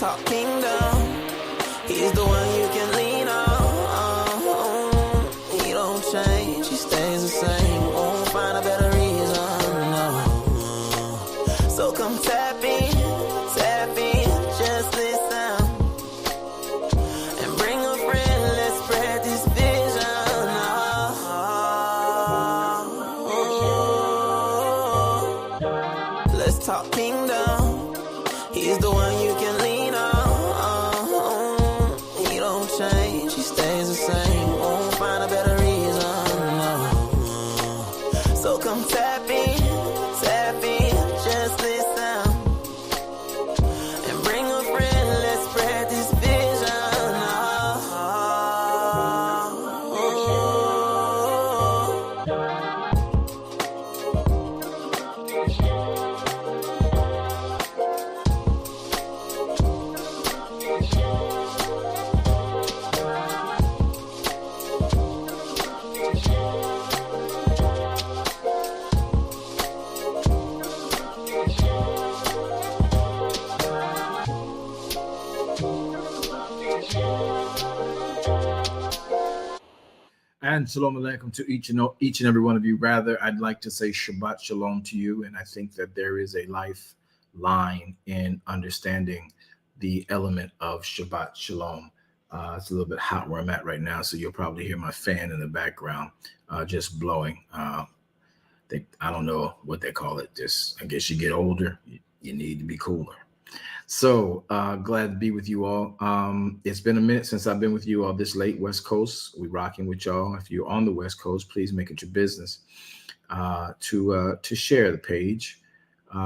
talk kingdom. He's the one you can lean on. He don't change, he stays the same. Won't find a better reason, no. So come tap in, just listen. And bring a friend, let's spread this vision. Let's talk kingdom. He's the one you can lean on. He don't change, he stays the same. Won't find a better reason, no. So come tap in, just listen. And bring a friend, let's spread this vision. And shalom alaikum to each and every one of you. Rather, I'd like to say Shabbat shalom to you. And I think that there is a lifeline in understanding the element of Shabbat shalom. It's a little bit hot where I'm at right now, so you'll probably hear my fan in the background just blowing. I don't know what they call it. Just, I guess you get older, you need to be cooler. So glad to be with you all. It's been a minute since I've been with you all this late, West Coast. We're rocking with y'all. If you're on the West Coast, please make it your business to share the page.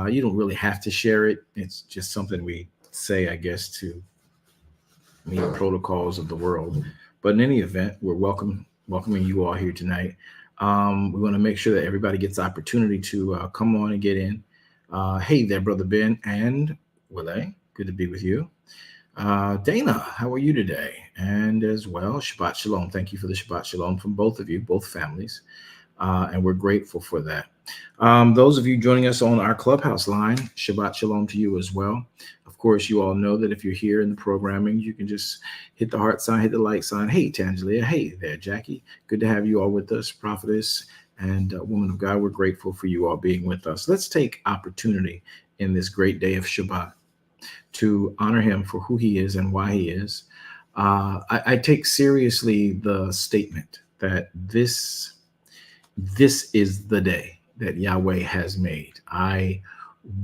You don't really have to share it. It's just something we say, I guess, to meet the protocols of the world. But in any event, we're welcoming you all here tonight. We want to make sure that everybody gets the opportunity to come on and get in. Hey there, Brother Ben and Wille, good to be with you. Dana, how are you today? And as well, Shabbat Shalom. Thank you for the Shabbat Shalom from both of you, both families. And we're grateful for that. Those of you joining us on our Clubhouse line, Shabbat Shalom to you as well. Of course, you all know that if you're here in the programming, you can just hit the heart sign, hit the like sign. Hey, Tangelia. Hey there, Jackie. Good to have you all with us, prophetess and woman of God. We're grateful for you all being with us. Let's take opportunity in this great day of Shabbat to honor him for who he is and why he is. I take seriously the statement that this is the day that Yahweh has made. I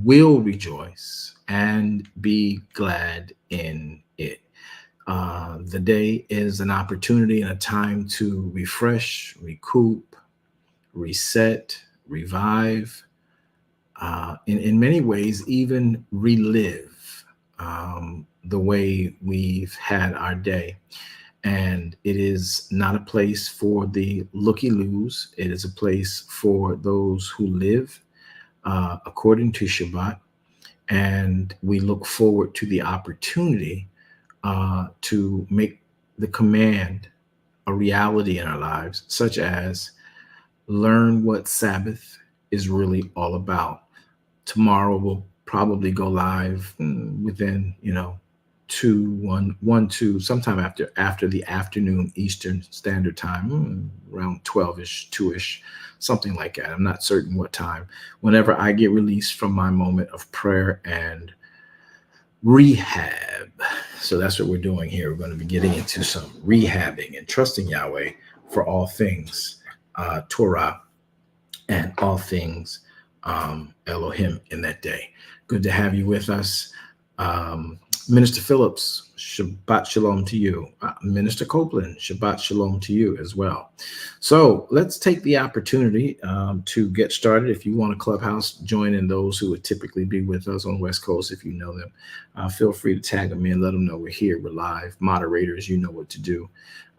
will rejoice and be glad in it. The day is an opportunity and a time to refresh, recoup, reset, revive, in many ways, even relive the way we've had our day. And it is not a place for the looky-loos. It is a place for those who live according to Shabbat. And we look forward to the opportunity to make the command a reality in our lives, such as learn what Sabbath is really all about. Tomorrow we'll probably go live within, 2, sometime after the afternoon Eastern Standard Time, around 12-ish, 2-ish, something like that. I'm not certain what time. Whenever I get released from my moment of prayer and rehab. So that's what we're doing here. We're going to be getting into some rehabbing and trusting Yahweh for all things Torah and all things Elohim in that day. Good to have you with us. Minister Phillips, Shabbat Shalom to you. Minister Copeland, Shabbat Shalom to you as well. So let's take the opportunity to get started. If you want a Clubhouse, join in those who would typically be with us on West Coast. If you know them, feel free to tag them in, let them know we're here, we're live. Moderators, you know what to do.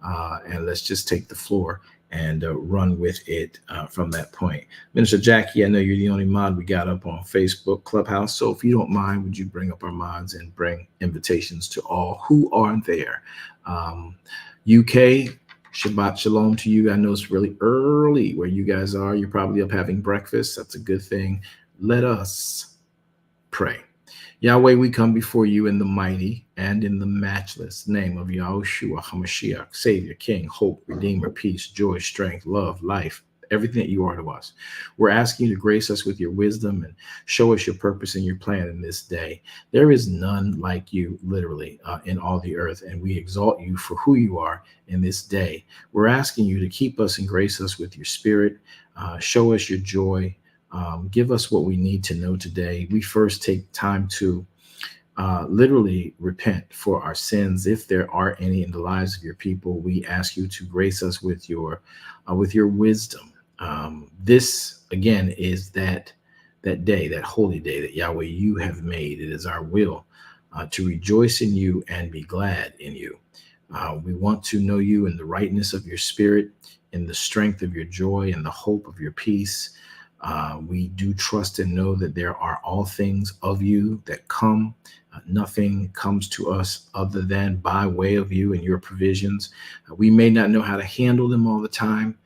And let's just take the floor and run with it from that point. Minister Jackie, I know you're the only mod we got up on Facebook Clubhouse. So if you don't mind, would you bring up our mods and bring invitations to all who are there? UK, Shabbat Shalom to you. I know it's really early where you guys are. You're probably up having breakfast. That's a good thing. Let us pray. Yahweh, we come before you in the mighty and in the matchless name of Yahushua HaMashiach, Savior, King, Hope, Redeemer, Peace, Joy, Strength, Love, Life, everything that you are to us. We're asking you to grace us with your wisdom and show us your purpose and your plan in this day. There is none like you, literally, in all the earth, and we exalt you for who you are in this day. We're asking you to keep us and grace us with your spirit, show us your joy, give us what we need to know today. We first take time to literally repent for our sins, if there are any in the lives of your people. We ask you to grace us with your wisdom. This again is that day, that holy day that Yahweh you have made. It is our will to rejoice in you and be glad in you. We want to know you in the rightness of your spirit, in the strength of your joy, and the hope of your peace. We do trust and know that there are all things of you that come. Nothing comes to us other than by way of you and your provisions. We may not know how to handle them all the time.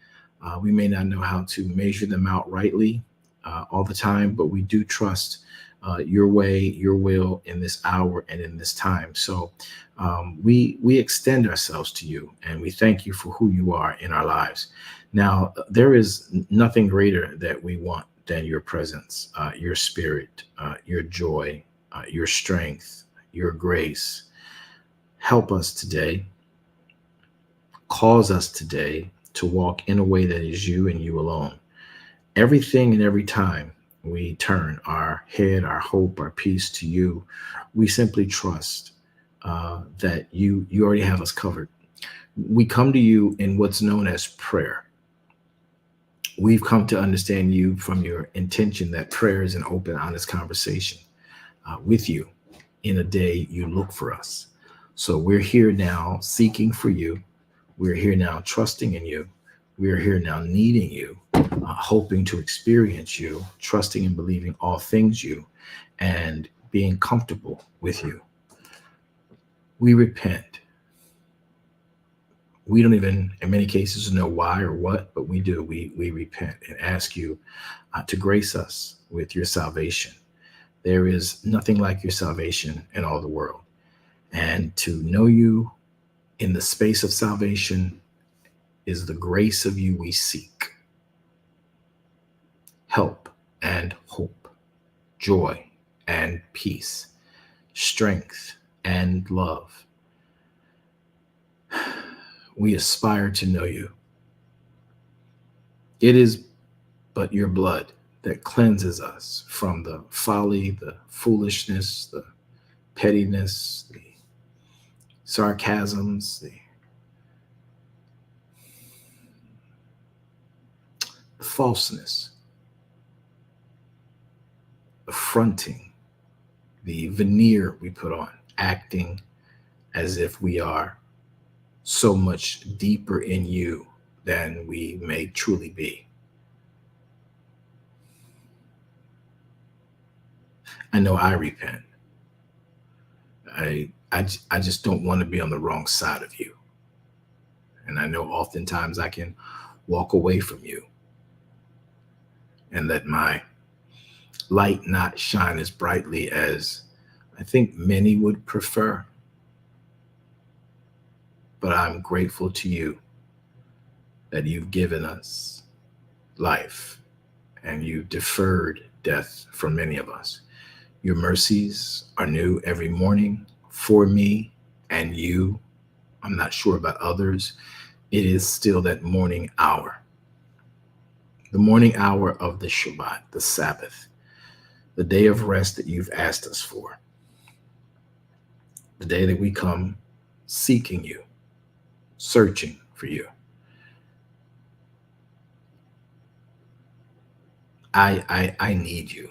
We may not know how to measure them out rightly all the time, but we do trust your way, your will in this hour and in this time. So we extend ourselves to you, and we thank you for who you are in our lives. Now, there is nothing greater that we want than your presence, your spirit, your joy, your strength, your grace. Help us today. Cause us today to walk in a way that is you and you alone. Everything and every time we turn our head, our hope, our peace to you, we simply trust that you already have us covered. We come to you in what's known as prayer. We've come to understand you from your intention that prayer is an open, honest conversation with you in a day you look for us. So we're here now seeking for you. We're here now trusting in you. We're here now needing you, hoping to experience you, trusting and believing all things you, and being comfortable with you. We repent. We don't even, in many cases, know why or what, but we do. We repent and ask you to grace us with your salvation. There is nothing like your salvation in all the world. And to know you in the space of salvation is the grace of you we seek. Help and hope, joy and peace, strength and love. We aspire to know you. It is but your blood that cleanses us from the folly, the foolishness, the pettiness, the sarcasms, the falseness, the fronting, the veneer we put on, acting as if we are so much deeper in you than we may truly be. I know I repent. I just don't want to be on the wrong side of you. And I know oftentimes I can walk away from you and let my light not shine as brightly as I think many would prefer. But I'm grateful to you that you've given us life and you deferred death for many of us. Your mercies are new every morning for me and you. I'm not sure about others. It is still that morning hour, the morning hour of the Shabbat, the Sabbath, the day of rest that you've asked us for, the day that we come seeking you, searching for you. I need you.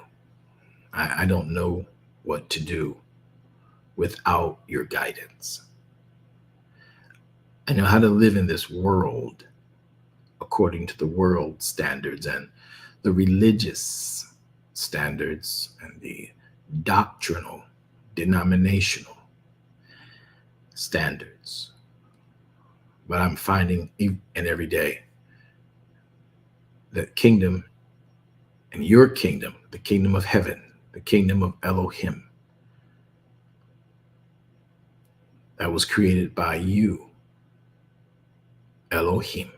I don't know what to do without your guidance. I know how to live in this world according to the world standards and the religious standards and the doctrinal, denominational standards. But I'm finding in every day that kingdom and your kingdom, the kingdom of heaven, the kingdom of Elohim, that was created by you, Elohim,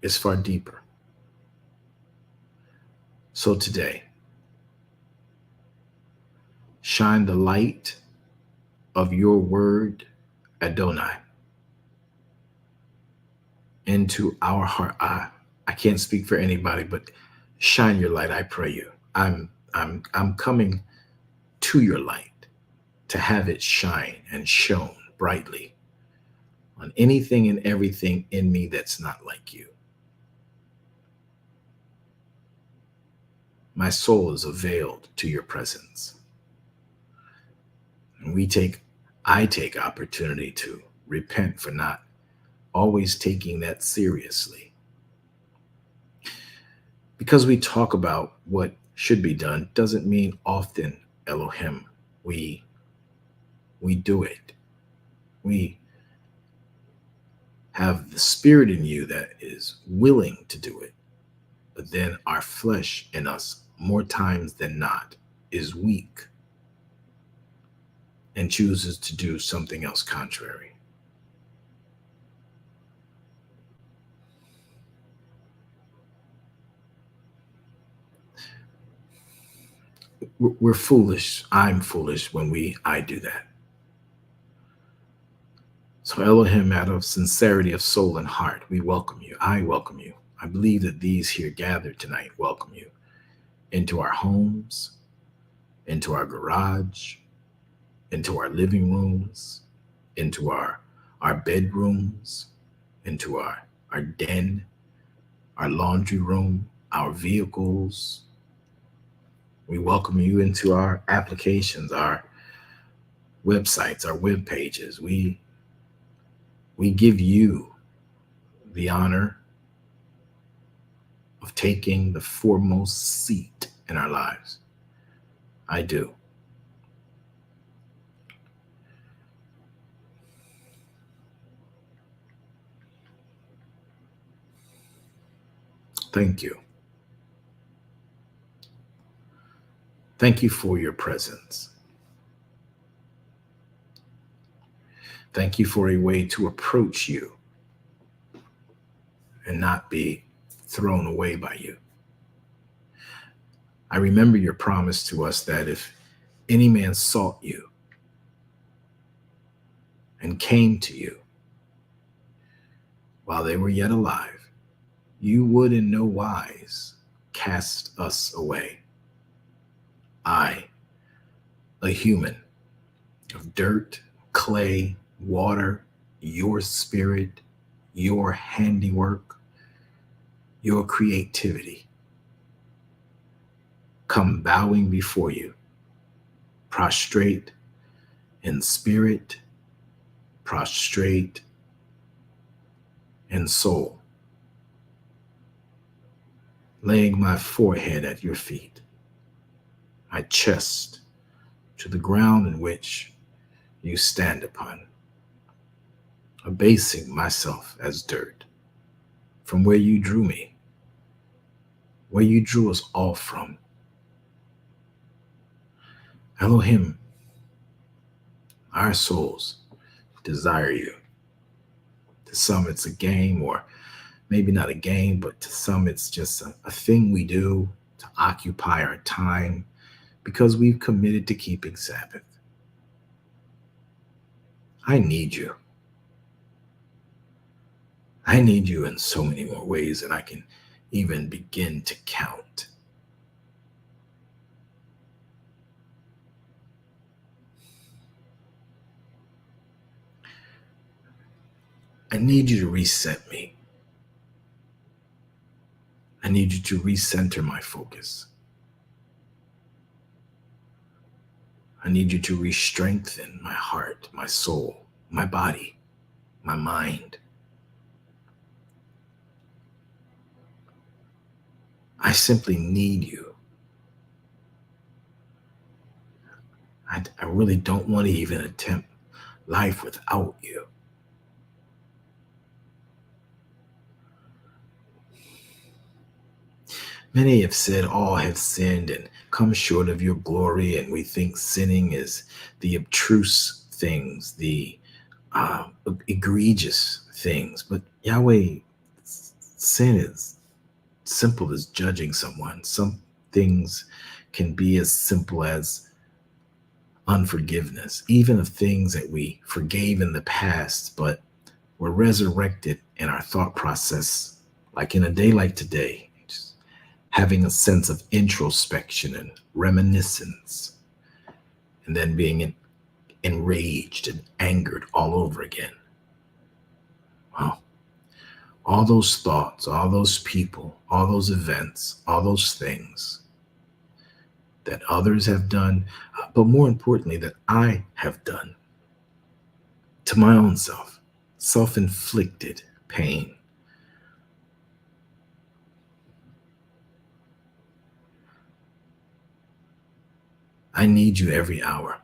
is far deeper. So today, shine the light of your word, Adonai, into our heart. I can't speak for anybody, but shine your light, I pray you. I'm coming to your light to have it shine and shone brightly on anything and everything in me that's not like you. My soul is availed to your presence. And I take opportunity to repent for not always taking that seriously. Because we talk about what should be done doesn't mean often, Elohim, we do it. We have the spirit in you that is willing to do it. But then our flesh in us, more times than not, is weak and chooses to do something else contrary. We're foolish. I'm foolish when I do that. So Elohim, out of sincerity of soul and heart, we welcome you. I welcome you. I believe that these here gathered tonight welcome you into our homes, into our garage, into our living rooms, into our bedrooms, into our den, our laundry room, our vehicles. We welcome you into our applications, our websites, our web pages. We give you the honor of taking the foremost seat in our lives. I do. Thank you. Thank you for your presence. Thank you for a way to approach you and not be thrown away by you. I remember your promise to us that if any man sought you and came to you while they were yet alive, you would in no wise cast us away. I, a human of dirt, clay, water, your spirit, your handiwork, your creativity, come bowing before you, prostrate in spirit, prostrate in soul, laying my forehead at your feet, my chest to the ground in which you stand upon, abasing myself as dirt from where you drew me, where you drew us all from. Elohim, our souls desire you. To some, it's a game, or maybe not a game, but to some, it's just a thing we do to occupy our time because we've committed to keeping Sabbath. I need you. I need you in so many more ways than I can even begin to count. I need you to reset me. I need you to recenter my focus. I need you to re-strengthen my heart, my soul, my body, my mind. I simply need you. I really don't want to even attempt life without you. Many have said all have sinned and come short of your glory, and we think sinning is the abstruse things, the uh, egregious things. But Yahweh, sin is simple as judging someone. Some things can be as simple as unforgiveness, even of things that we forgave in the past, but were resurrected in our thought process, like in a day like today, just having a sense of introspection and reminiscence, and then being enraged and angered all over again. Wow. All those thoughts, all those people, all those events, all those things that others have done, but more importantly, that I have done to my own self inflicted pain. I need you every hour.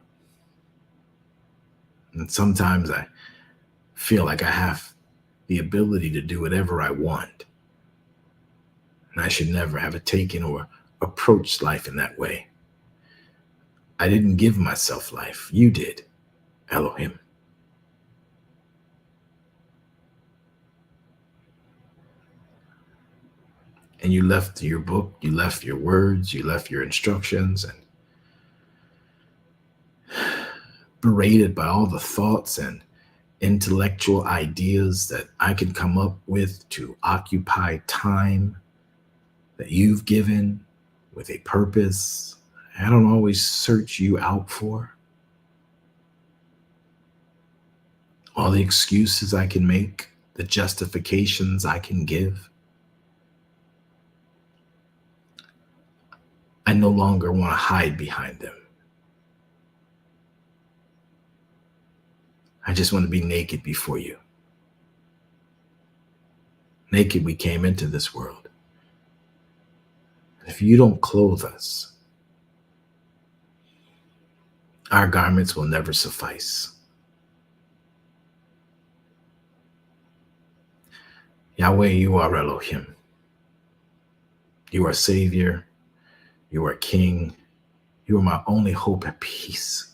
And sometimes I feel like I have the ability to do whatever I want. And I should never have taken or approached life in that way. I didn't give myself life. You did, Elohim. And you left your book, you left your words, you left your instructions, and berated by all the thoughts and intellectual ideas that I could come up with to occupy time that you've given with a purpose I don't always search you out for. All the excuses I can make, the justifications I can give. I no longer want to hide behind them. I just want to be naked before you. Naked we came into this world. If you don't clothe us, our garments will never suffice. Yahweh, you are Elohim. You are Savior. You are King. You are my only hope and peace.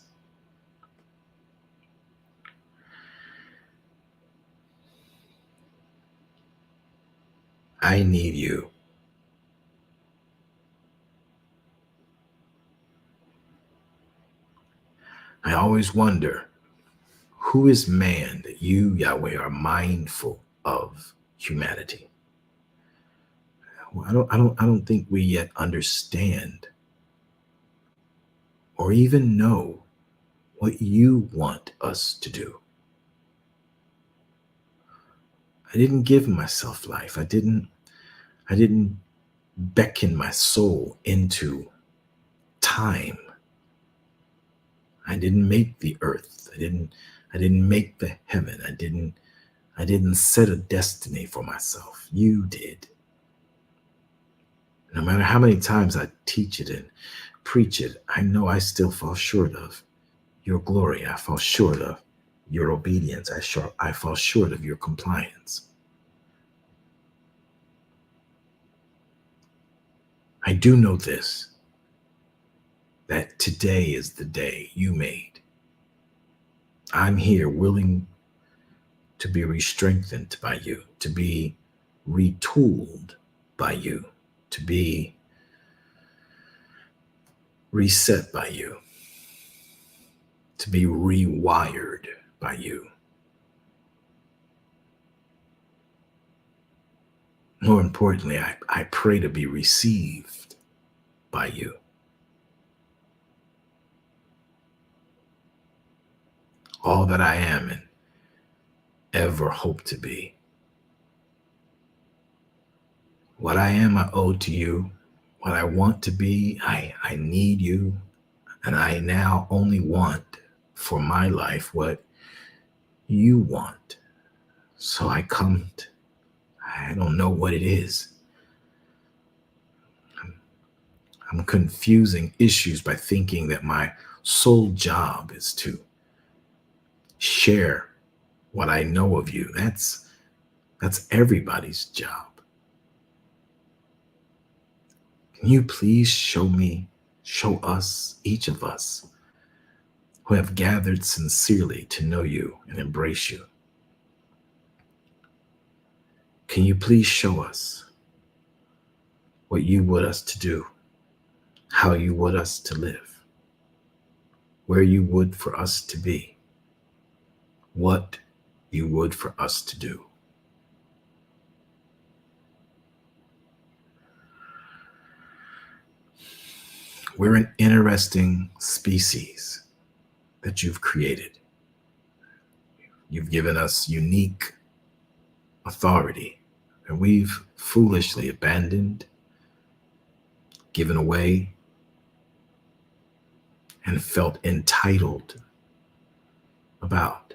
I need you. I always wonder, who is man that you, Yahweh, are mindful of humanity? I don't think we yet understand or even know what you want us to do. I didn't give myself life. I didn't beckon my soul into time. I didn't make the earth. I didn't make the heaven. I didn't set a destiny for myself. You did. No matter how many times I teach it and preach it, I know I still fall short of your glory. I fall short of your obedience. I fall short of your compliance. I do know this, that today is the day you made. I'm here willing to be re-strengthened by you, to be retooled by you, to be reset by you, to be rewired by you. More importantly, I pray to be received by you. All that I am and ever hope to be. What I am, I owe to you. What I want to be, I need you. And I now only want for my life what you want. So I don't know what it is. I'm confusing issues by thinking that my sole job is to share what I know of you. That's everybody's job. Can you please show us, each of us, who have gathered sincerely to know you and embrace you? Can you please show us what you would us to do, how you would us to live, where you would for us to be, what you would for us to do? We're an interesting species that you've created. You've given us unique authority, and we've foolishly abandoned, given away, and felt entitled about.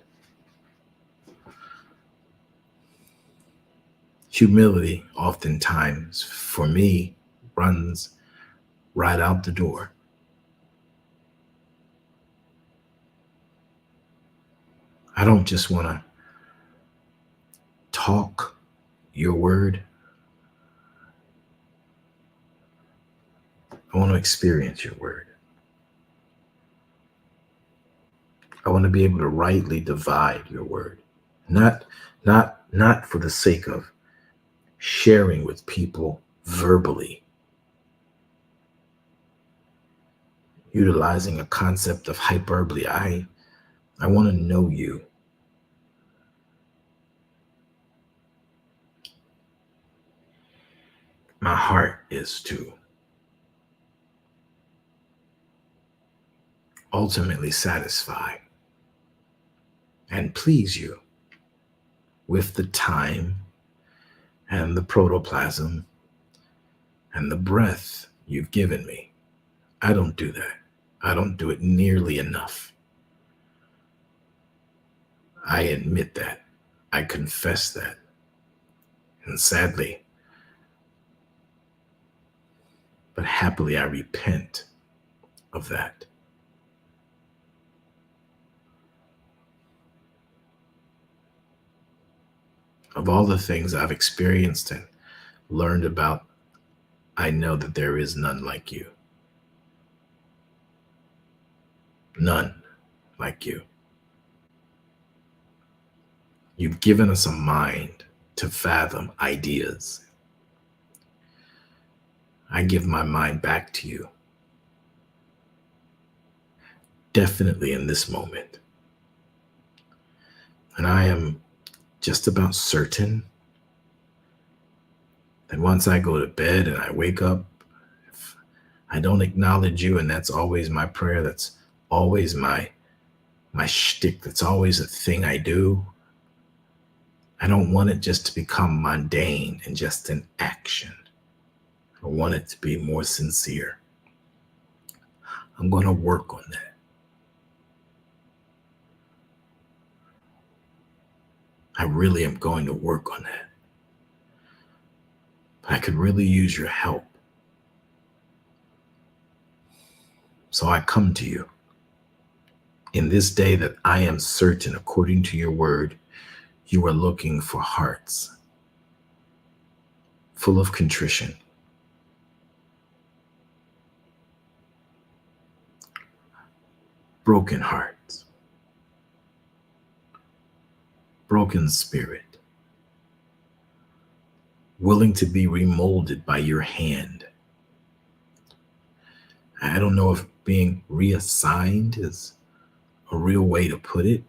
Humility, oftentimes, for me, runs right out the door. I don't just want to talk your word, I want to experience your word. I want to be able to rightly divide your word. Not for the sake of sharing with people verbally, utilizing a concept of hyperbole. I want to know you. My heart is to ultimately satisfy and please you with the time and the protoplasm and the breath you've given me. I don't do that. I don't do it nearly enough. I admit that. I confess that. And sadly, but happily, I repent of that. Of all the things I've experienced and learned about, I know that there is none like you. None like you. You've given us a mind to fathom ideas. I give my mind back to you. Definitely in this moment. And I am just about certain that once I go to bed and I wake up, if I don't acknowledge you, and that's always my prayer, that's always my shtick, that's always a thing I do. I don't want it just to become mundane and just an action. I want it to be more sincere. I'm going to work on that. I really am going to work on that. But I could really use your help. So I come to you in this day that I am certain, according to your word, you are looking for hearts full of contrition, broken hearts, broken spirit, willing to be remolded by your hand. I don't know if being reassigned is a real way to put it,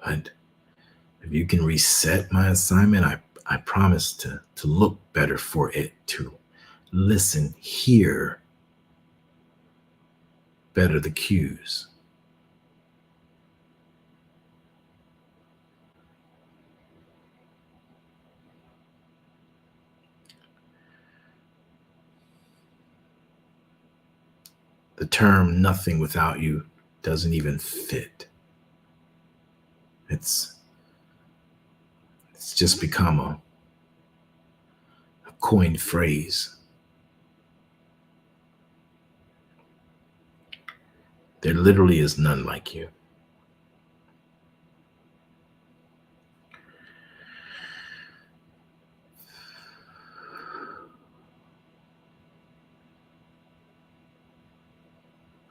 but if you can reset my assignment, I promise to look better for it, to listen, hear better the cues. The term nothing without you doesn't even fit. It's just become a coined phrase. There literally is none like you.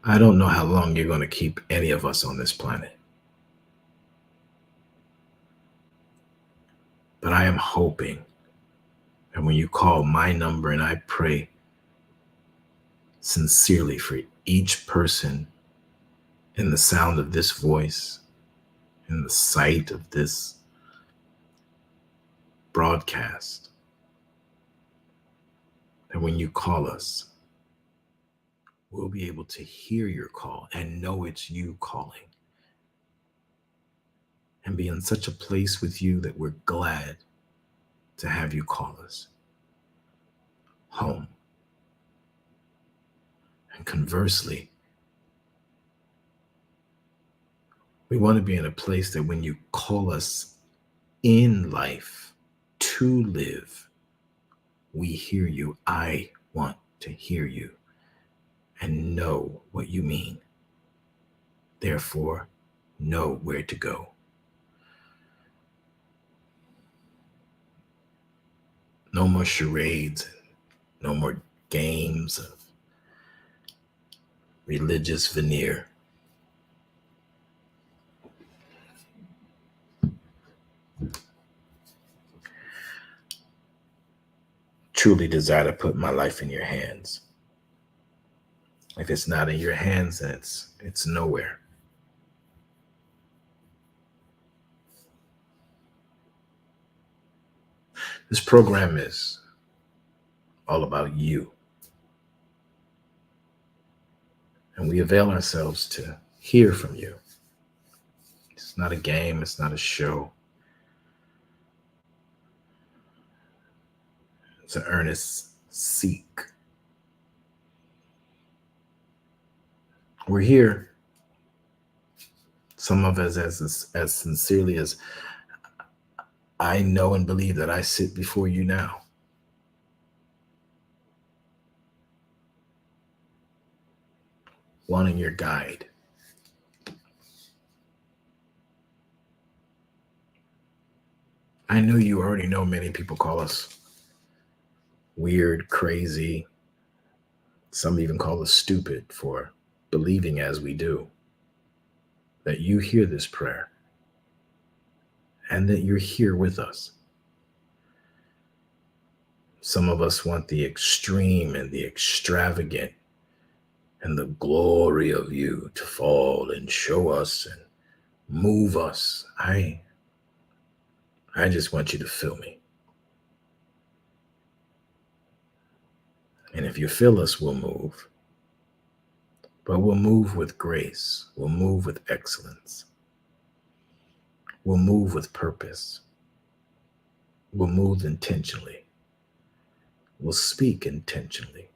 I don't know how long you're going to keep any of us on this planet, but I am hoping that when you call my number, and I pray sincerely for each person in the sound of this voice, in the sight of this broadcast, that when you call us, we'll be able to hear your call and know it's you calling, and be in such a place with you that we're glad to have you call us home. And conversely, we want to be in a place that when you call us in life to live, we hear you. I want to hear you and know what you mean. Therefore, know where to go. No more charades, no more games of religious veneer. Truly desire to put my life in your hands. If it's not in your hands, then it's nowhere. This program is all about you. And we avail ourselves to hear from you. It's not a game, it's not a show. It's an earnest seek. We're here, some of us as sincerely as I know and believe that I sit before you now. Wanting your guide. I know you already know many people call us weird, crazy. Some even call us stupid for believing as we do. That you hear this prayer and that you're here with us. Some of us want the extreme and the extravagant and the glory of you to fall and show us and move us. I just want you to feel me. And if you feel us, we'll move. But we'll move with grace. We'll move with excellence. We'll move with purpose. We'll move intentionally. We'll speak intentionally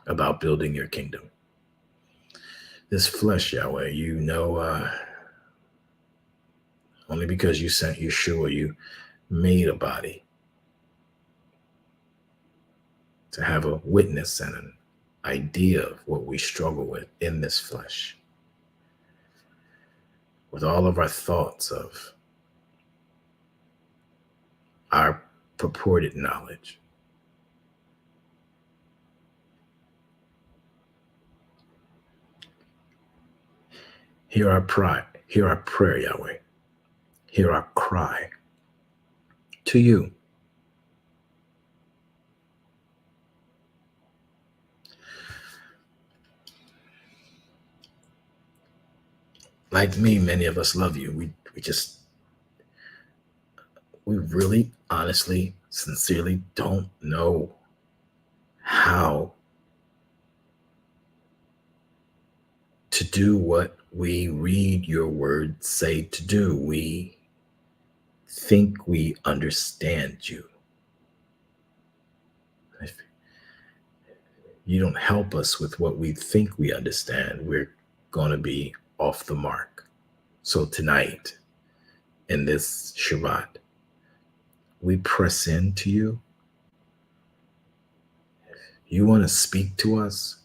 about building your kingdom. This flesh, Yahweh, you know, only because you sent Yeshua, you made a body to have a witness and an idea of what we struggle with in this flesh. With all of our thoughts of our purported knowledge. Hear our prayer, Yahweh. Hear our cry to you. Like me, many of us love you. We really, honestly, sincerely don't know how to do what we read your word say to do. We think we understand you. If you don't help us with what we think we understand, we're going to be off the mark. So tonight, in this Shabbat, we press into you. You want to speak to us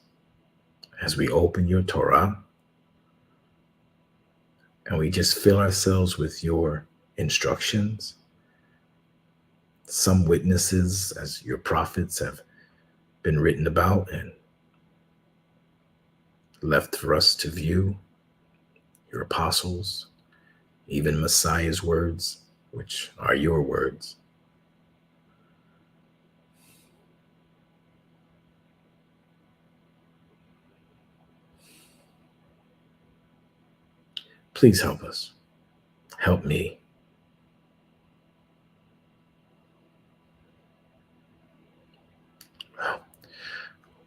as we open your Torah, and we just fill ourselves with your instructions. Some witnesses, as your prophets, have been written about, and left for us to view, your apostles, even Messiah's words, which are your words. Please help us. Help me.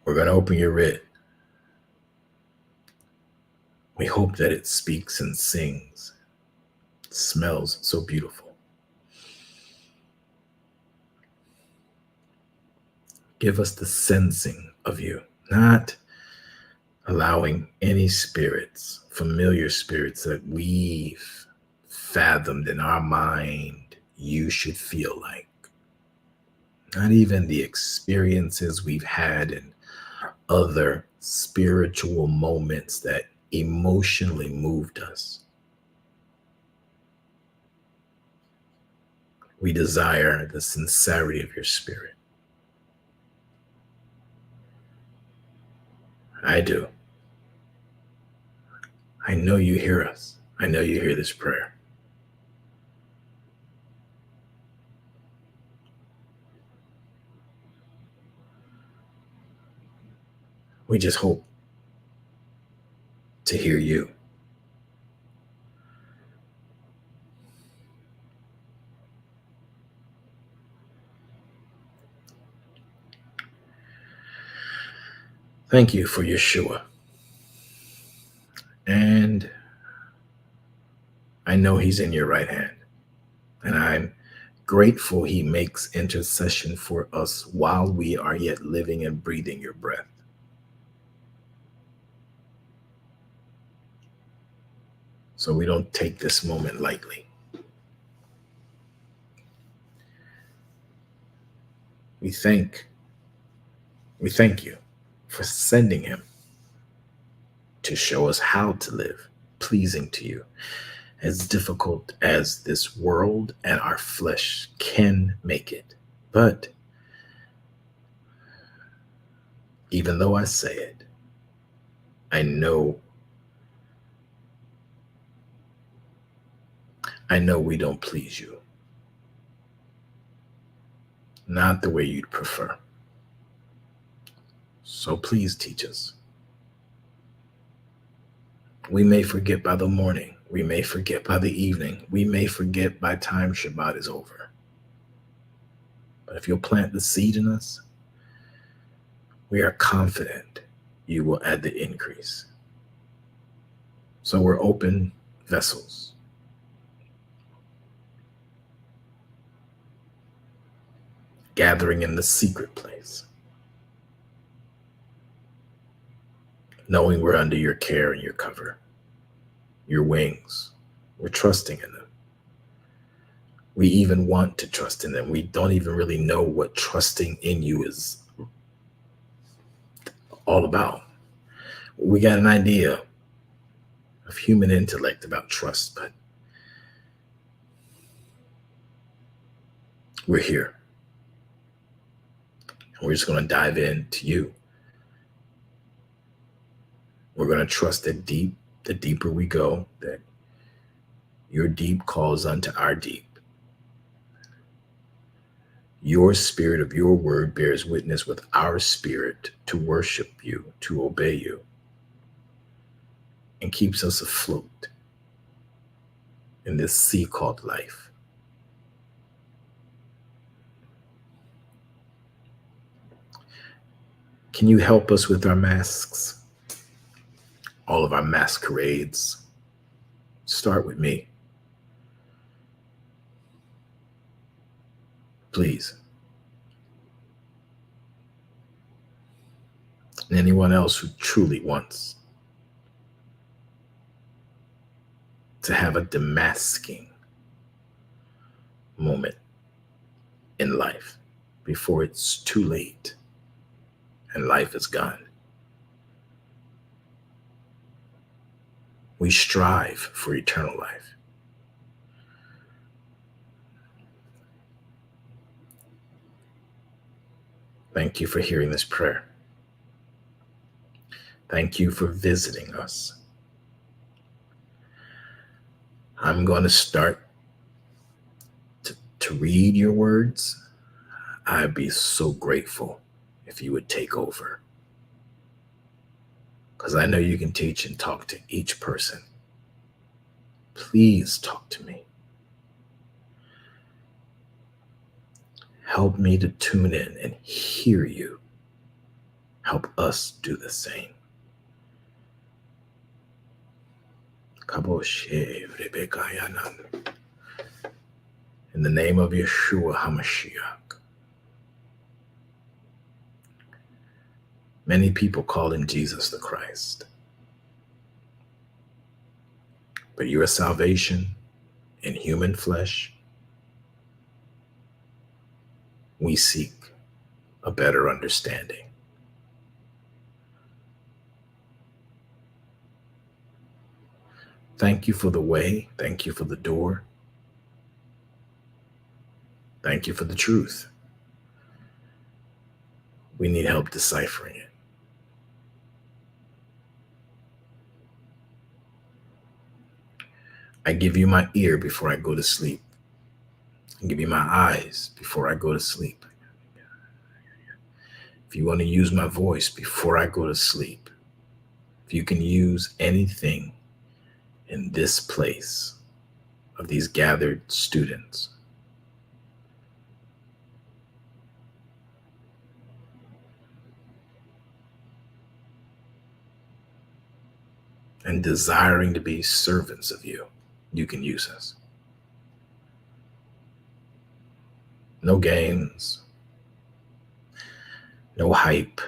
We're going to open your writ. We hope that it speaks and sings. It smells so beautiful. Give us the sensing of you, not allowing any spirits, familiar spirits that we've fathomed in our mind you should feel like. Not even the experiences we've had in other spiritual moments that emotionally moved us. We desire the sincerity of your spirit. I do. I know you hear us. I know you hear this prayer. We just hope to hear you. Thank you for Yeshua. And I know he's in your right hand. And I'm grateful he makes intercession for us while we are yet living and breathing your breath. So we don't take this moment lightly. We thank you for sending him to show us how to live pleasing to you, as difficult as this world and our flesh can make it. But even though I say it, I know we don't please you. Not the way you'd prefer. So please teach us. We may forget by the morning. We may forget by the evening. We may forget by time Shabbat is over. But if you'll plant the seed in us, we are confident you will add the increase. So we're open vessels. Gathering in the secret place. Knowing we're under your care and your cover, your wings. We're trusting in them. We even want to trust in them. We don't even really know what trusting in you is all about. We got an idea of human intellect about trust, but we're here. And we're just going to dive into you. We're going to trust that the deeper we go, that your deep calls unto our deep. Your spirit of your word bears witness with our spirit to worship you, to obey you, and keeps us afloat in this sea called life. Can you help us with our masks? All of our masquerades. Start with me. Please. And anyone else who truly wants to have a demasking moment in life before it's too late and life is gone. We strive for eternal life. Thank you for hearing this prayer. Thank you for visiting us. I'm going to start to read your words. I'd be so grateful if you would take over, because I know you can teach and talk to each person. Please talk to me. Help me to tune in and hear you. Help us do the same. In the name of Yeshua HaMashiach. Many people call him Jesus the Christ. But your salvation in human flesh, we seek a better understanding. Thank you for the way. Thank you for the door. Thank you for the truth. We need help deciphering it. I give you my ear before I go to sleep. I give you my eyes before I go to sleep. If you want to use my voice before I go to sleep, if you can use anything in this place of these gathered students, and desiring to be servants of you, you can use us. No games, no hype,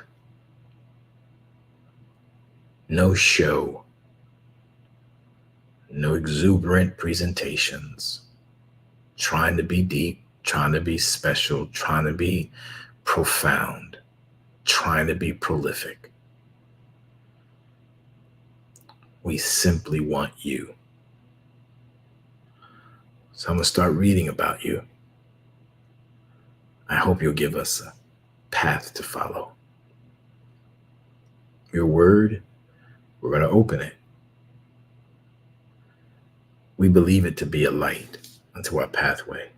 no show, no exuberant presentations, trying to be deep, trying to be special, trying to be profound, trying to be prolific. We simply want you. So I'm going to start reading about you. I hope you'll give us a path to follow. Your word, we're going to open it. We believe it to be a light unto our pathway.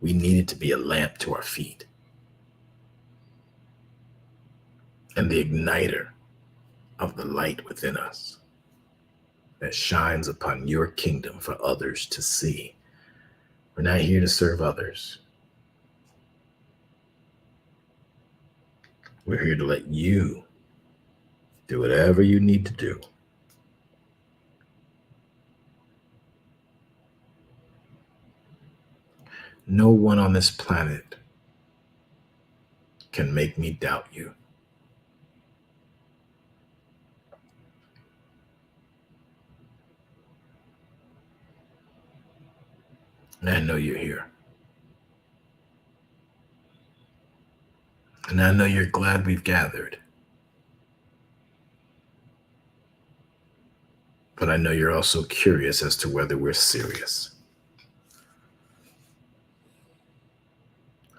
We need it to be a lamp to our feet and the igniter of the light within us that shines upon your kingdom for others to see. We're not here to serve others. We're here to let you do whatever you need to do. No one on this planet can make me doubt you. And I know you're here. And I know you're glad we've gathered. But I know you're also curious as to whether we're serious.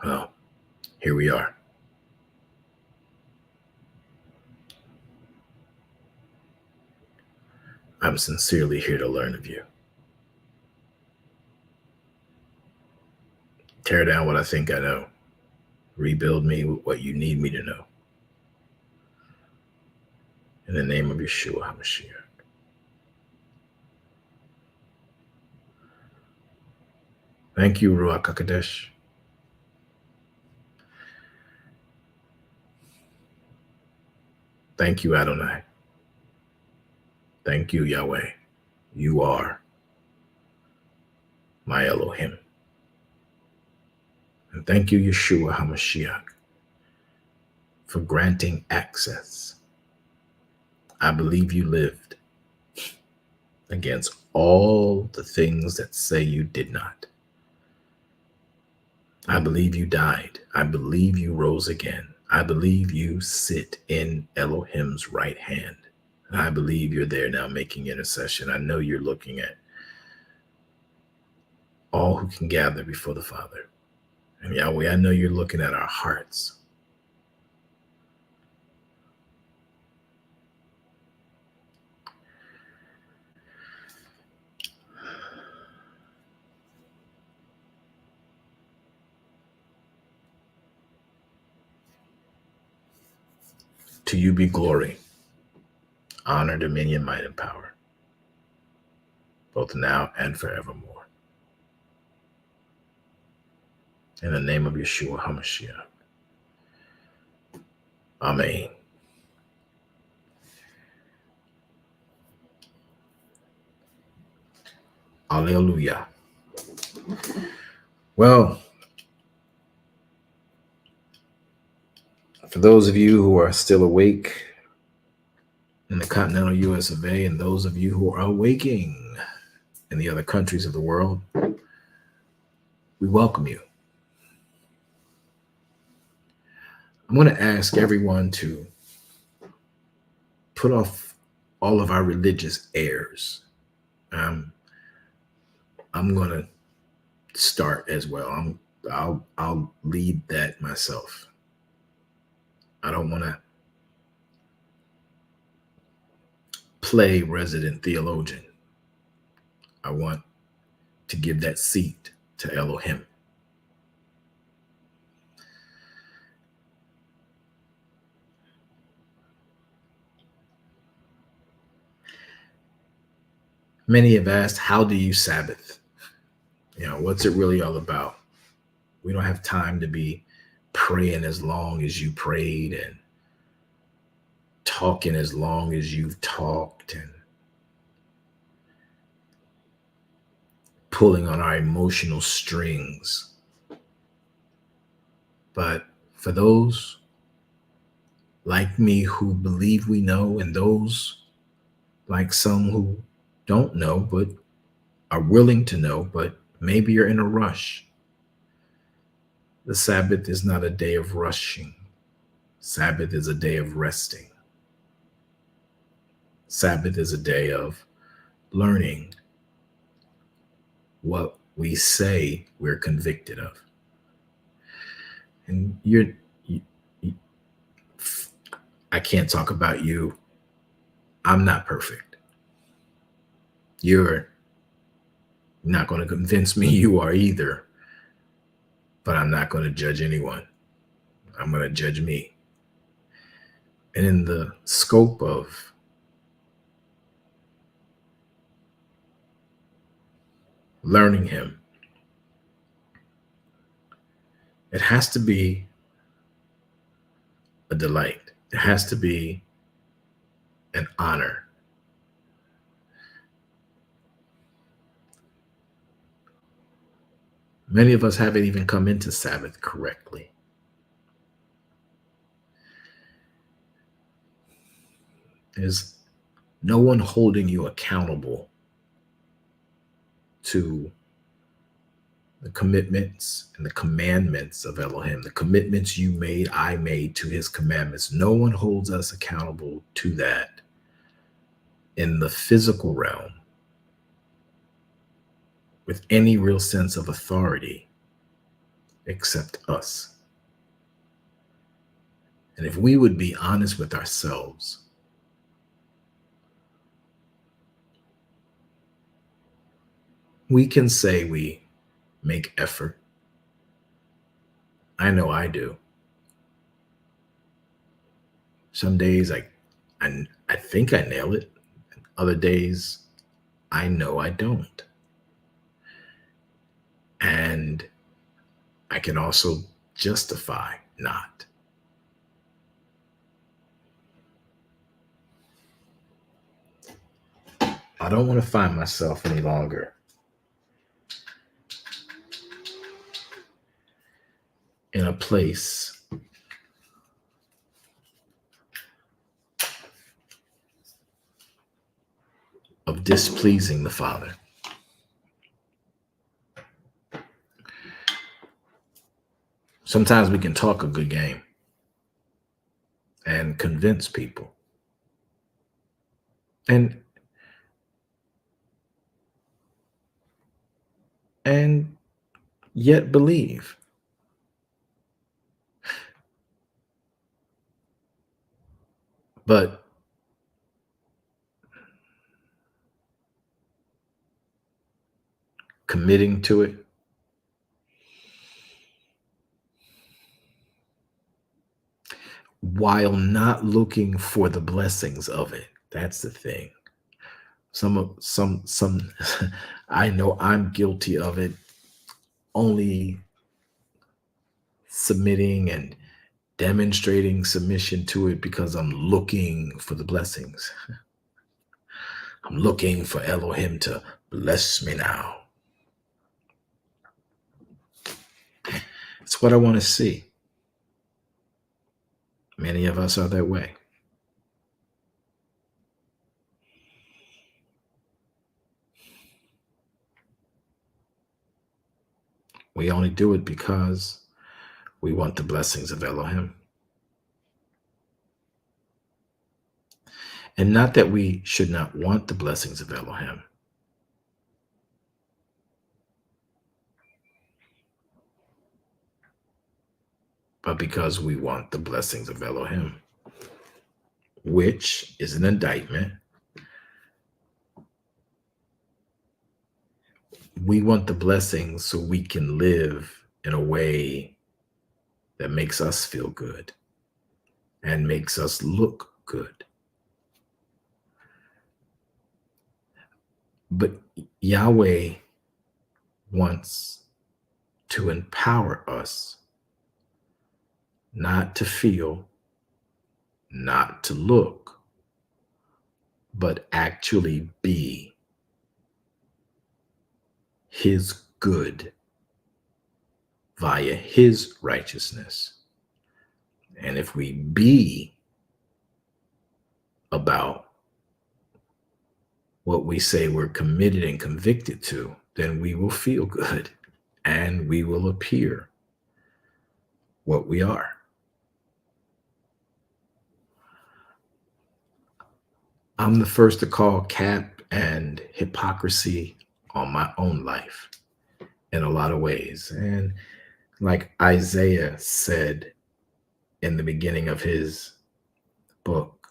Well, here we are. I'm sincerely here to learn of you. Tear down what I think I know. Rebuild me with what you need me to know. In the name of Yeshua HaMashiach. Thank you, Ruach HaKodesh. Thank you, Adonai. Thank you, Yahweh. You are my Elohim. And thank you, Yeshua HaMashiach, for granting access. I believe you lived against all the things that say you did not. I believe you died. I believe you rose again. I believe you sit in Elohim's right hand. And I believe you're there now making intercession. I know you're looking at all who can gather before the Father. And Yahweh, I know you're looking at our hearts. To you be glory, honor, dominion, might, and power, both now and forevermore. In the name of Yeshua HaMashiach. Amen. Alleluia. Well, for those of you who are still awake in the continental US of A, and those of you who are awaking in the other countries of the world, we welcome you. I'm going to ask everyone to put off all of our religious airs. I'm going to start as well. I'll lead that myself. I don't want to play resident theologian. I want to give that seat to Elohim. Many have asked, how do you Sabbath? What's it really all about? We don't have time to be praying as long as you prayed and talking as long as you've talked and pulling on our emotional strings. But for those like me who believe we know, and those like some who don't know but are willing to know, but maybe you're in a rush, the Sabbath is not a day of rushing. Sabbath is a day of resting. Sabbath is a day of learning what we say we're convicted of. And I can't talk about you. I'm not perfect. You're not going to convince me you are either, but I'm not going to judge anyone. I'm going to judge me. And in the scope of learning him, it has to be a delight. It has to be an honor. Many of us haven't even come into Sabbath correctly. There's no one holding you accountable to the commitments and the commandments of Elohim, the commitments you made, I made to his commandments. No one holds us accountable to that in the physical realm with any real sense of authority except us. And if we would be honest with ourselves, we can say we make effort. I know I do. Some days I think I nail it. Other days I know I don't. And I can also justify not. I don't want to find myself any longer in a place of displeasing the Father. Sometimes we can talk a good game and convince people. And yet believe. But committing to it, while not looking for the blessings of it. That's the thing. Some I know I'm guilty of it, only submitting and demonstrating submission to it because I'm looking for the blessings. I'm looking for Elohim to bless me now. It's what I want to see. Many of us are that way. We only do it because we want the blessings of Elohim. And not that we should not want the blessings of Elohim, but because we want the blessings of Elohim, which is an indictment. We want the blessings so we can live in a way that makes us feel good and makes us look good. But Yahweh wants to empower us not to feel, not to look, but actually be his good via his righteousness. And if we be about what we say we're committed and convicted to, then we will feel good and we will appear what we are. I'm the first to call cap and hypocrisy on my own life in a lot of ways. And like Isaiah said in the beginning of his book,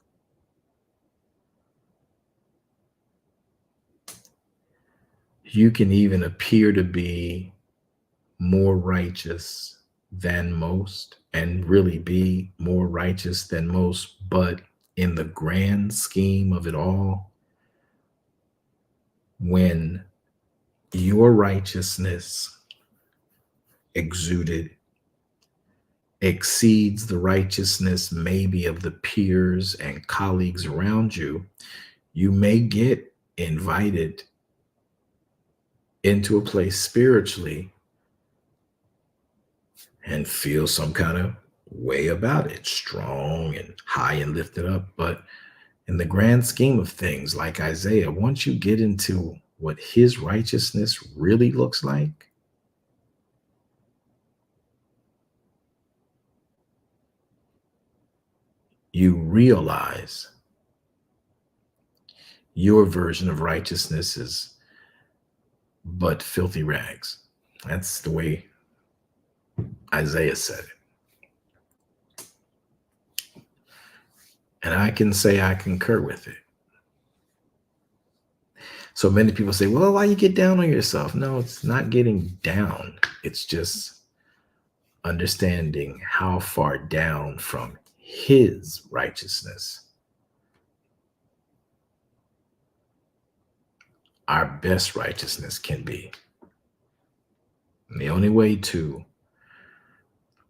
you can even appear to be more righteous than most and really be more righteous than most, but in the grand scheme of it all, when your righteousness exuded exceeds the righteousness maybe of the peers and colleagues around you, you may get invited into a place spiritually and feel some kind of way about it, strong and high and lifted up. But in the grand scheme of things, like Isaiah, once you get into what his righteousness really looks like, you realize your version of righteousness is but filthy rags. That's the way Isaiah said it. And I can say I concur with it. So many people say, well, why you get down on yourself? No, it's not getting down. It's just understanding how far down from his righteousness our best righteousness can be. And the only way to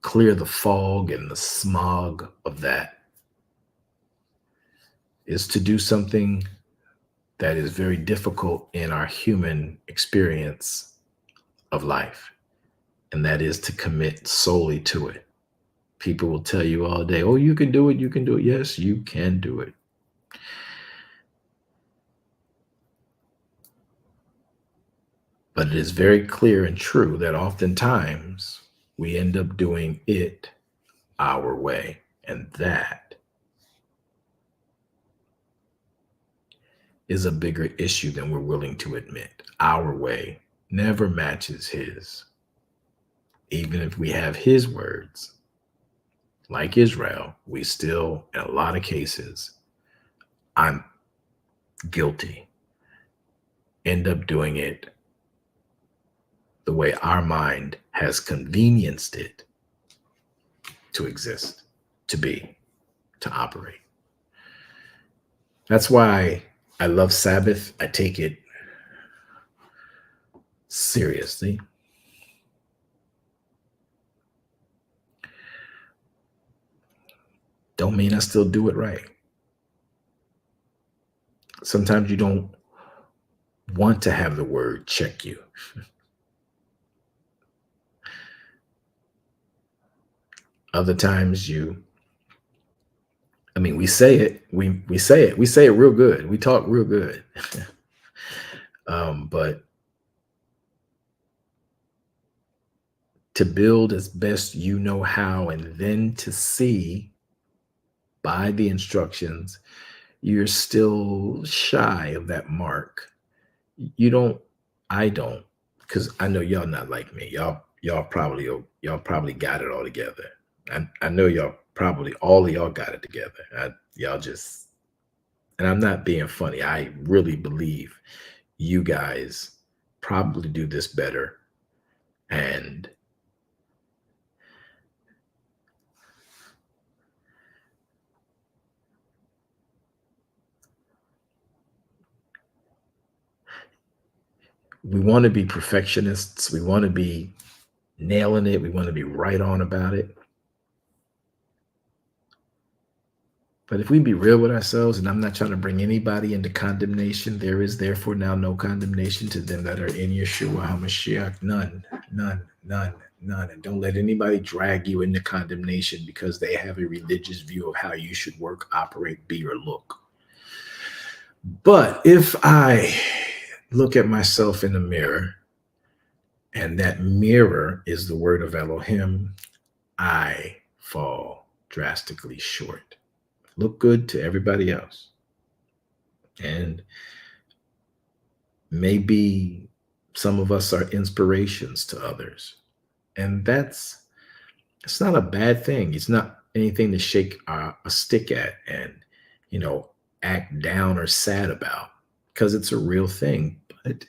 clear the fog and the smog of that is to do something that is very difficult in our human experience of life, and that is to commit solely to it. People will tell you all day, oh, you can do it, you can do it. Yes, you can do it. But it is very clear and true that oftentimes we end up doing it our way, and that is a bigger issue than we're willing to admit. Our way never matches his. Even if we have his words, like Israel, we still, in a lot of cases, I'm guilty, end up doing it the way our mind has convenienced it to exist, to be. to operate. That's why I love Sabbath. I take it seriously. Don't mean I still do it right. Sometimes you don't want to have the word check you. Other times we say it, we say it real good. We talk real good. But to build as best you know how, and then to see by the instructions, you're still shy of that mark. You don't, I don't, because I know y'all not like me. Y'all probably got it all together. I know y'all probably all of y'all got it together. Y'all just, and I'm not being funny. I really believe you guys probably do this better. And we want to be perfectionists. We want to be nailing it. We want to be right on about it. But if we be real with ourselves, and I'm not trying to bring anybody into condemnation, there is therefore now no condemnation to them that are in Yeshua HaMashiach. None, none, none, none. And don't let anybody drag you into condemnation because they have a religious view of how you should work, operate, be, or look. But if I look at myself in the mirror, and that mirror is the word of Elohim, I fall drastically short. Look good to everybody else. And maybe some of us are inspirations to others. And it's not a bad thing. It's not anything to shake a stick at and, act down or sad about, because it's a real thing. But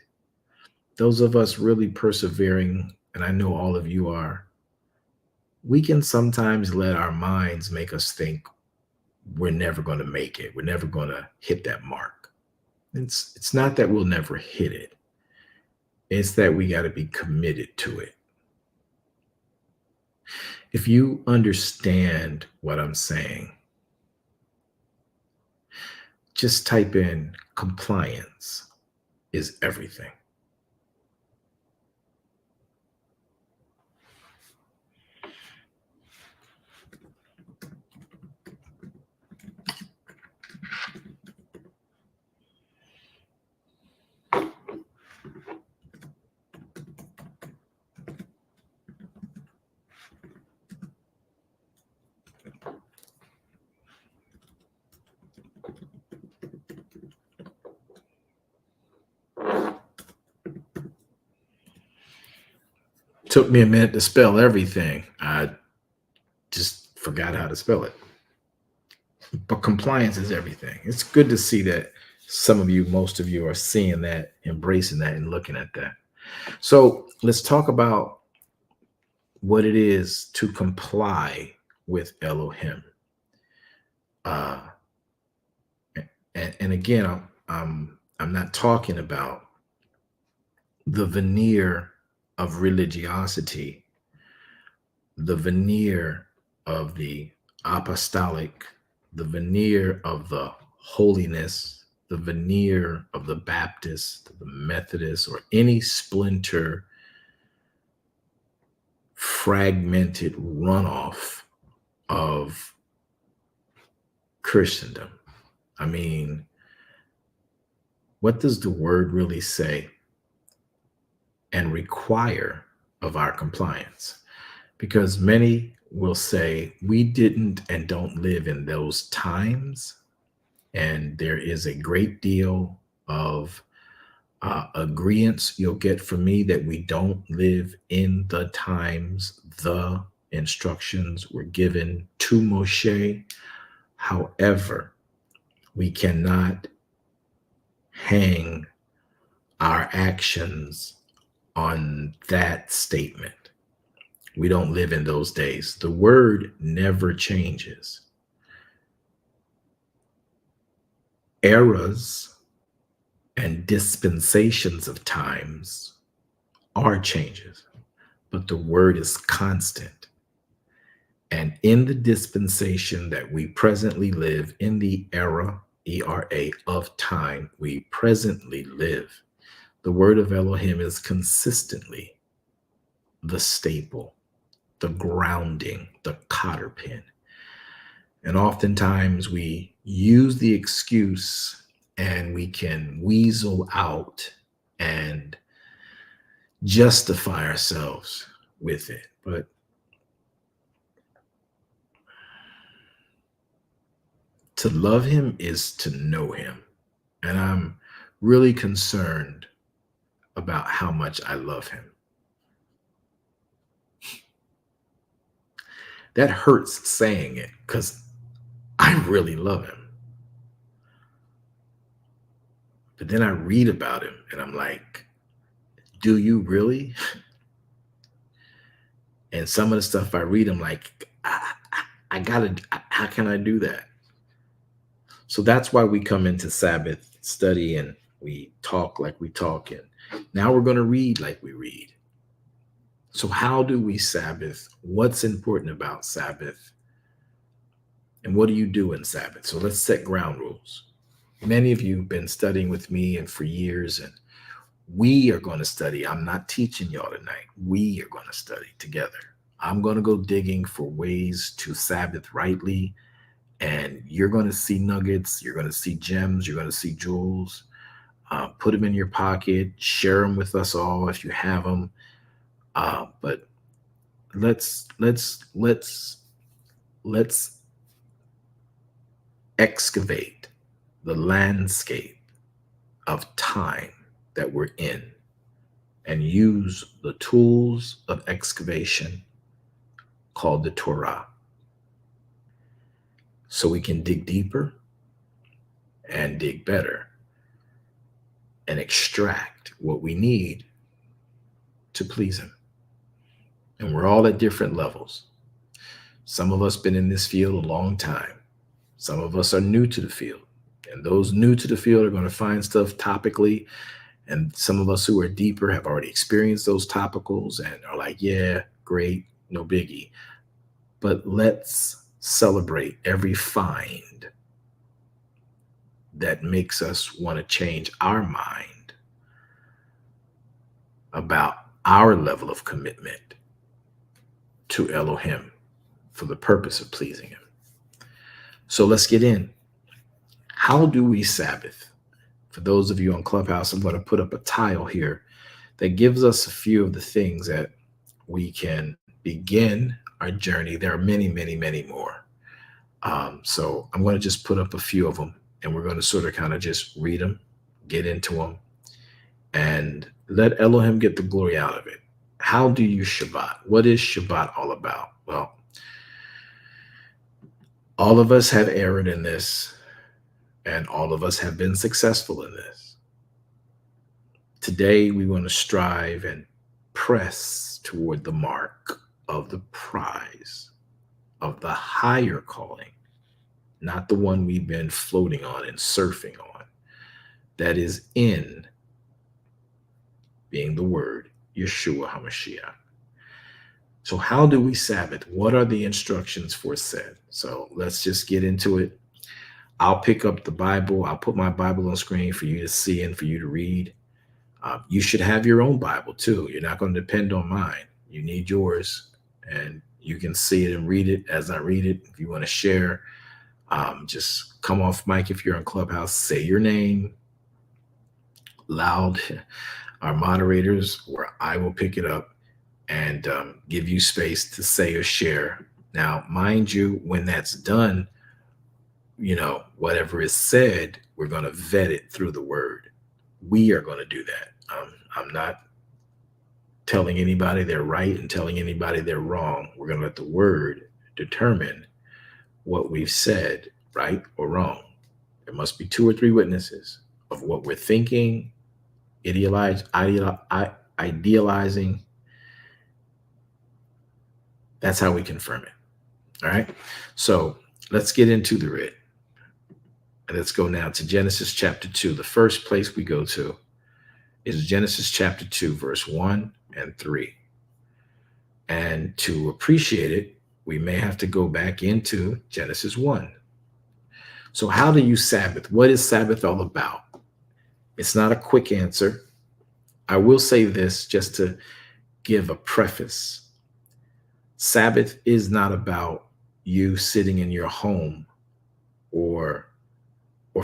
those of us really persevering, and I know all of you are, we can sometimes let our minds make us think we're never going to make it. We're never going to hit that mark. It's not that we'll never hit it. It's that we got to be committed to it. If you understand what I'm saying, just type in compliance is everything. Took me a minute to spell everything. I just forgot how to spell it. But compliance is everything. It's good to see that some of you, most of you are seeing that, embracing that, and looking at that. So let's talk about what it is to comply with Elohim. And again, I'm not talking about the veneer of religiosity, the veneer of the apostolic, the veneer of the holiness, the veneer of the Baptist, the Methodist, or any splinter, fragmented runoff of Christendom. I mean, what does the word really say and require of our compliance? Because many will say we didn't and don't live in those times. And there is a great deal of agreements you'll get from me that we don't live in the times the instructions were given to Moshe. However, we cannot hang our actions on that statement. We don't live in those days. The word never changes. Eras and dispensations of times are changes, but the word is constant. And in the dispensation that we presently live, in the era, ERA, of time we presently live, the word of Elohim is consistently the staple, the grounding, the cotter pin. And oftentimes we use the excuse and we can weasel out and justify ourselves with it. But to love him is to know him. And I'm really concerned about how much I love him. That hurts saying it because I really love him. But then I read about him and I'm like, do you really? And some of the stuff I read, I'm like, I gotta, how can I do that? So that's why we come into Sabbath study and we talk like we talk. And now we're going to read like we read. So, how do we Sabbath? What's important about Sabbath? And what do you do in Sabbath? So, let's set ground rules. Many of you have been studying with me and for years, and we are going to study. I'm not teaching y'all tonight. We are going to study together. I'm going to go digging for ways to Sabbath rightly, and you're going to see nuggets, you're going to see gems, you're going to see jewels. Put them in your pocket, share them with us all if you have them. But let's excavate the landscape of time that we're in and use the tools of excavation called the Torah so we can dig deeper and dig better and extract what we need to please him. And we're all at different levels. Some of us been in this field a long time. Some of us are new to the field. And those new to the field are going to find stuff topically. And some of us who are deeper have already experienced those topicals and are like, yeah, great, no biggie. But let's celebrate every find that makes us want to change our mind about our level of commitment to Elohim for the purpose of pleasing him. So let's get in. How do we Sabbath? For those of you on Clubhouse, I'm going to put up a tile here that gives us a few of the things that we can begin our journey. There are many, many, many more. So I'm going to just put up a few of them and we're going to sort of kind of just read them, get into them, and let Elohim get the glory out of it. How do you Shabbat? What is Shabbat all about? Well, all of us have erred in this, and all of us have been successful in this. Today, we want to strive and press toward the mark of the prize of the higher calling, not the one we've been floating on and surfing on, that is in being the word, Yeshua HaMashiach. So how do we Sabbath? What are the instructions for said? So let's just get into it. I'll pick up the Bible. I'll put my Bible on screen for you to see and for you to read. You should have your own Bible too. You're not going to depend on mine. You need yours, and you can see it and read it as I read it. If you want to share, just come off mic if you're on Clubhouse, say your name loud. Our moderators, or I will pick it up and give you space to say or share. Now, mind you, when that's done, whatever is said, we're going to vet it through the word. We are going to do that. I'm not telling anybody they're right and telling anybody they're wrong. We're going to let the word determine what we've said, right or wrong. There must be 2 or 3 witnesses of what we're thinking, idealizing. That's how we confirm it. All right. So let's get into the writ. Let's go now to Genesis chapter 2. The first place we go to is Genesis chapter 2, verse 1 and 3. And to appreciate it, we may have to go back into Genesis 1. So, how do you Sabbath? What is Sabbath all about? It's not a quick answer. I will say this just to give a preface. Sabbath is not about you sitting in your home or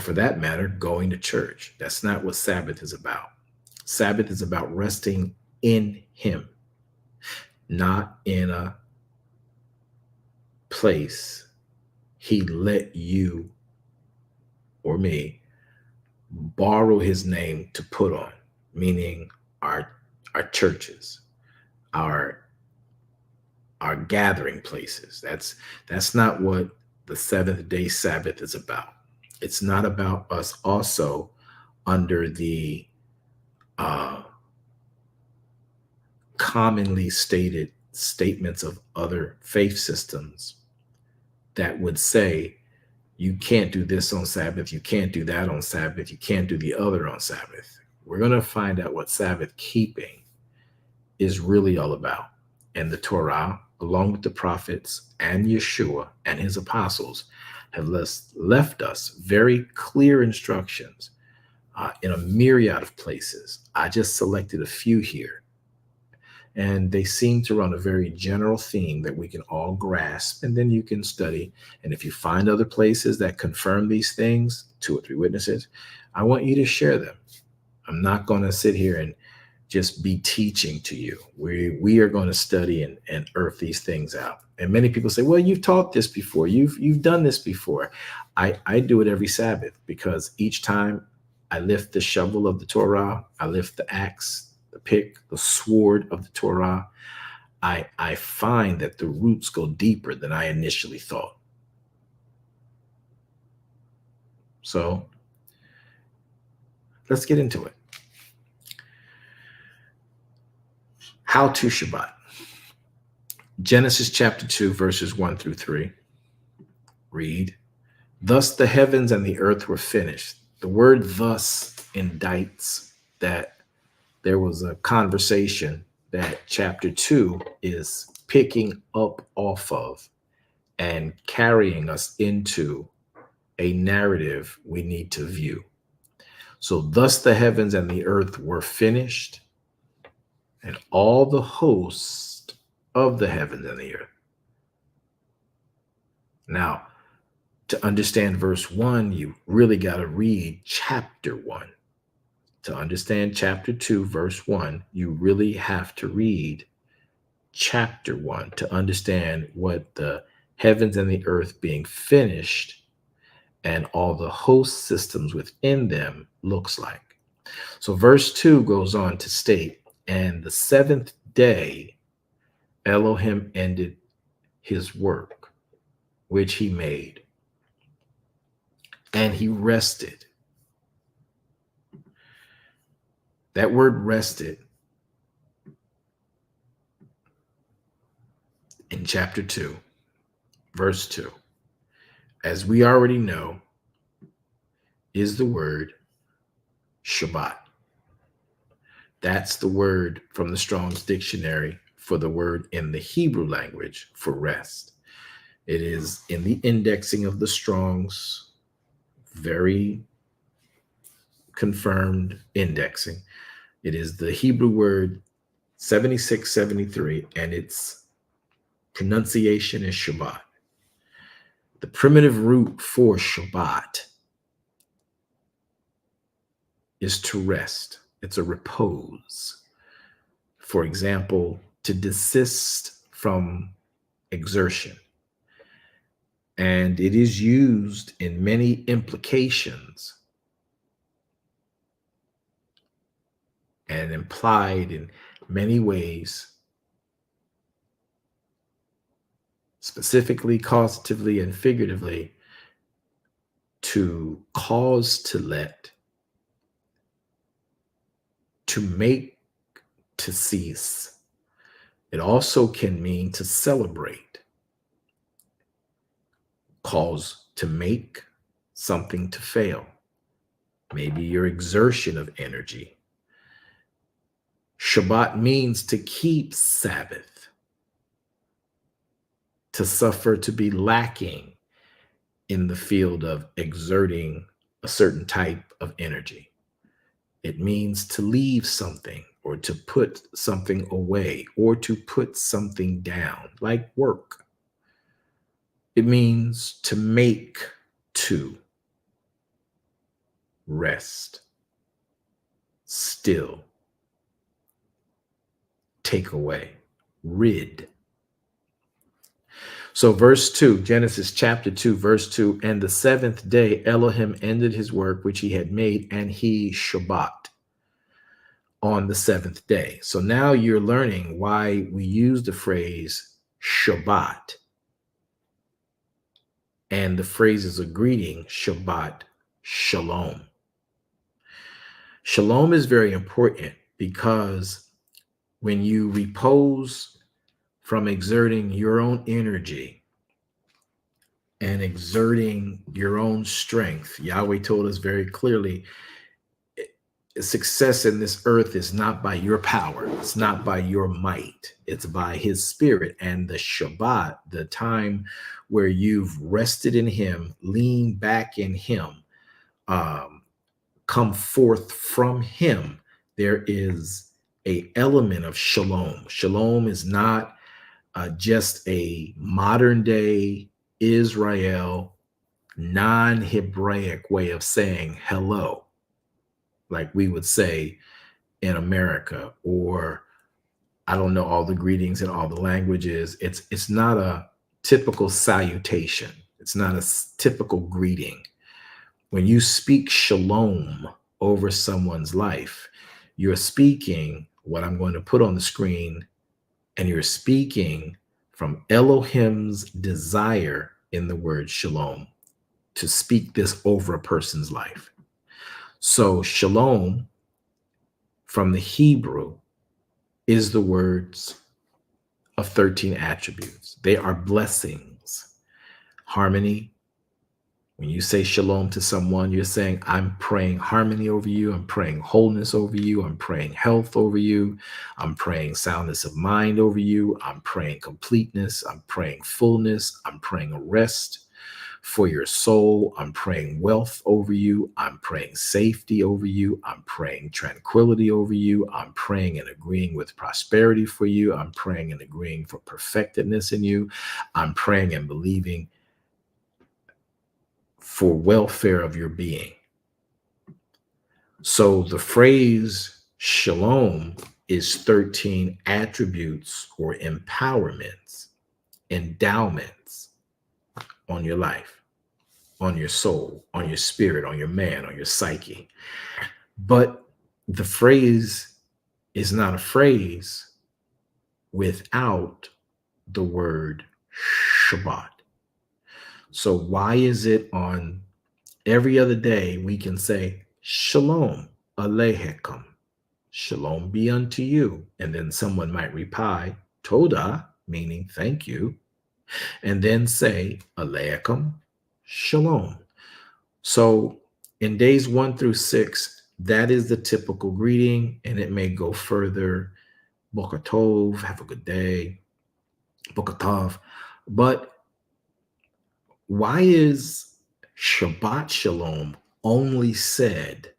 for that matter, going to church. That's not what Sabbath is about. Sabbath is about resting in Him, not in a place He let you or me borrow His name to put on, meaning our churches, our gathering places. That's not what the seventh day Sabbath is about. It's not about us also under the commonly stated statements of other faith systems that would say you can't do this on Sabbath, you can't do that on Sabbath, you can't do the other on Sabbath. We're going to find out what Sabbath keeping is really all about. And the Torah, along with the prophets and Yeshua and his apostles, have left us very clear instructions in a myriad of places. I just selected a few here. And they seem to run a very general theme that we can all grasp, and then you can study. And if you find other places that confirm these things, 2 or 3 witnesses, I want you to share them. I'm not going to sit here and just be teaching to you. We are going to study and earth these things out. And many people say, well, you've taught this before. You've done this before. I do it every Sabbath because each time I lift the shovel of the Torah, I lift the axe, the pick, the sword of the Torah, I find that the roots go deeper than I initially thought. So let's get into it. How to Shabbat. Genesis chapter 2, verses 1 through 3. Read, thus the heavens and the earth were finished. The word thus indicts that there was a conversation that chapter 2 is picking up off of and carrying us into a narrative we need to view. So thus the heavens and the earth were finished, and all the host of the heavens and the earth. Now, to understand verse 1, you really got to read chapter 1. To understand chapter 2, verse 1, you really have to read chapter 1 to understand what the heavens and the earth being finished and all the host systems within them looks like. So verse 2 goes on to state, and the 7th day Elohim ended his work, which he made, and he rested. That word rested in chapter 2, verse 2, as we already know, is the word Shabbat. That's the word from the Strong's Dictionary for the word in the Hebrew language for rest. It is in the indexing of the Strong's, very confirmed indexing. It is the Hebrew word 7673, and its pronunciation is Shabbat. The primitive root for Shabbat is to rest. It's a repose. For example, to desist from exertion. And it is used in many implications and implied in many ways, specifically, causatively, and figuratively, to cause to let, to make, to cease. It also can mean to celebrate, cause to make, something to fail, maybe your exertion of energy. Shabbat means to keep Sabbath, to suffer, to be lacking in the field of exerting a certain type of energy. It means to leave something or to put something away or to put something down, like work. It means to make, to rest, still, take away, rid. So, verse 2, Genesis chapter 2, verse 2, and the seventh day Elohim ended his work which he had made, and he Shabbat on the seventh day. So now you're learning why we use the phrase Shabbat. And the phrase is a greeting, Shabbat Shalom. Shalom is very important because when you repose from exerting your own energy and exerting your own strength, Yahweh told us very clearly, success in this earth is not by your power. It's not by your might. It's by his spirit. And the Shabbat, the time where you've rested in him, leaned back in him, come forth from him, there is a element of shalom. Shalom is not just a modern day Israel non-Hebraic way of saying hello, like we would say in America, or I don't know all the greetings in all the languages. It's not a typical salutation. It's not a typical greeting. When you speak shalom over someone's life, you're speaking what I'm going to put on the screen, and you're speaking from Elohim's desire in the word shalom to speak this over a person's life. So shalom from the Hebrew is the words of 13 attributes. They are blessings, harmony. When you say shalom to someone, you're saying, I'm praying harmony over you. I'm praying wholeness over you. I'm praying health over you. I'm praying soundness of mind over you. I'm praying completeness. I'm praying fullness. I'm praying rest for your soul. I'm praying wealth over you. I'm praying safety over you. I'm praying tranquility over you. I'm praying and agreeing with prosperity for you. I'm praying and agreeing for perfectedness in you. I'm praying and believing for welfare of your being. So the phrase shalom is 13 attributes or empowerments, endowments on your life, on your soul, on your spirit, on your man, on your psyche. But the phrase is not a phrase without the word Shabbat. So why is it on every other day we can say Shalom Aleichem, Shalom be unto you, and then someone might reply Toda, meaning thank you, and then say Aleichem, Shalom. So in days 1 through 6, that is the typical greeting, and it may go further. Boker Tov, have a good day. Boker Tov. But why is Shabbat Shalom only said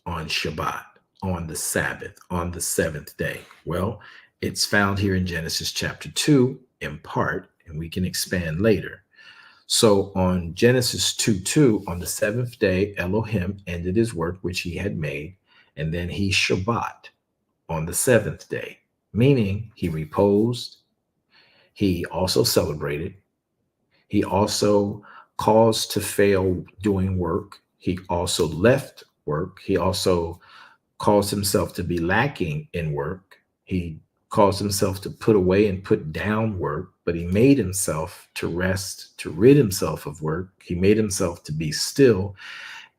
on Shabbat, on the Sabbath, on the seventh day? Well, it's found here in Genesis chapter 2 in part, and we can expand later. So on Genesis 2:2, on the seventh day, Elohim ended his work which he had made, and then he Shabbat on the seventh day, meaning he reposed. He also celebrated. He also caused to fail doing work. He also left work. He also caused himself to be lacking in work. He caused himself to put away and put down work, but he made himself to rest, to rid himself of work. He made himself to be still,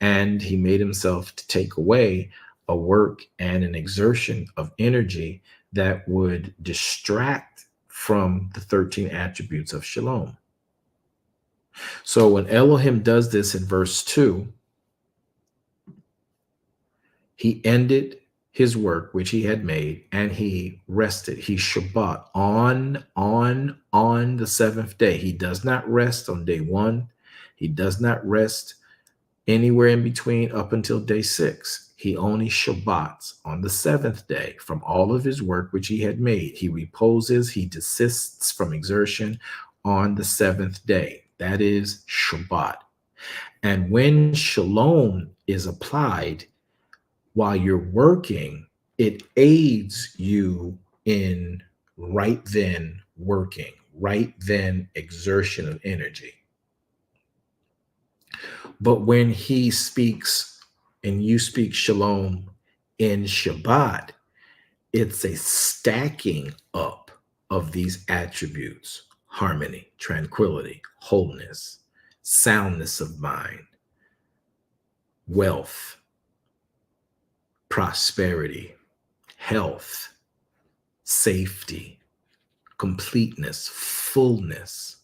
and he made himself to take away a work and an exertion of energy that would distract from the 13 attributes of shalom. So when Elohim does this in verse 2, he ended his work which he had made, and he rested. He Shabbat on the seventh day. He does not rest on day 1. He does not rest anywhere in between up until day 6. He only Shabbats on the seventh day from all of his work which he had made. He reposes, he desists from exertion on the seventh day. That is Shabbat. And when shalom is applied while you're working, it aids you in right then working, right then exertion of energy. But when he speaks and you speak shalom in Shabbat, it's a stacking up of these attributes: harmony, tranquility, wholeness, soundness of mind, wealth, prosperity, health, safety, completeness, fullness.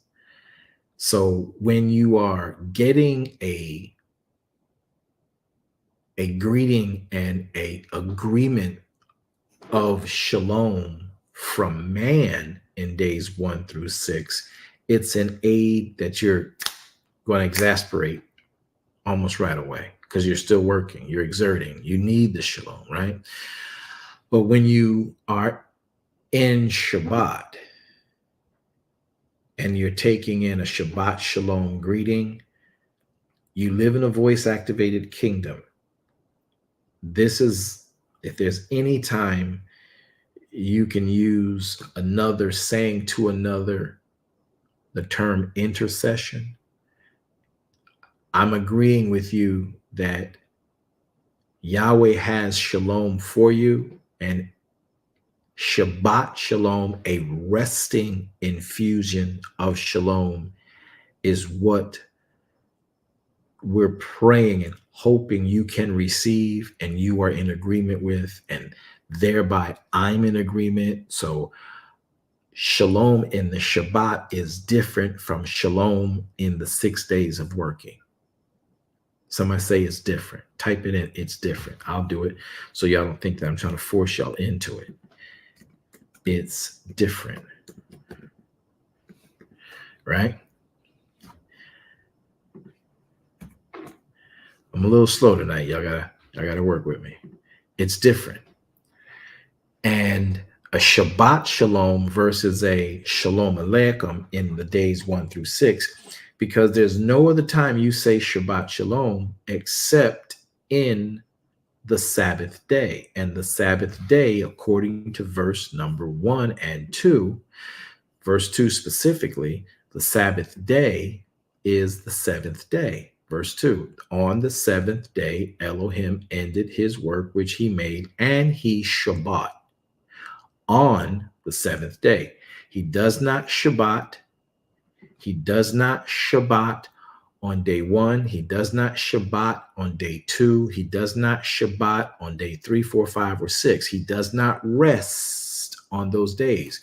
So when you are getting a greeting and a agreement of shalom from man in days 1 through 6, it's an aid that you're going to exasperate almost right away because you're still working, you're exerting, you need the shalom, right? But when you are in Shabbat and you're taking in a Shabbat shalom greeting, you live in a voice activated kingdom. This is, if there's any time you can use another saying to another, the term intercession, I'm agreeing with you that Yahweh has shalom for you, and Shabbat shalom, a resting infusion of shalom, is what we're praying and hoping you can receive and you are in agreement with, and thereby I'm in agreement. So shalom in the Shabbat is different from shalom in the 6 days of working. Somebody say it's different. Type it in. It's different. I'll do it so y'all don't think that I'm trying to force y'all into it. It's different. Right? I'm a little slow tonight. Y'all gotta work with me. It's different. And a Shabbat shalom versus a shalom aleichem in the days 1 through 6, because there's no other time you say Shabbat shalom except in the Sabbath day. And the Sabbath day, according to verse number 1 and 2, verse 2 specifically, the Sabbath day is the seventh day. Verse 2, on the seventh day, Elohim ended his work which he made, and he Shabbat on the seventh day. He does not Shabbat. He does not Shabbat on day 1. He does not Shabbat on day 2. He does not Shabbat on day 3, 4, 5, or 6. He does not rest on those days.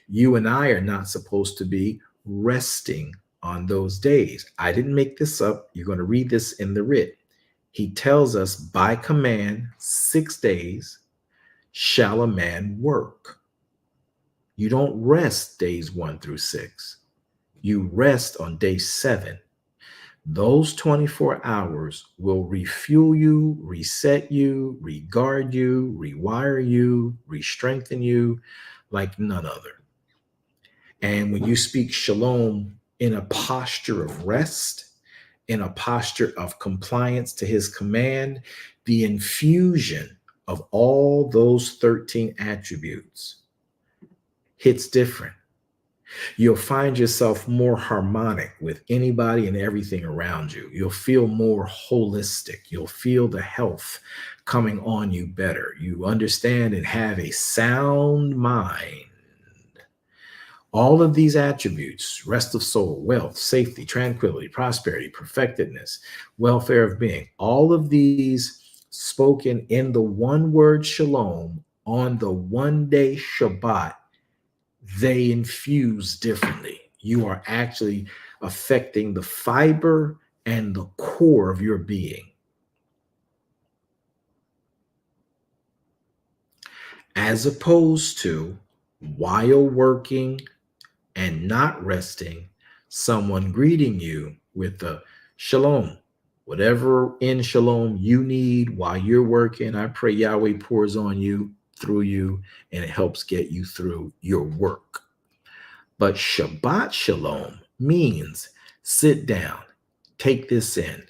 You and I are not supposed to be resting on those days. I didn't make this up. You're going to read this in the writ. He tells us by command, 6 days shall a man work. You don't rest days 1 through 6. You rest on day 7. Those 24 hours will refuel you, reset you, reguard you, rewire you, re-strengthen you like none other. And when you speak shalom in a posture of rest, in a posture of compliance to his command, the infusion of all those 13 attributes hits different. You'll find yourself more harmonic with anybody and everything around you. You'll feel more holistic. You'll feel the health coming on you better. You understand and have a sound mind. All of these attributes, rest of soul, wealth, safety, tranquility, prosperity, perfectedness, welfare of being, all of these spoken in the one word shalom on the one day Shabbat, they infuse differently. You are actually affecting the fiber and the core of your being. As opposed to while working and not resting, someone greeting you with the shalom. Whatever in shalom you need while you're working, I pray Yahweh pours on you, through you, and it helps get you through your work. But Shabbat shalom means sit down, take this in,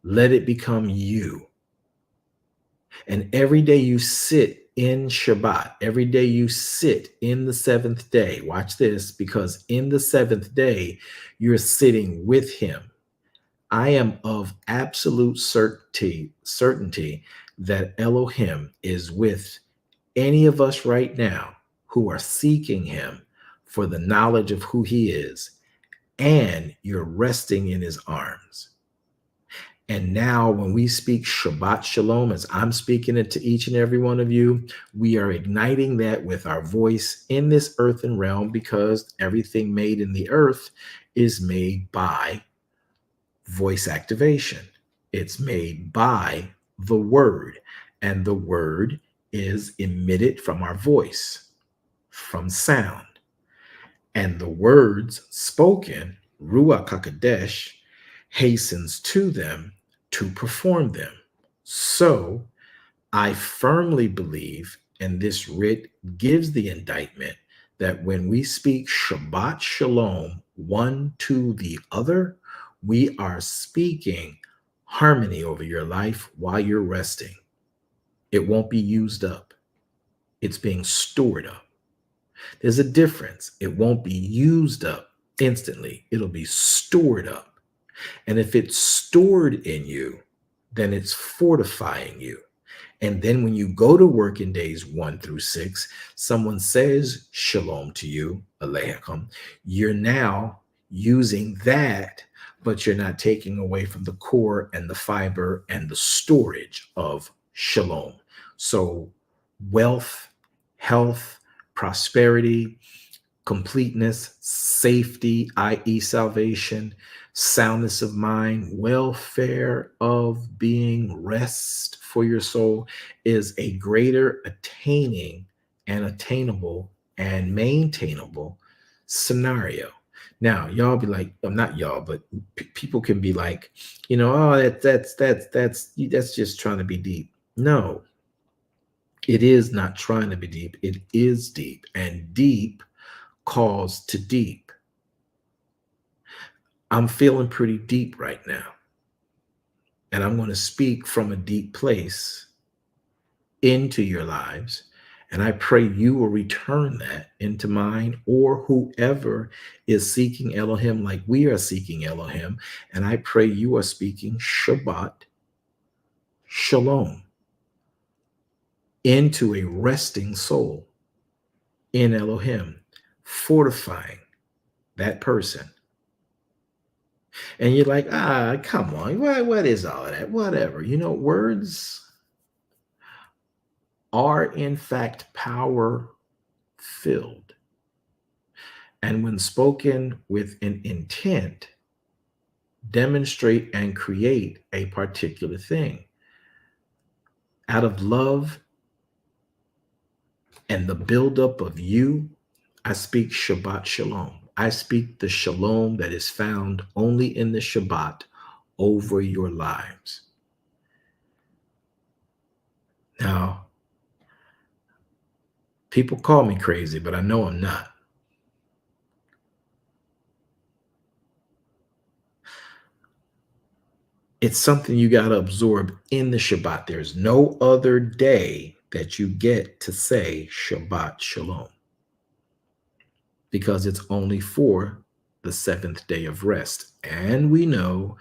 let it become you. And every day you sit in Shabbat, every day you sit in the seventh day, watch this, because in the seventh day, you're sitting with him. I am of absolute certainty that Elohim is with any of us right now who are seeking him for the knowledge of who he is, and you're resting in his arms. And now, when we speak Shabbat Shalom, as I'm speaking it to each and every one of you, we are igniting that with our voice in this earthen realm, because everything made in the earth is made by voice activation. It's made by the word, and the word is emitted from our voice, from sound. And the words spoken, Ruach HaKodesh, hastens to them to perform them. So I firmly believe, and this writ gives the indictment, that when we speak Shabbat Shalom one to the other, we are speaking harmony over your life while you're resting. It won't be used up. It's being stored up. There's a difference. It won't be used up instantly. It'll be stored up. And if it's stored in you, then it's fortifying you. And then when you go to work in days 1 through 6, someone says shalom to you, aleichem, you're now using that, but you're not taking away from the core and the fiber and the storage of shalom. So wealth, health, prosperity, completeness, safety, i.e., salvation, soundness of mind, welfare of being, rest for your soul is a greater attaining and attainable and maintainable scenario. Now, y'all be like, well, not y'all, but people can be like, oh, that's just trying to be deep. No, it is not trying to be deep. It is deep, and deep calls to deep. I'm feeling pretty deep right now, and I'm going to speak from a deep place into your lives, and I pray you will return that into mine, or whoever is seeking Elohim like we are seeking Elohim, and I pray you are speaking Shabbat Shalom into a resting soul in Elohim, fortifying that person. And you're like, come on, what is all of that? Whatever. Words are in fact power filled. And when spoken with an intent, demonstrate and create a particular thing. Out of love and the buildup of you, I speak Shabbat Shalom. I speak the shalom that is found only in the Shabbat over your lives. Now, people call me crazy, but I know I'm not. It's something you got to absorb in the Shabbat. There's no other day that you get to say Shabbat Shalom, because it's only for the seventh day of rest. And we know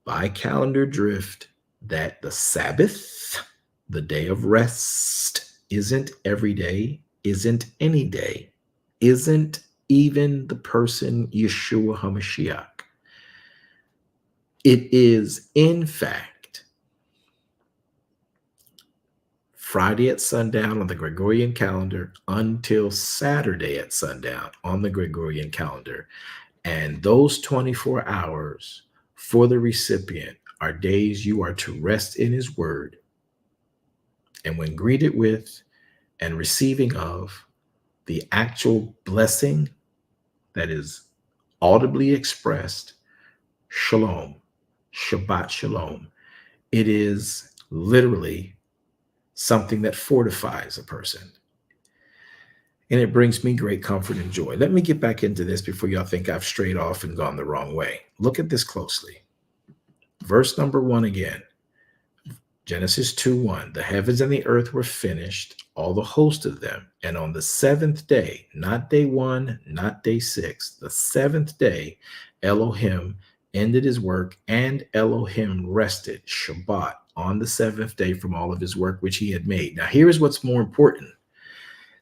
by calendar drift that the Sabbath, the day of rest, isn't every day, isn't any day, isn't even the person Yeshua HaMashiach. It is, in fact, Friday at sundown on the Gregorian calendar until Saturday at sundown on the Gregorian calendar. And those 24 hours for the recipient are days you are to rest in his word. And when greeted with and receiving of the actual blessing that is audibly expressed, shalom, Shabbat shalom, it is literally something that fortifies a person. And it brings me great comfort and joy. Let me get back into this before y'all think I've strayed off and gone the wrong way. Look at this closely. Verse number 1 again. Genesis 2:1. The heavens and the earth were finished, all the host of them. And on the seventh day, not day 1, not day 6, the seventh day, Elohim ended his work, and Elohim rested, Shabbat, on the seventh day from all of his work which he had made. Now, here's what's more important.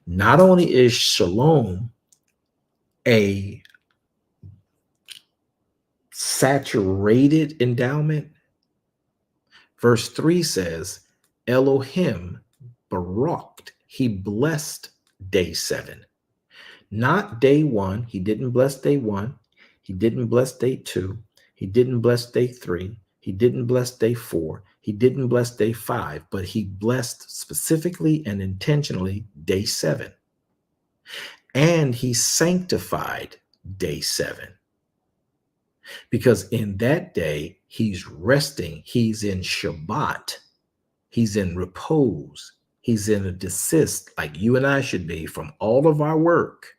Not only is shalom a saturated endowment, verse 3 says, Elohim baraked, he blessed day 7. Not day 1. He didn't bless day 1. He didn't bless day 2. He didn't bless day 3. He didn't bless day 4. He didn't bless day 5, but he blessed specifically and intentionally day 7. And he sanctified day 7. Because in that day, he's resting. He's in Shabbat. He's in repose. He's in a desist like you and I should be from all of our work.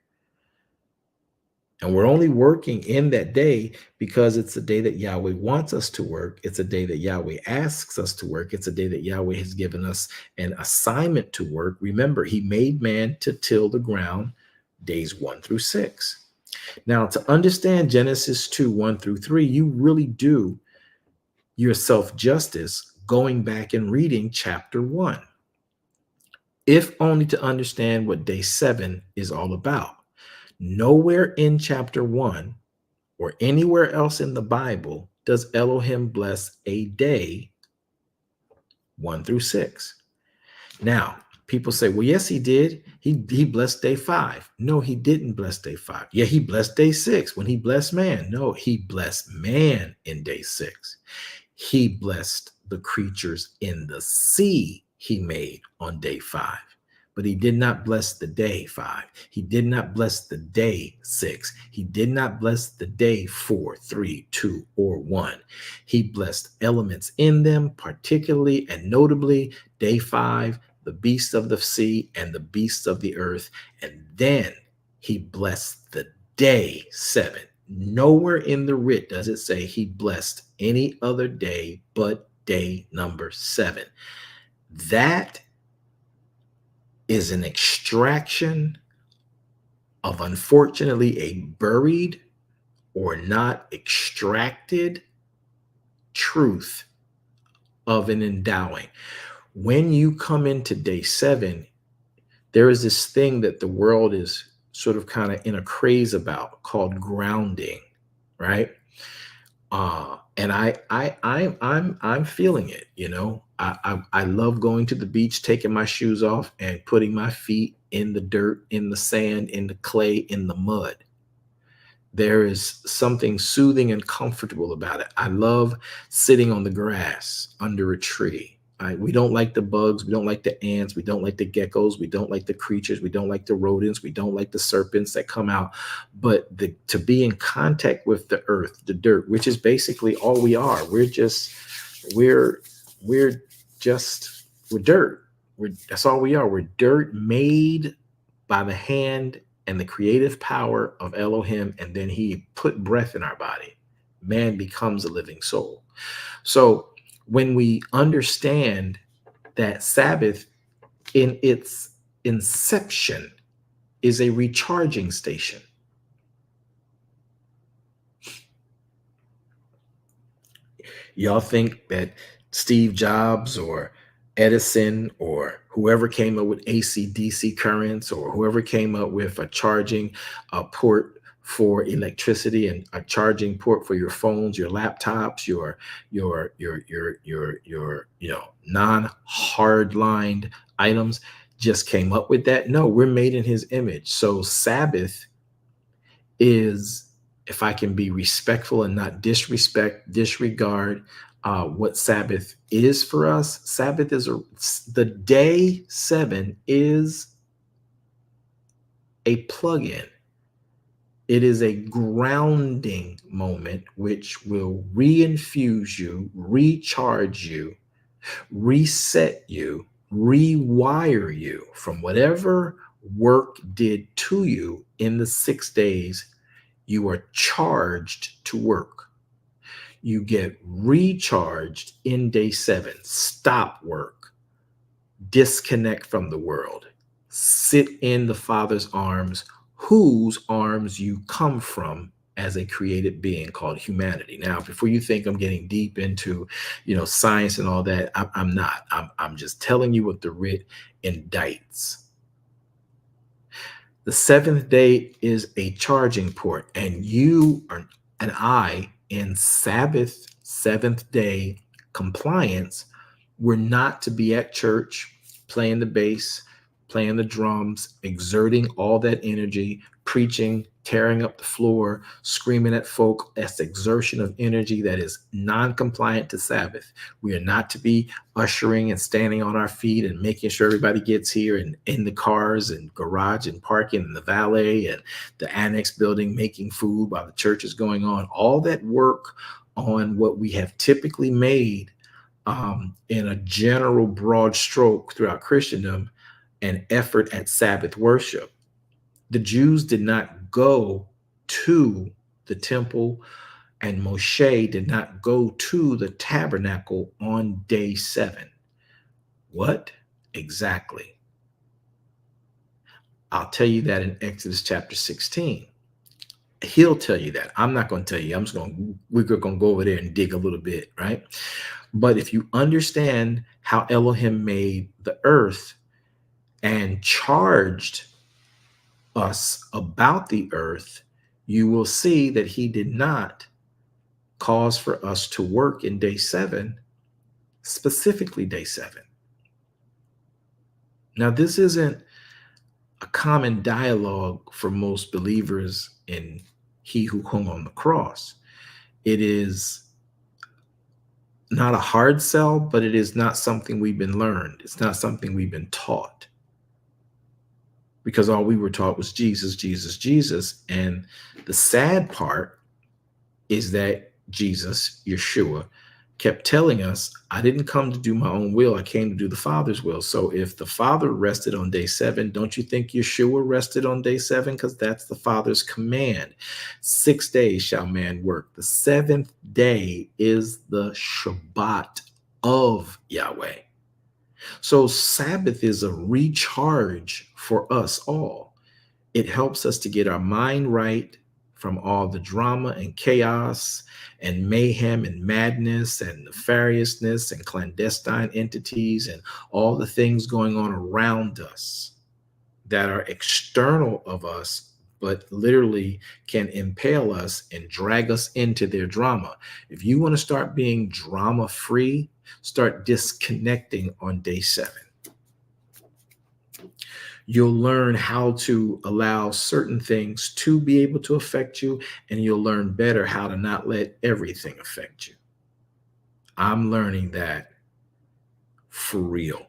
And we're only working in that day because it's a day that Yahweh wants us to work. It's a day that Yahweh asks us to work. It's a day that Yahweh has given us an assignment to work. Remember, he made man to till the ground days 1 through 6. Now, to understand Genesis 2, 1 through 3, you really do yourself justice going back and reading chapter 1, if only to understand what day 7 is all about. Nowhere in chapter 1 or anywhere else in the Bible does Elohim bless a day 1 through 6. Now, people say, well, yes, he did. He blessed day 5. No, he didn't bless day 5. Yeah, he blessed day 6 when he blessed man. No, he blessed man in day 6. He blessed the creatures in the sea he made on day 5. But he did not bless the day 5. He did not bless the day 6. He did not bless the day 4, 3, 2, or 1. He blessed elements in them, particularly and notably day 5, the beasts of the sea and the beasts of the earth. And then he blessed the day 7. Nowhere in the writ does it say he blessed any other day but day number 7. That is an extraction of, unfortunately, a buried or not extracted truth of an endowing. When you come into day 7, there is this thing that the world is sort of kind of in a craze about called grounding, right? And I'm feeling it, you know. I love going to the beach, taking my shoes off and putting my feet in the dirt, in the sand, in the clay, in the mud. There is something soothing and comfortable about it. I love sitting on the grass under a tree. We don't like the bugs. We don't like the ants. We don't like the geckos. We don't like the creatures. We don't like the rodents. We don't like the serpents that come out. But to be in contact with the earth, the dirt, which is basically all we are. We're dirt. That's all we are. We're dirt made by the hand and the creative power of Elohim. And then he put breath in our body. Man becomes a living soul. So when we understand that Sabbath in its inception is a recharging station. Y'all think that Steve Jobs or Edison or whoever came up with AC/DC currents or whoever came up with a charging port for electricity and a charging port for your phones, your laptops, your non-hard-lined items just came up with that? No, we're made in his image. So Sabbath is if I can be respectful and not disregard what Sabbath is for us, Sabbath is the day 7 is a plug-in. It is a grounding moment which will reinfuse you, recharge you, reset you, rewire you from whatever work did to you in the 6 days. You are charged to work. You get recharged in day 7. Stop work, disconnect from the world, sit in the Father's arms, whose arms you come from as a created being called humanity. Now, before you think I'm getting deep into, science and all that, I'm not. I'm just telling you what the writ indicts. The 7th day is a charging port, and you are, and I, in Sabbath 7th day compliance, we're not to be at church playing the bass, playing the drums, exerting all that energy, preaching, tearing up the floor, screaming at folk. That's exertion of energy that is non-compliant to Sabbath. We are not to be ushering and standing on our feet and making sure everybody gets here, and in the cars and garage and parking and the valet and the annex building making food while the church is going on. All that work on what we have typically made in a general broad stroke throughout Christendom an effort at Sabbath worship. The Jews did not go to the temple, and Moshe did not go to the tabernacle on day 7. What? Exactly. I'll tell you that in Exodus chapter 16. He'll tell you that. I'm not going to tell you. We're going to go over there and dig a little bit, right? But if you understand how Elohim made the earth and charged us about the earth, you will see that he did not cause for us to work in day 7, specifically day 7. Now, this isn't a common dialogue for most believers in he who hung on the cross. It is not a hard sell, but it is not something we've been learned. It's not something we've been taught, because all we were taught was Jesus, Jesus, Jesus. And the sad part is that Jesus, Yeshua, kept telling us, I didn't come to do my own will. I came to do the Father's will. So if the Father rested on day 7, don't you think Yeshua rested on day 7? Because that's the Father's command. 6 days shall man work. The 7th day is the Shabbat of Yahweh. So Sabbath is a recharge for us all. It helps us to get our mind right from all the drama and chaos and mayhem and madness and nefariousness and clandestine entities and all the things going on around us that are external of us, but literally can impale us and drag us into their drama. If you want to start being drama free, start disconnecting on day 7. You'll learn how to allow certain things to be able to affect you, and you'll learn better how to not let everything affect you. I'm learning that for real,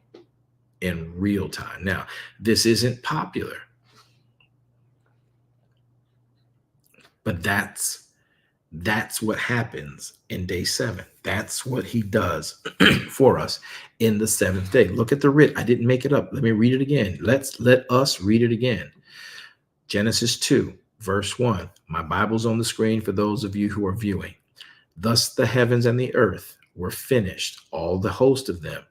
in real time. Now, this isn't popular, but that's what happens in day 7. That's what he does for us in the 7th day. Look at the writ. I didn't make it up. Let me read it again. Let us read it again. Genesis 2, verse 1. My Bible's on the screen for those of you who are viewing. Thus the heavens and the earth were finished, all the host of them.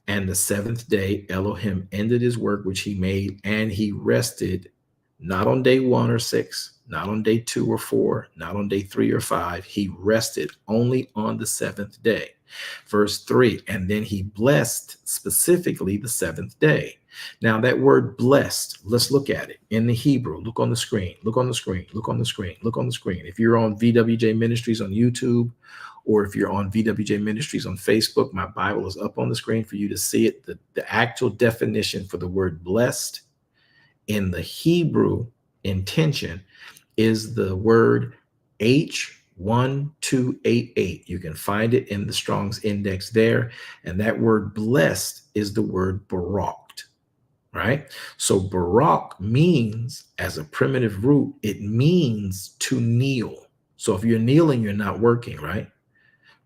And the 7th day Elohim ended his work which he made, and he rested, not on day 1 or 6, not on day 2 or 4, not on day 3 or 5. He rested only on the 7th day. Verse 3, and then he blessed specifically the 7th day. Now that word blessed, let's look at it in the Hebrew. Look on the screen, look on the screen, look on the screen, look on the screen. If you're on VWJ Ministries on YouTube, or if you're on VWJ Ministries on Facebook, my Bible is up on the screen for you to see it. The actual definition for the word blessed in the Hebrew intention is the word H1288. You can find it in the Strong's Index there. And that word blessed is the word baraked, right? So barak means, as a primitive root, it means to kneel. So if you're kneeling, you're not working, right?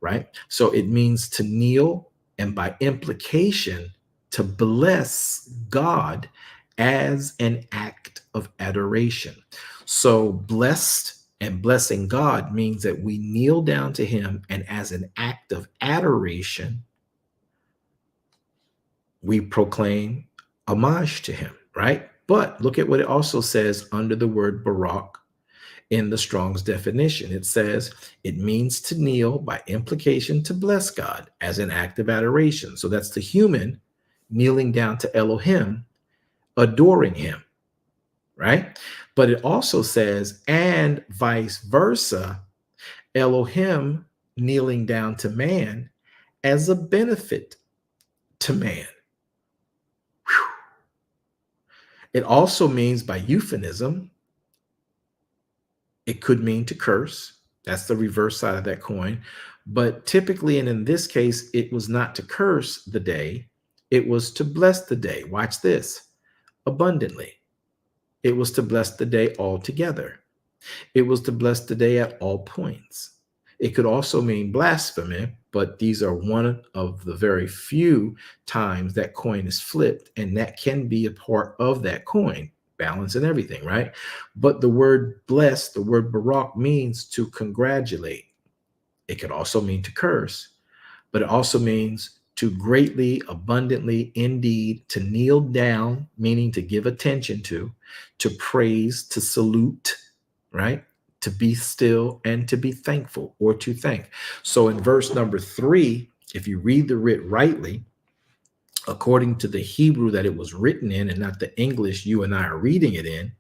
Right? So it means to kneel, and by implication, to bless God as an act of adoration. So blessed and blessing God means that we kneel down to him, and as an act of adoration, we proclaim homage to him, right? But look at what it also says under the word barak in the Strong's definition. It says it means to kneel, by implication to bless God as an act of adoration. So that's the human kneeling down to Elohim, adoring him, right? But it also says, and vice versa, Elohim kneeling down to man as a benefit to man. Whew. It also means, by euphemism, it could mean to curse. That's the reverse side of that coin. But typically, and in this case, it was not to curse the day, it was to bless the day. Watch this. Abundantly. It was to bless the day altogether. It was to bless the day at all points. It could also mean blasphemy, but these are one of the very few times that coin is flipped, and that can be a part of that coin, balance and everything, right? But the word bless, the word barak, means to congratulate. It could also mean to curse, but it also means to greatly, abundantly, indeed, to kneel down, meaning to give attention to praise, to salute, right? To be still and to be thankful, or to thank. So in verse number 3, if you read the writ rightly, according to the Hebrew that it was written in and not the English you and I are reading it in,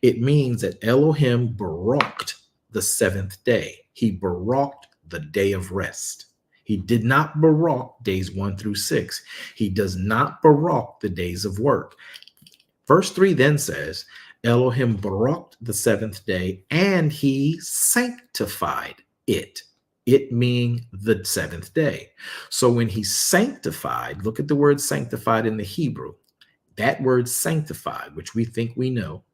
it means that Elohim baraked the seventh day. He baraked the day of rest. He did not barak days 1 through 6. He does not barak the days of work. Verse 3 then says, Elohim baraked the seventh day, and he sanctified it. It meaning the seventh day. So when he sanctified, look at the word sanctified in the Hebrew. That word sanctified, which we think we know,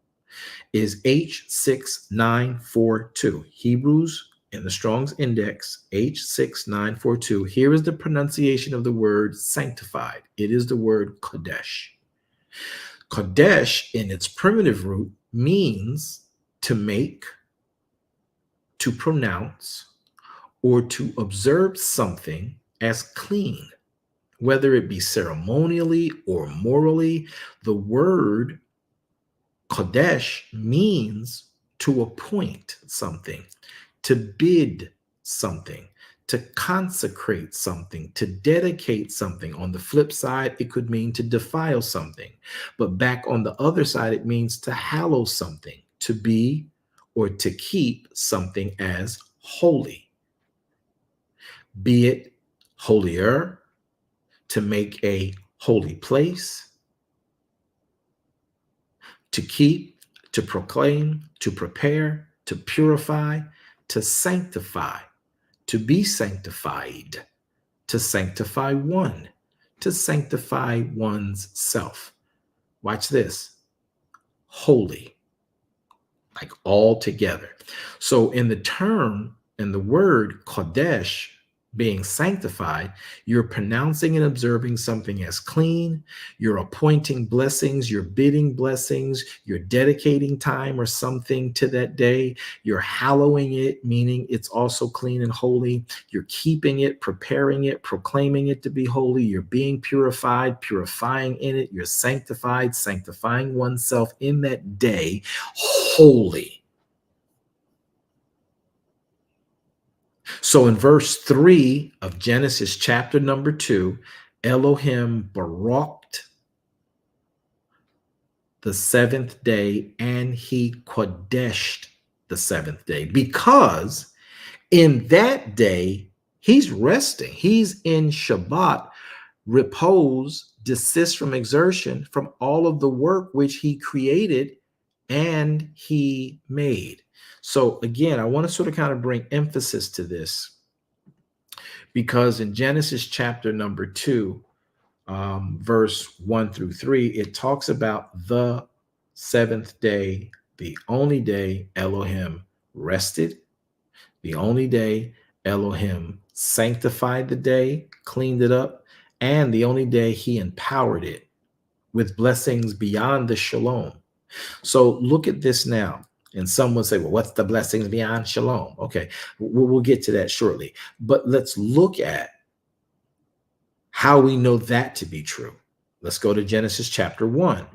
is H6942. Hebrews in the Strong's Index, H6942. Here is the pronunciation of the word sanctified. It is the word kodesh. Kodesh, in its primitive root, means to make, to pronounce, or to observe something as clean, whether it be ceremonially or morally. The word Kodesh means to appoint something, to bid something, to consecrate something, to dedicate something. On the flip side, it could mean to defile something. But back on the other side, it means to hallow something, to be or to keep something as holy. Be it holier, to make a holy place, to keep, to proclaim, to prepare, to purify, to sanctify, to be sanctified, to sanctify one, to sanctify one's self. Watch this. Holy, like all together. So in the term, in the word Kodesh, being sanctified, you're pronouncing and observing something as clean, you're appointing blessings, you're bidding blessings, you're dedicating time or something to that day, you're hallowing it, meaning it's also clean and holy, you're keeping it, preparing it, proclaiming it to be holy, you're being purified, purifying in it, you're sanctified, sanctifying oneself in that day, holy. So in verse 3 of Genesis chapter number 2, Elohim baraked the seventh day, and he kodeshed the seventh day, because in that day he's resting. He's in Shabbat, repose, desist from exertion, from all of the work which he created and he made. So again, I want to sort of kind of bring emphasis to this because in Genesis chapter number 2, verse 1 through 3, it talks about the seventh day, the only day Elohim rested, the only day Elohim sanctified the day, cleaned it up, and the only day he empowered it with blessings beyond the shalom. So look at this now. And some would say, well, what's the blessings beyond shalom? Okay, we'll get to that shortly. But let's look at how we know that to be true. Let's go to Genesis chapter 1.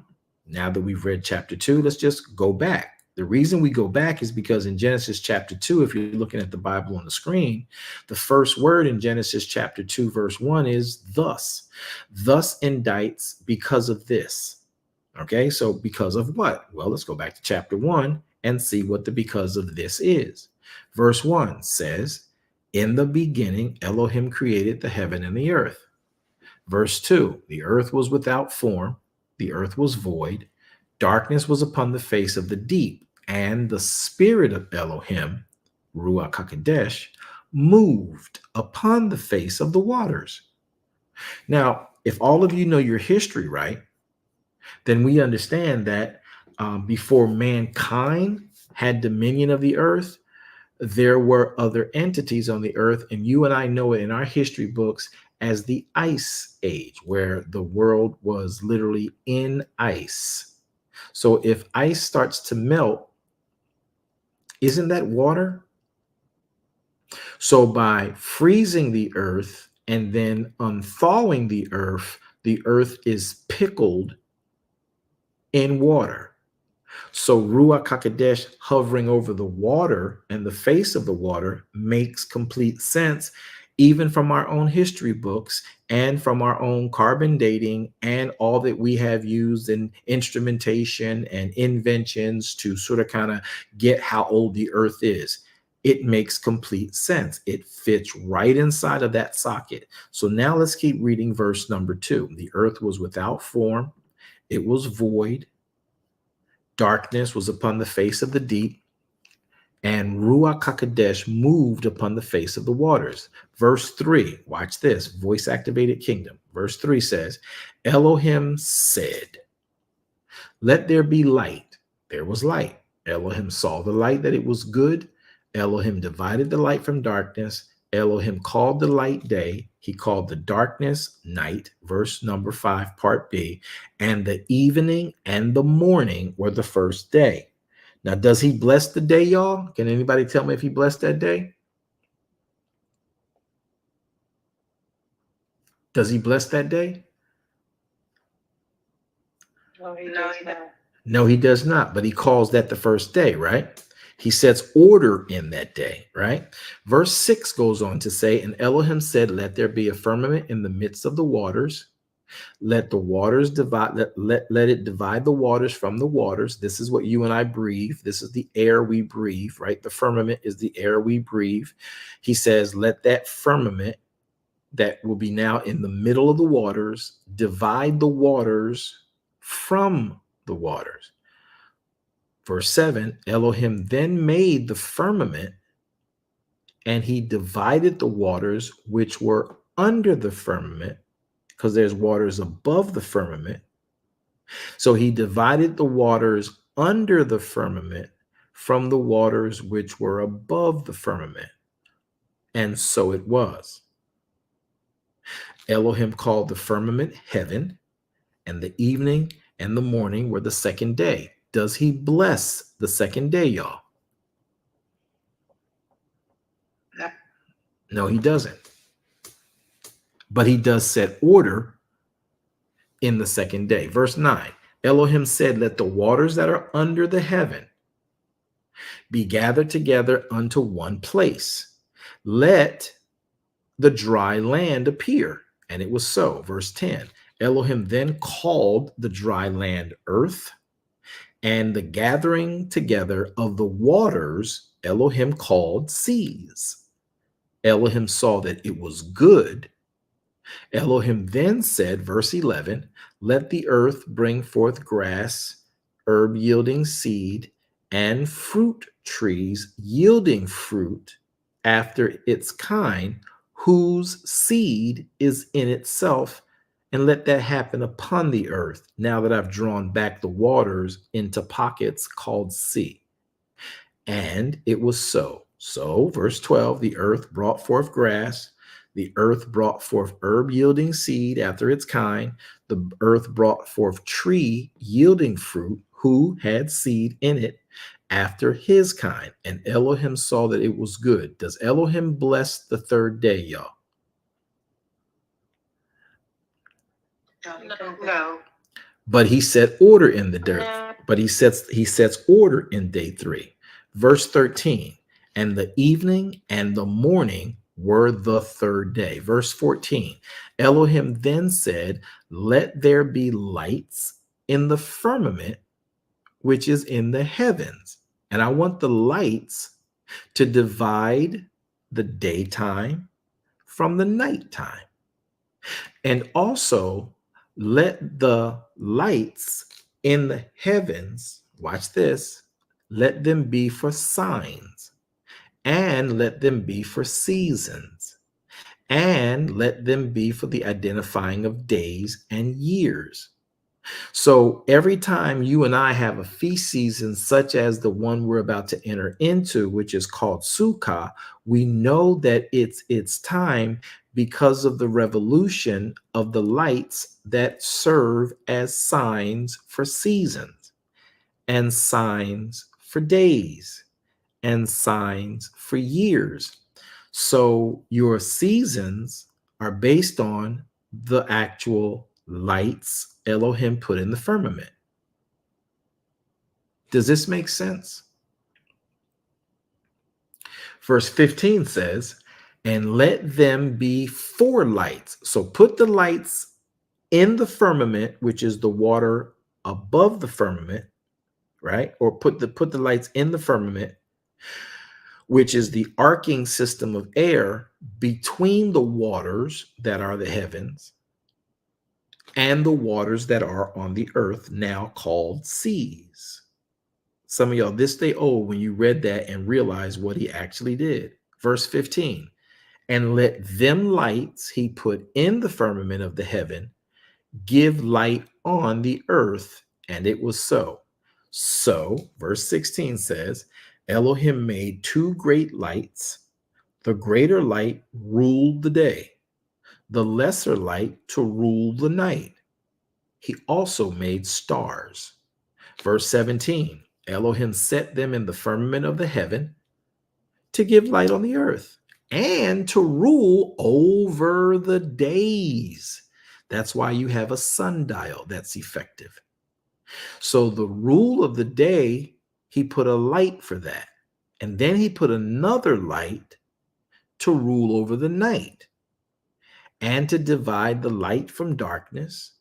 Now that we've read chapter 2, let's just go back. The reason we go back is because in Genesis chapter 2, if you're looking at the Bible on the screen, the first word in Genesis chapter 2, verse 1 is thus. Thus indicts because of this. Okay, so because of what? Well, let's go back to chapter 1 and see what the because of this is. Verse 1 says, in the beginning, Elohim created the heaven and the earth. Verse 2, the earth was without form, the earth was void, darkness was upon the face of the deep, and the spirit of Elohim, Ruach HaKodesh, moved upon the face of the waters. Now, if all of you know your history, right, then we understand that before mankind had dominion of the earth, there were other entities on the earth, and you and I know it in our history books as the Ice Age, where the world was literally in ice. So if ice starts to melt, isn't that water? So by freezing the earth and then unthawing the earth is pickled in water. So Ruach HaKodesh hovering over the water and the face of the water makes complete sense, even from our own history books and from our own carbon dating and all that we have used in instrumentation and inventions to sort of kind of get how old the earth is. It makes complete sense. It fits right inside of that socket. So now let's keep reading verse number 2. The earth was without form. It was void. Darkness was upon the face of the deep, and Ruach HaKodesh moved upon the face of the waters. Verse 3, watch this, voice-activated kingdom. Verse 3 says, Elohim said, let there be light. There was light. Elohim saw the light that it was good. Elohim divided the light from darkness. Elohim called the light day. He called the darkness night, verse number 5, part B. And the evening and the morning were the first day. Now, does he bless the day, y'all? Can anybody tell me if he blessed that day? Does he bless that day? No, he does not. No, he does not. But he calls that the first day, right? He sets order in that day, right? Verse 6 goes on to say, and Elohim said, let there be a firmament in the midst of the waters. Let the waters divide, let it divide the waters from the waters. This is what you and I breathe. This is the air we breathe, right? The firmament is the air we breathe. He says, let that firmament that will be now in the middle of the waters divide the waters from the waters. Verse 7, Elohim then made the firmament, and he divided the waters which were under the firmament, because there's waters above the firmament. So he divided the waters under the firmament from the waters which were above the firmament. And so it was. Elohim called the firmament heaven, and the evening and the morning were the second day. Does he bless the second day, y'all? No. No, he doesn't. But he does set order in the second day. Verse 9, Elohim said, let the waters that are under the heaven be gathered together unto one place. Let the dry land appear. And it was so. Verse 10, Elohim then called the dry land earth, and the gathering together of the waters Elohim called seas. Elohim saw that it was good. Elohim then said, verse 11, let the earth bring forth grass, herb yielding seed, and fruit trees yielding fruit after its kind, whose seed is in itself, and let that happen upon the earth, now that I've drawn back the waters into pockets called sea. And it was so. So, verse 12, the earth brought forth grass, the earth brought forth herb yielding seed after its kind, the earth brought forth tree yielding fruit, who had seed in it after his kind. And Elohim saw that it was good. Does Elohim bless the third day, y'all? No. But he set order in the dirt. But he sets order in day 3. Verse 13, and the evening and the morning were the third day. Verse 14, Elohim then said, let there be lights in the firmament, which is in the heavens. And I want the lights to divide the daytime from the nighttime. And also let the lights in the heavens, watch this, let them be for signs, and let them be for seasons, and let them be for the identifying of days and years. So every time you and I have a feast season, such as the one we're about to enter into, which is called Sukkah, we know that it's time because of the revolution of the lights that serve as signs for seasons, and signs for days, and signs for years. So your seasons are based on the actual lights Elohim put in the firmament. Does this make sense? Verse 15 says, and let them be 4 lights. So put the lights in the firmament, which is the water above the firmament, right? Or put the lights in the firmament, which is the arcing system of air between the waters that are the heavens and the waters that are on the earth, now called seas. Some of y'all this day old when you read that and realized what he actually did. Verse 15, and let them lights he put in the firmament of the heaven give light on the earth, and it was so. So, verse 16 says, Elohim made 2 great lights. The greater light ruled the day, the lesser light to rule the night. He also made stars. Verse 17, Elohim set them in the firmament of the heaven to give light on the earth and to rule over the days. That's why you have a sundial that's effective. So the rule of the day, he put a light for that. And then he put another light to rule over the night and to divide the light from darkness.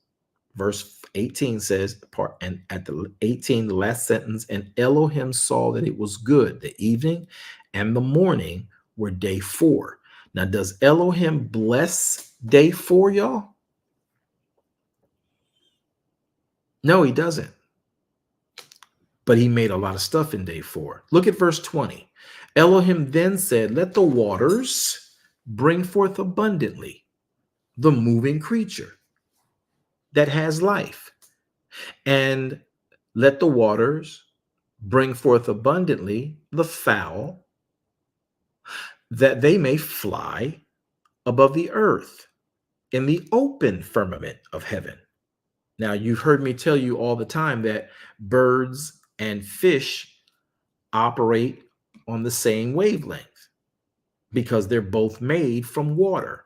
Verse 18 says, and at the 18, the last sentence, and Elohim saw that it was good. The evening and the morning were day 4. Now, does Elohim bless day 4, y'all? No, he doesn't. But he made a lot of stuff in day 4. Look at verse 20. Elohim then said, let the waters bring forth abundantly the moving creature that has life, and let the waters bring forth abundantly the fowl, that they may fly above the earth in the open firmament of heaven. Now, you've heard me tell you all the time that birds and fish operate on the same wavelength because they're both made from water.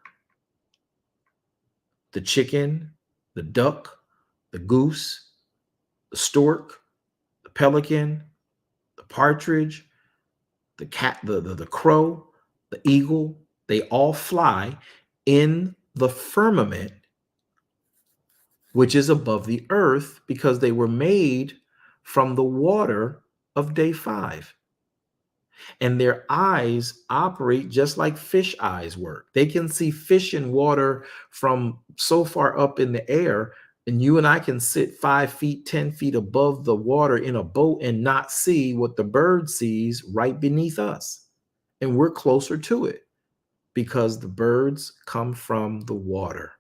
The chicken, the duck, the goose, the stork, the pelican, the partridge, the cat, the crow, the eagle, they all fly in the firmament, which is above the earth, because they were made from the water of day 5. And their eyes operate just like fish eyes work. They can see fish in water from so far up in the air And you and I can sit 5 feet, 10 feet above the water in a boat and not see what the bird sees right beneath us. And we're closer to it because the birds come from the water.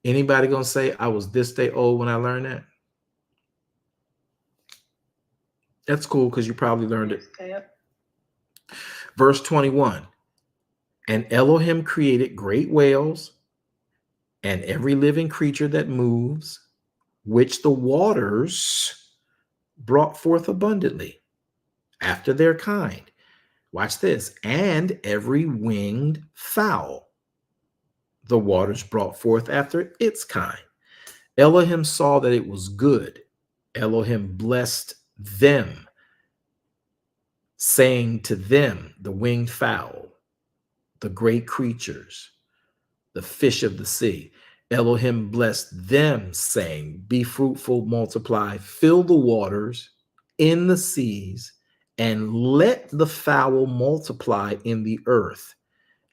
Anybody gonna say I was this day old when I learned that? That's cool because you probably learned it. Verse 21. And Elohim created great whales and every living creature that moves, which the waters brought forth abundantly after their kind. Watch this. And every winged fowl the waters brought forth after its kind. Elohim saw that it was good. Elohim blessed them, saying to them, the winged fowl, the great creatures, the fish of the sea. Elohim blessed them, saying, be fruitful, multiply, fill the waters in the seas, and let the fowl multiply in the earth.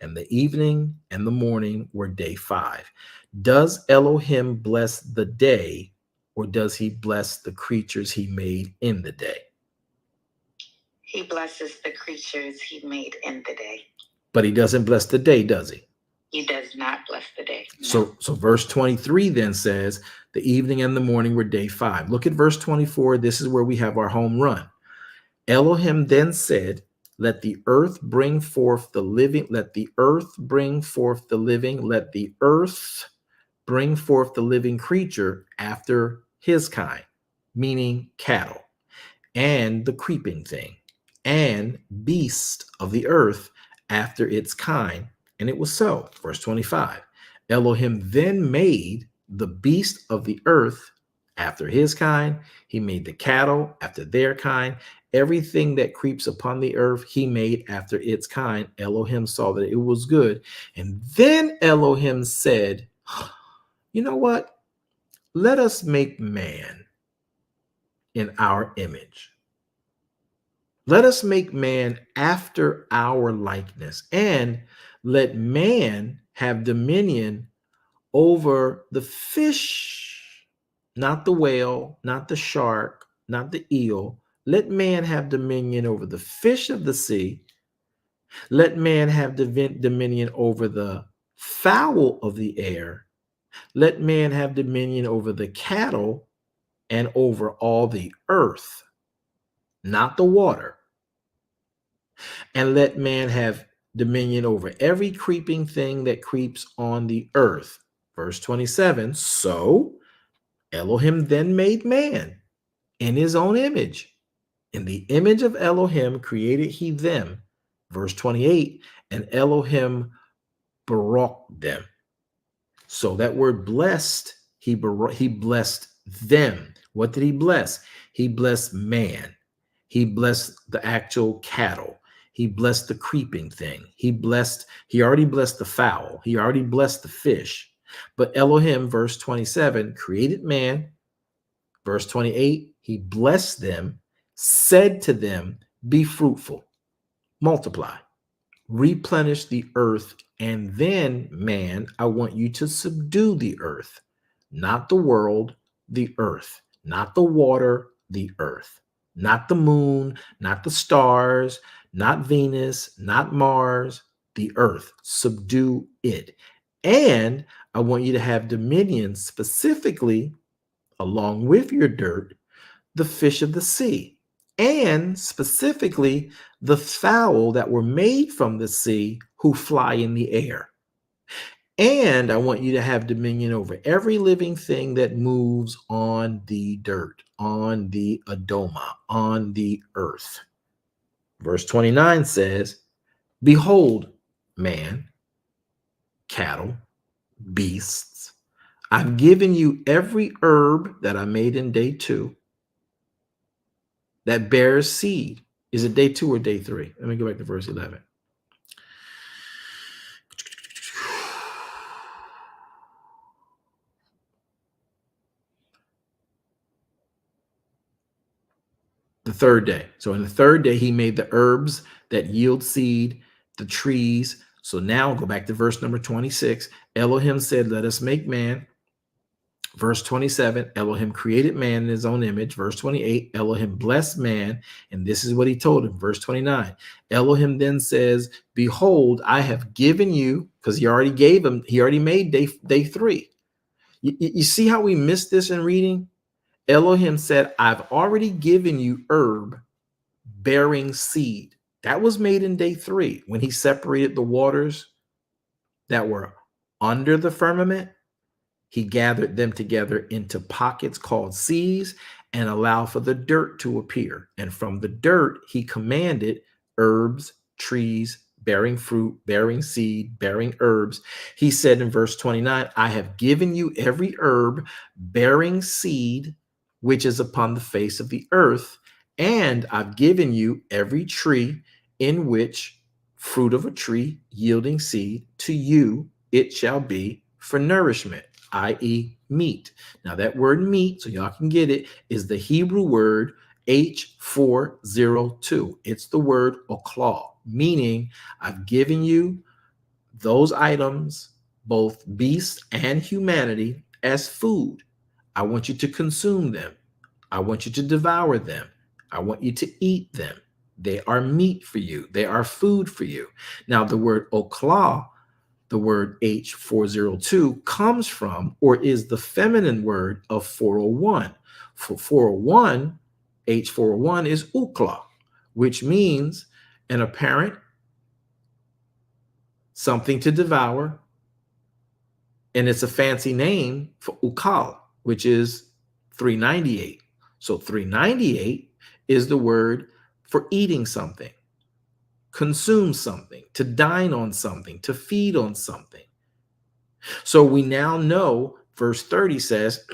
And the evening and the morning were day 5. Does Elohim bless the day, or does he bless the creatures he made in the day? He blesses the creatures he made in the day. But he doesn't bless the day, does he? He does not bless the day. No. So verse 23 then says, the evening and the morning were day 5. Look at verse 24. This is where we have our home run. Elohim then said, let the earth bring forth the living, let the earth bring forth the living, let the earth bring forth the living creature after his kind, meaning cattle, and the creeping thing, and beast of the earth after its kind. And it was so. Verse 25. Elohim then made the beast of the earth after his kind. He made the cattle after their kind. Everything that creeps upon the earth, he made after its kind. Elohim saw that it was good. And then Elohim said, you know what? Let us make man in our image. Let us make man after our likeness, and let man have dominion over the fish, not the whale, not the shark, not the eel. Let man have dominion over the fish of the sea. Let man have dominion over the fowl of the air. Let man have dominion over the cattle and over all the earth, not the water. And let man have dominion over every creeping thing that creeps on the earth. Verse 27, so Elohim then made man in his own image. In the image of Elohim created he them. Verse 28, and Elohim baraked them. So that word blessed, he blessed them. What did he bless? He blessed man. He blessed the actual cattle. He blessed the creeping thing. He already blessed the fowl. He already blessed the fish. But Elohim, verse 27, created man. Verse 28, he blessed them, said to them, be fruitful, multiply, replenish the earth, and then, man, I want you to subdue the earth, not the world, the earth, not the water, the earth, not the moon, not the stars, not Venus, not Mars, the earth. Subdue it. And I want you to have dominion specifically, along with your dirt, the fish of the sea, and specifically the fowl that were made from the sea who fly in the air. And I want you to have dominion over every living thing that moves on the dirt, on the Adoma, on the earth. Verse 29 says, behold, man, cattle, beasts, I've given you every herb that I made in day 2 that bears seed. Is it day 2 or day 3? Let me go back to verse 11. The 3rd day. So in the 3rd day, he made the herbs that yield seed, the trees. So now go back to verse number 26. Elohim said, let us make man. Verse 27, Elohim created man in his own image. Verse 28, Elohim blessed man. And this is what he told him. Verse 29, Elohim then says, behold, I have given you, because he already gave him, he already made day 3. You see how we missed this in reading? Elohim said, I've already given you herb bearing seed. That was made in day 3 when he separated the waters that were under the firmament. He gathered them together into pockets called seas and allowed for the dirt to appear. And from the dirt, he commanded herbs, trees, bearing fruit, bearing seed, bearing herbs. He said in verse 29, I have given you every herb bearing seed, which is upon the face of the earth. And I've given you every tree in which fruit of a tree yielding seed, to you it shall be for nourishment, i.e. meat. Now that word meat, so y'all can get it, is the Hebrew word H402. It's the word oklah, meaning I've given you those items, both beasts and humanity, as food. I want you to consume them. I want you to devour them. I want you to eat them. They are meat for you. They are food for you. Now the word oklah, the word H402, comes from or is the feminine word of 401. For 401, H401 is ukla, which means an apparent something to devour. And it's a fancy name for ukal, which is 398. So 398 is the word for eating something, consume something, to dine on something, to feed on something. So we now know, verse 30 says,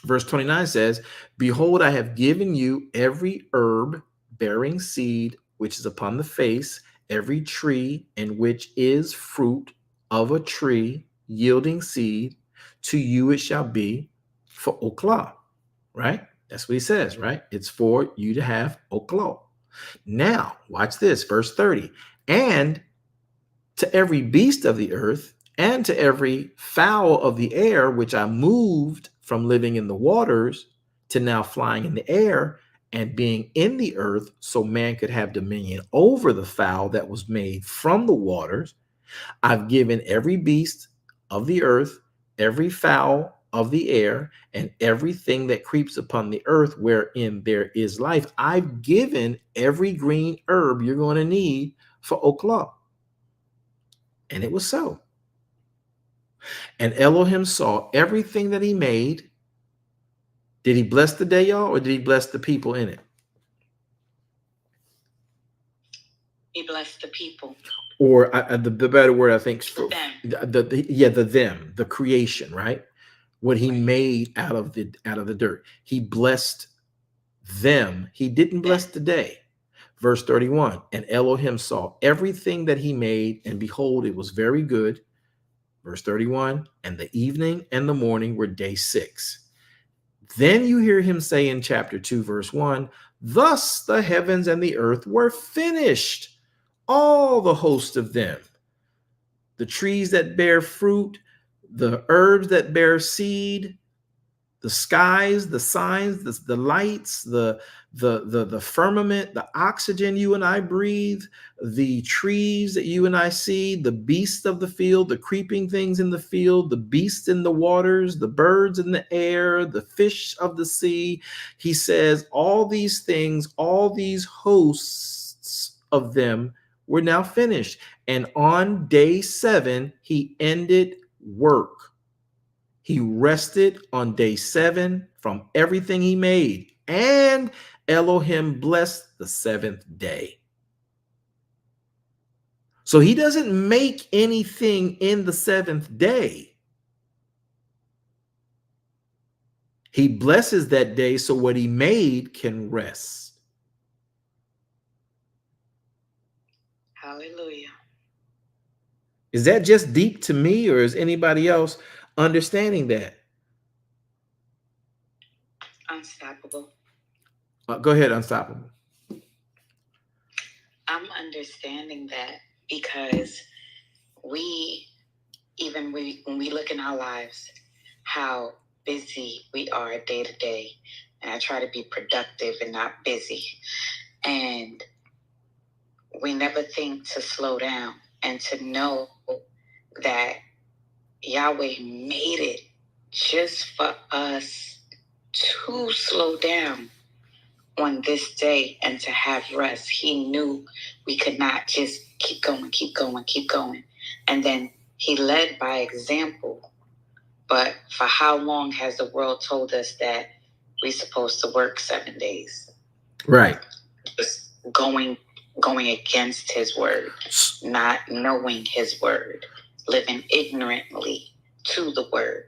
verse 29 says, behold, I have given you every herb bearing seed, which is upon the face, every tree in which is fruit of a tree yielding seed, to you it shall be for oklah, right? That's what he says, right? It's for you to have oklah. Now, watch this, verse 30. And to every beast of the earth and to every fowl of the air, which I moved from living in the waters to now flying in the air and being in the earth, so man could have dominion over the fowl that was made from the waters. I've given every beast of the earth, every fowl of the air, and everything that creeps upon the earth wherein there is life. I've given every green herb you're going to need for oklah. And it was so. And Elohim saw everything that he made. Did he bless the day, y'all, or did he bless the people in it? He blessed the people. Or the better word, I think, for them. The creation, right? What he made out of the dirt. He blessed them. He didn't bless the day. Verse 31, and Elohim saw everything that he made, and behold, it was very good. Verse 31, and the evening and the morning were day 6. Then you hear him say in chapter 2, verse 1, thus the heavens and the earth were finished, all the host of them, the trees that bear fruit, the herbs that bear seed, the skies, the signs, the lights, the firmament, the oxygen you and I breathe, the trees that you and I see, the beasts of the field, the creeping things in the field, the beasts in the waters, the birds in the air, the fish of the sea. He says all these things, all these hosts of them were now finished. And on day 7, he ended work. He rested on day 7 from everything he made, and Elohim blessed the 7th day. So he doesn't make anything in the 7th day. He blesses that day so what he made can rest. Hallelujah. Is that just deep to me, or is anybody else understanding that? Unstoppable. Go ahead, Unstoppable. I'm understanding that because when we look in our lives, how busy we are day to day. And I try to be productive and not busy. And we never think to slow down and to know that Yahweh made it just for us to slow down on this day and to have rest. He knew we could not just keep going, keep going, keep going. And then he led by example. But for how long has the world told us that we're supposed to work 7 days? Right. Just going against his word, not knowing his word, living ignorantly to the word.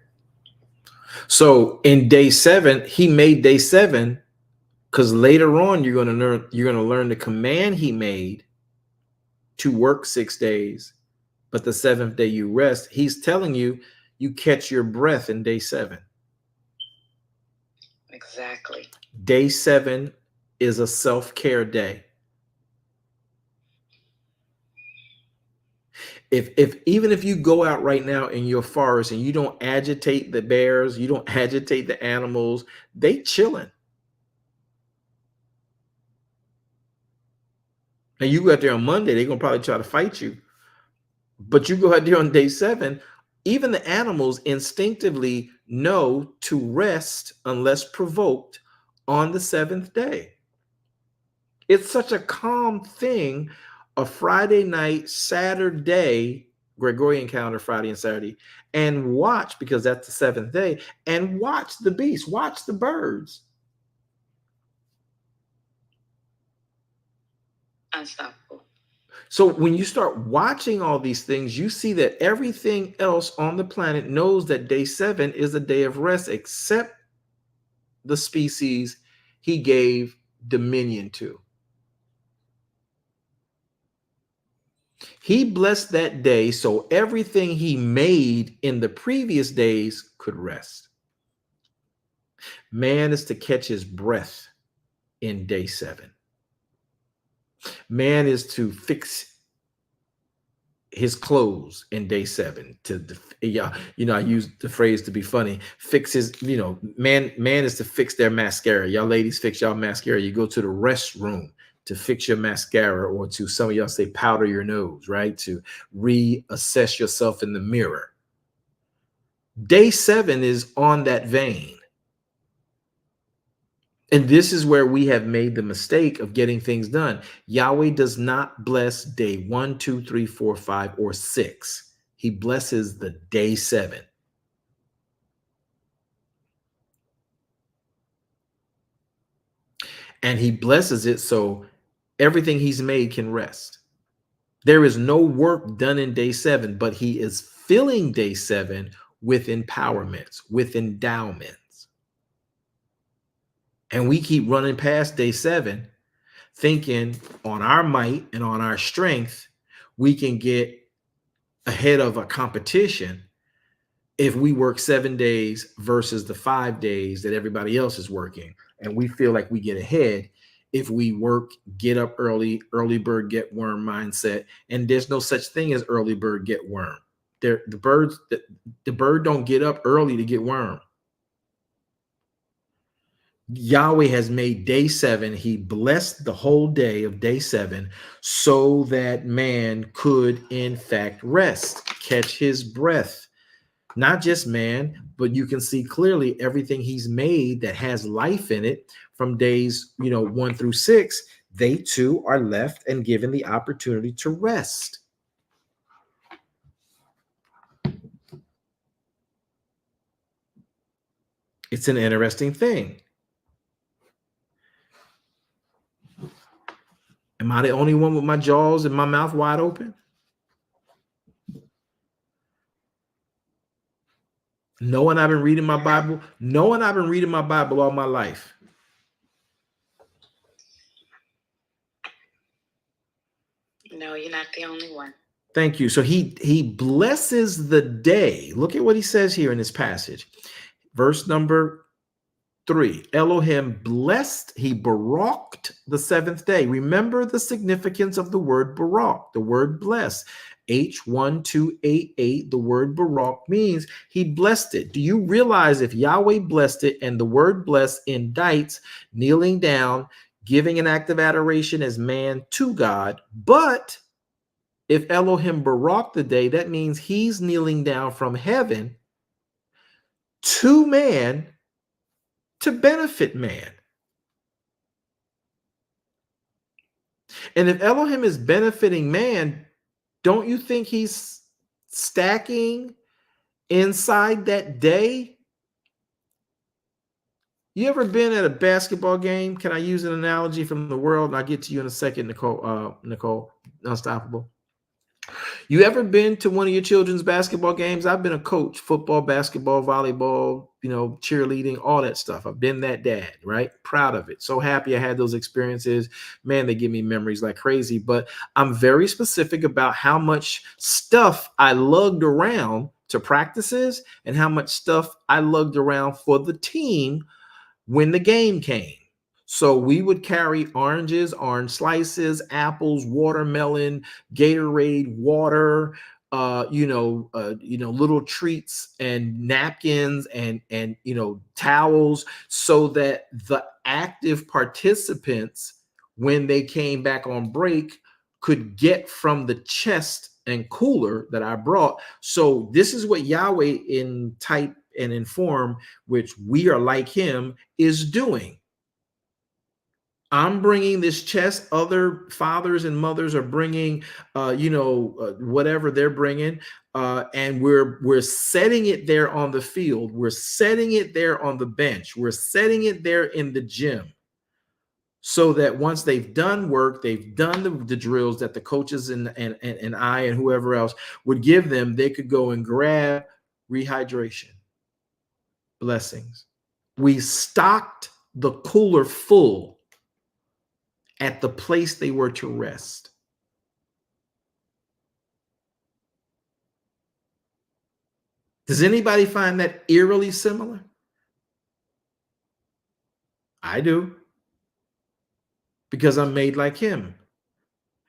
So in day 7, he made day 7 because later on you're going to learn the command he made to work 6 days, but the 7th day you rest. He's telling you, you catch your breath in day 7. Exactly. Day 7 is a self-care day. Even if you go out right now in your forest and you don't agitate the bears, you don't agitate the animals, they chilling. And you go out there on Monday, they're gonna probably try to fight you. But you go out there on day 7, even the animals instinctively know to rest unless provoked on the 7th day. It's such a calm thing. A Friday night, Saturday, Gregorian calendar, Friday and Saturday, and watch, because that's the 7th day, and watch the beasts, watch the birds. Unstoppable. So when you start watching all these things, you see that everything else on the planet knows that day 7 is a day of rest, except the species he gave dominion to. He blessed that day so everything he made in the previous days could rest. Man is to catch his breath in day 7. Man is to fix his clothes in day 7. I use the phrase to be funny. Fix his, man is to fix their mascara. Y'all ladies fix y'all mascara. You go to the restroom to fix your mascara, or to, some of y'all say, powder your nose, right? To reassess yourself in the mirror. Day 7 is on that vein. And this is where we have made the mistake of getting things done. Yahweh does not bless day 1, 2, 3, 4, 5, or 6. He blesses the day 7. And he blesses it so everything he's made can rest. There is no work done in day 7, but he is filling day 7 with empowerments, with endowments. And we keep running past day 7, thinking on our might and on our strength, we can get ahead of a competition if we work 7 days versus the 5 days that everybody else is working. And we feel like we get ahead if we work, get up early, early bird get worm mindset. And there's no such thing as early bird get worm. The bird don't get up early to get worm. Yahweh has made day 7. He blessed the whole day of day 7 so that man could in fact rest, catch his breath. Not just man, but you can see clearly everything he's made that has life in it from days 1 through 6. They too are left and given the opportunity to rest. It's an interesting thing. Am I the only one with my jaws and my mouth wide open? Knowing I've been reading my Bible, all my life. No, you're not the only one. Thank you. So he blesses the day. Look at what he says here in this passage. Verse number 3, Elohim blessed, he baraked the 7th day. Remember the significance of the word barak, the word bless. H1288, the word Barak means he blessed it. Do you realize if Yahweh blessed it and the word bless indicts kneeling down, giving an act of adoration as man to God, but if Elohim Barak the day, that means he's kneeling down from heaven to man to benefit man. And if Elohim is benefiting man, don't you think he's stacking inside that day? You ever been at a basketball game? Can I use an analogy from the world? And I'll get to you in a second, Nicole, Unstoppable. You ever been to one of your children's basketball games? I've been a coach, football, basketball, volleyball, cheerleading, all that stuff. I've been that dad, right? Proud of it. So happy I had those experiences. Man, they give me memories like crazy. But I'm very specific about how much stuff I lugged around to practices and how much stuff I lugged around for the team when the game came. So we would carry oranges, orange slices, apples, watermelon, Gatorade, water, little treats and napkins and towels, so that the active participants, when they came back on break, could get from the chest and cooler that I brought. So this is what Yahweh in type and in form, which we are like him, is doing. I'm bringing this chest. Other fathers and mothers are bringing, whatever they're bringing, and we're setting it there on the field. We're setting it there on the bench. We're setting it there in the gym, so that once they've done work, they've done the drills that the coaches and I and whoever else would give them, they could go and grab rehydration, blessings. We stocked the cooler full at the place they were to rest. Does anybody find that eerily similar? I do, because I'm made like him.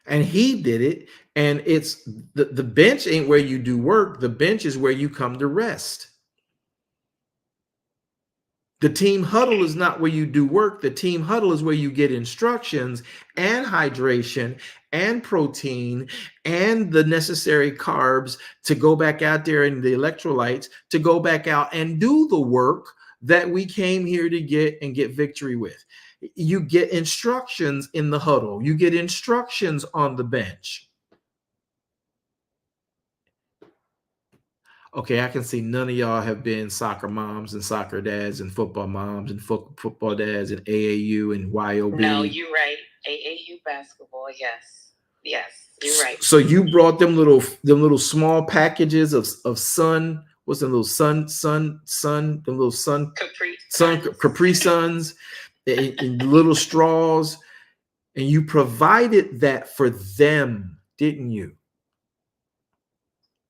And he did it. And it's the bench ain't where you do work. The bench is where you come to rest. The team huddle is not where you do work. The team huddle is where you get instructions and hydration and protein and the necessary carbs to go back out there, and the electrolytes to go back out and do the work that we came here to get and get victory with. You get instructions in the huddle. You get instructions on the bench. Okay, I can see none of y'all have been soccer moms and soccer dads and football moms and football dads and AAU and YOB. No, you're right. AAU basketball, yes. Yes, you're right. So you brought them little small packages of sun. What's the little sun, the little sun Capri Suns and little straws, and you provided that for them, didn't you?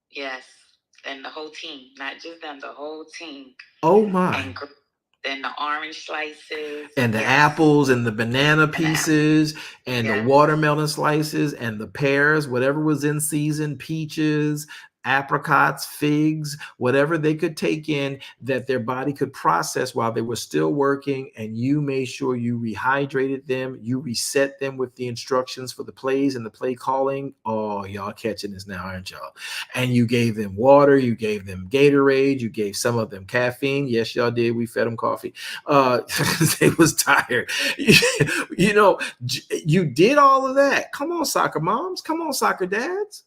Yes. And the whole team, not just them, the whole team. Oh my. And the orange slices. And the apples and the banana pieces and yes. the watermelon slices and the pears, whatever was in season, peaches, apricots, figs, whatever they could take in that their body could process while they were still working. And you made sure you rehydrated them. You reset them with the instructions for the plays and the play calling. Oh, y'all catching this now, aren't y'all? And you gave them water. You gave them Gatorade. You gave some of them caffeine. Yes, y'all did. We fed them coffee. They was tired. You did all of that. Come on, soccer moms. Come on, soccer dads.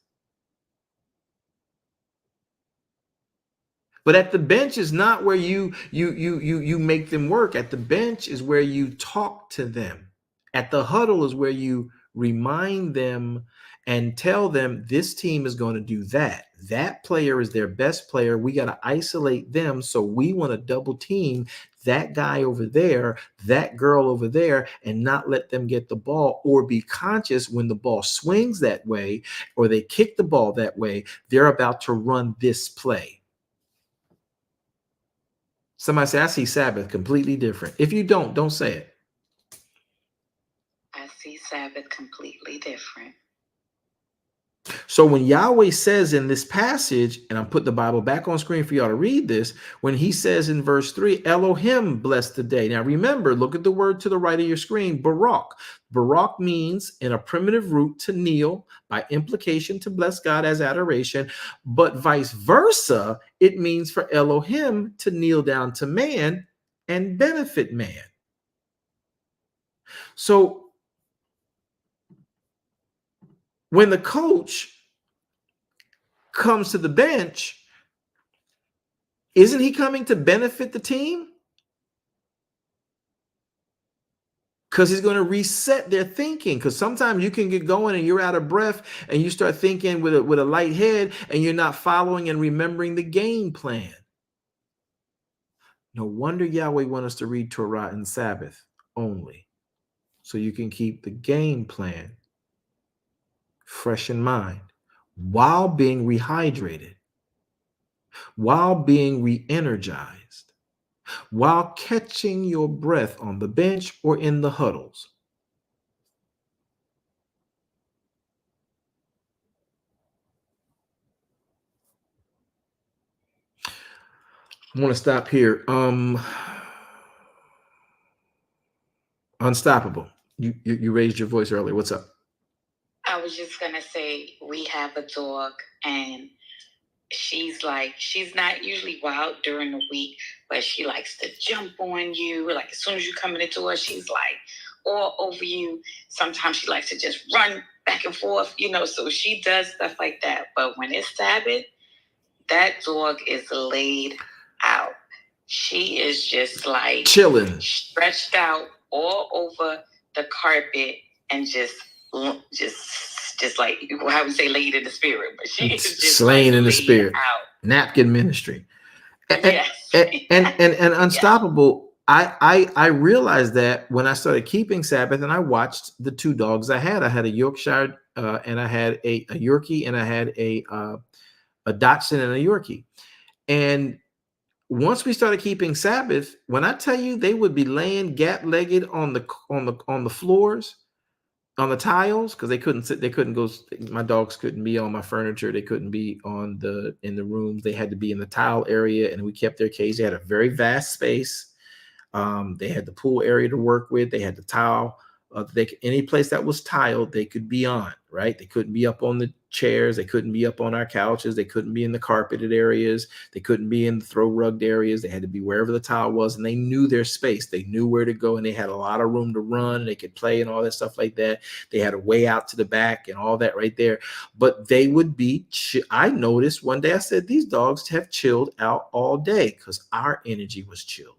But at the bench is not where you make them work. At the bench is where you talk to them. At the huddle is where you remind them and tell them this team is going to do that. That player is their best player. We got to isolate them. So we want to double team that guy over there, that girl over there, and not let them get the ball, or be conscious when the ball swings that way or they kick the ball that way, they're about to run this play. Somebody say, I see Sabbath completely different. If you don't say it. I see Sabbath completely different. So when Yahweh says in this passage, and I'm putting the Bible back on screen for y'all to read this, when he says in verse 3, Elohim bless the day. Now remember, look at the word to the right of your screen, Barak. Barak means in a primitive root to kneel, by implication to bless God as adoration, but vice versa, it means for Elohim to kneel down to man and benefit man. So when the coach comes to the bench, isn't he coming to benefit the team? Because he's going to reset their thinking. Because sometimes you can get going and you're out of breath and you start thinking with a light head and you're not following and remembering the game plan. No wonder Yahweh wants us to read Torah and Sabbath only, so you can keep the game plan fresh in mind while being rehydrated, while being re-energized, while catching your breath on the bench or in the huddles. I want to stop here. Unstoppable. You raised your voice earlier. What's up? I was just gonna say we have a dog and she's not usually wild during the week, but she likes to jump on you. Like as soon as you come in the door, she's like all over you. Sometimes she likes to just run back and forth, so she does stuff like that. But when it's Sabbath, that dog is laid out. She is just like chilling, stretched out all over the carpet and just like how we say laid in the spirit, but she is just slain like in the spirit out. Napkin ministry. Yes. and unstoppable. Yes. I realized that when I started keeping Sabbath and I watched the two dogs I had a Yorkshire and I had a Yorkie, and I had a Dachshund and a Yorkie. And once we started keeping Sabbath, when I tell you they would be laying gap-legged on the floors, on the tiles, because they couldn't go. My dogs couldn't be on my furniture. They couldn't be in the rooms. They had to be in the tile area, and we kept their cage. They had a very vast space. They had the pool area to work with. They had the tile. Any place that was tiled, they could be on, right? They couldn't be up on the chairs. They couldn't be up on our couches. They couldn't be in the carpeted areas. They couldn't be in the throw rugged areas. They had to be wherever the tile was, and they knew their space. They knew where to go, and they had a lot of room to run. They could play and all that stuff like that. They had a way out to the back and all that right there. But they would be, I noticed one day, I said, these dogs have chilled out all day because our energy was chilled.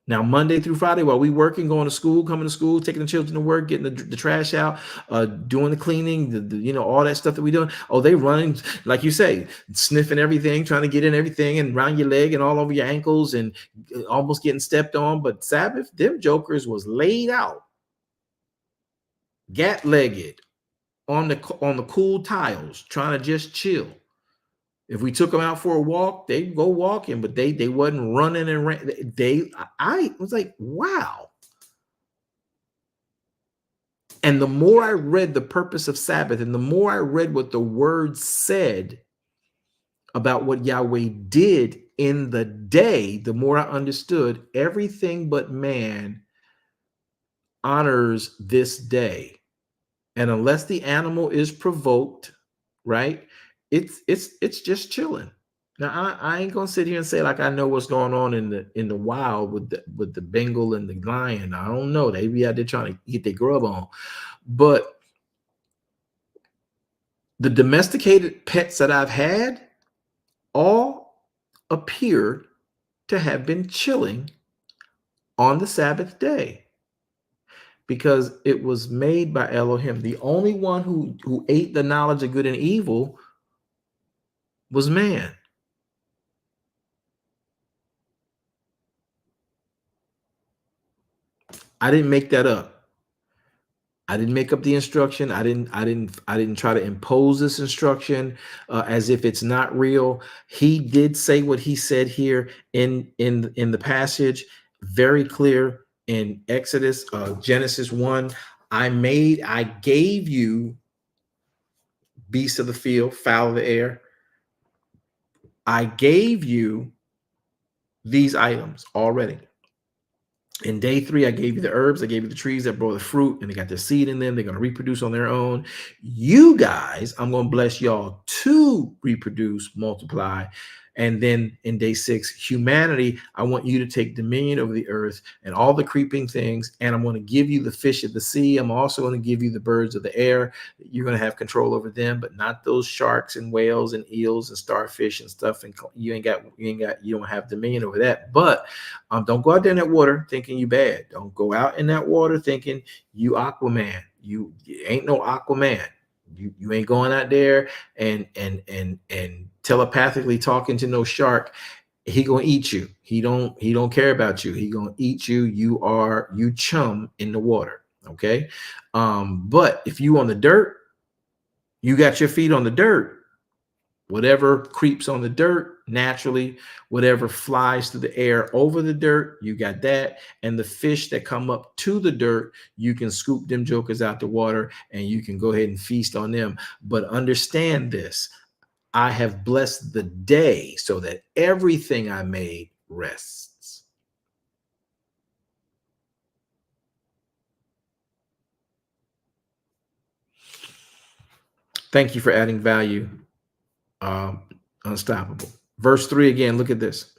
Now, Monday through Friday, while we working, going to school, coming to school, taking the children to work, getting the trash out, doing the cleaning, all that stuff that we doing. Oh, they running, like you say, sniffing everything, trying to get in everything and around your leg and all over your ankles and almost getting stepped on. But Sabbath, them jokers was laid out, gat-legged on the cool tiles, trying to just chill. If we took them out for a walk, they'd go walking, but they wasn't running and I was like, wow. And the more I read the purpose of Sabbath, and the more I read what the word said about what Yahweh did in the day, the more I understood everything but man honors this day. And unless the animal is provoked, right? It's just chilling. Now I ain't gonna sit here and say like I know what's going on in the wild with the Bengal and the lion. I don't know. They be out there trying to get their grub on. But the domesticated pets that I've had all appeared to have been chilling on the Sabbath day because it was made by Elohim. The only one who ate the knowledge of good and evil was man. I didn't make that up. I didn't make up the instruction. I didn't try to impose this instruction as if it's not real. He did say what he said here in the passage, very clear in Genesis 1. I gave you beasts of the field, fowl of the air. I gave you these items already. In day 3, I gave you the herbs, I gave you the trees that bore the fruit, and they got their seed in them. They're going to reproduce on their own. You guys, I'm going to bless y'all to reproduce, multiply. And then in day 6, humanity, I want you to take dominion over the earth and all the creeping things. And I'm going to give you the fish of the sea. I'm also going to give you the birds of the air. You're going to have control over them, but not those sharks and whales and eels and starfish and stuff. And you don't have dominion over that. But don't go out there in that water thinking you bad. Don't go out in that water thinking you Aquaman. You ain't no Aquaman. You ain't going out there and telepathically talking to no shark. He gonna eat you. He don't care about you. He gonna eat you. You chum in the water. Okay. But if you on the dirt, you got your feet on the dirt. Whatever creeps on the dirt naturally, whatever flies through the air over the dirt, you got that. And the fish that come up to the dirt, you can scoop them jokers out the water and you can go ahead and feast on them. But understand this, I have blessed the day so that everything I made rests. Thank you for adding value. Unstoppable. Verse 3 again, look at this.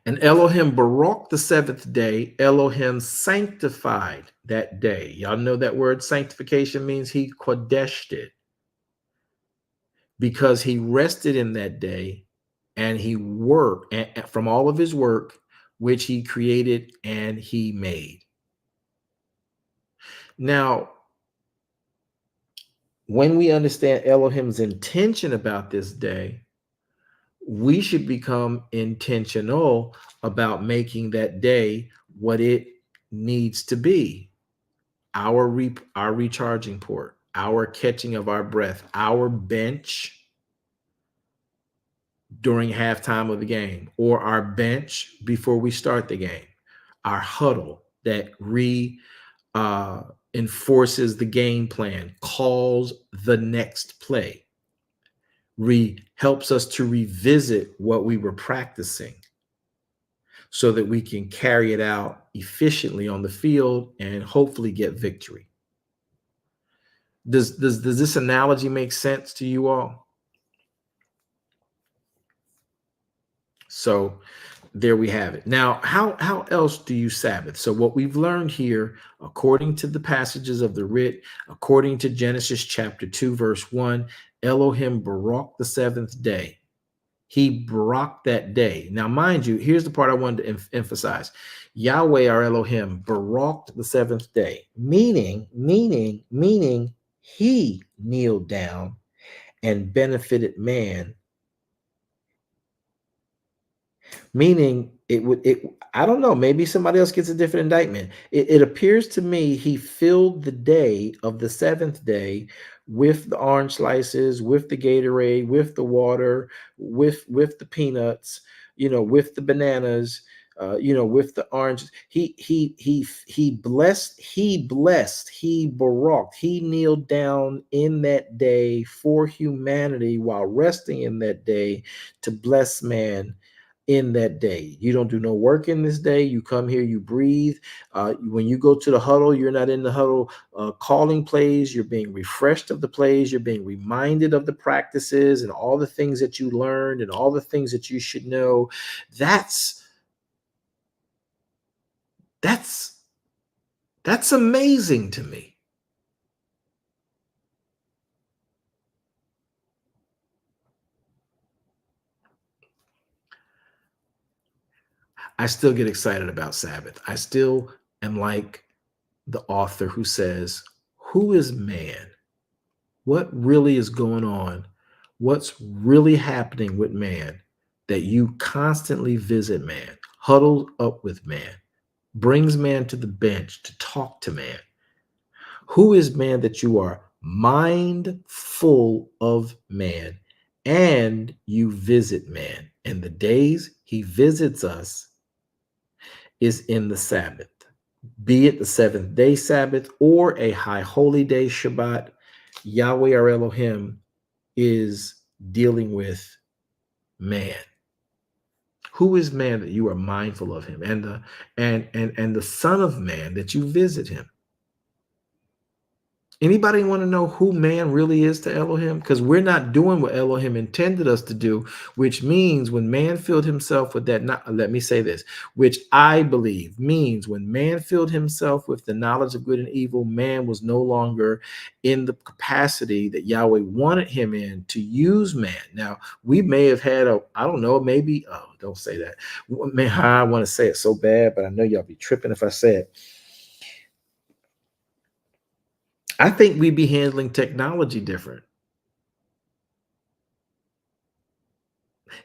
And Elohim barak the 7th day, Elohim sanctified that day. Y'all know that word sanctification means he kodeshed it, because he rested in that day and he worked from all of his work, which he created and he made. Now, when we understand Elohim's intention about this day, we should become intentional about making that day what it needs to be. Our recharging port, our catching of our breath, our bench during halftime of the game, or our bench before we start the game, our huddle that enforces the game plan, calls the next play, helps us to revisit what we were practicing so that we can carry it out efficiently on the field and hopefully get victory. Does this analogy make sense to you all? So there we have it. Now, how else do you Sabbath? So what we've learned here, according to the passages of the writ, according to Genesis chapter 2, verse 1, Elohim barak the 7th day. He barak that day. Now, mind you, here's the part I wanted to emphasize. Yahweh, our Elohim, baraked the 7th day, meaning he kneeled down and benefited man. Meaning I don't know, maybe somebody else gets a different indictment. It appears to me he filled the day of the 7th day with the orange slices, with the Gatorade, with the water, with the peanuts, with the bananas, with the oranges. He blessed, he baraked, he kneeled down in that day for humanity while resting in that day to bless man in that day. You don't do no work in this day. You come here, you breathe. When you go to the huddle, you're not in the huddle calling plays. You're being refreshed of the plays. You're being reminded of the practices and all the things that you learned and all the things that you should know. That's amazing to me. I still get excited about Sabbath. I still am like the author who says, who is man? What really is going on? What's really happening with man that you constantly visit man, huddle up with man, brings man to the bench to talk to man? Who is man that you are mindful of man and you visit man? And the days he visits us is in the Sabbath. be it the seventh day Sabbath or a high holy day Shabbat, Yahweh our Elohim is dealing with man. Who is man that you are mindful of him, and the Son of Man that you visit him? Anybody want to know who man really is to Elohim? Because we're not doing what Elohim intended us to do, which means when man filled himself with that, let me say this, which I believe means when man filled himself with the knowledge of good and evil, man was no longer in the capacity that Yahweh wanted him in to use man. Now, we may have had I don't know, maybe, oh, don't say that. Man, I want to say it so bad, but I know y'all be tripping if I say it. I think we'd be handling technology different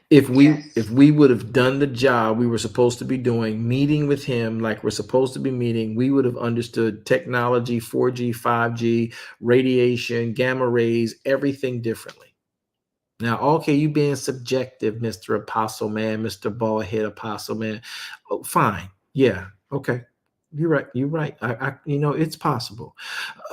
if we would have done the job we were supposed to be doing, meeting with him like we're supposed to be meeting. We would have understood technology, 4G, 5G, radiation, gamma rays, everything differently. Now, okay, you being subjective, Mr. Apostle Man, Mr. Ballhead Apostle Man. Oh, fine. Yeah. Okay. You're right. You're right. It's possible.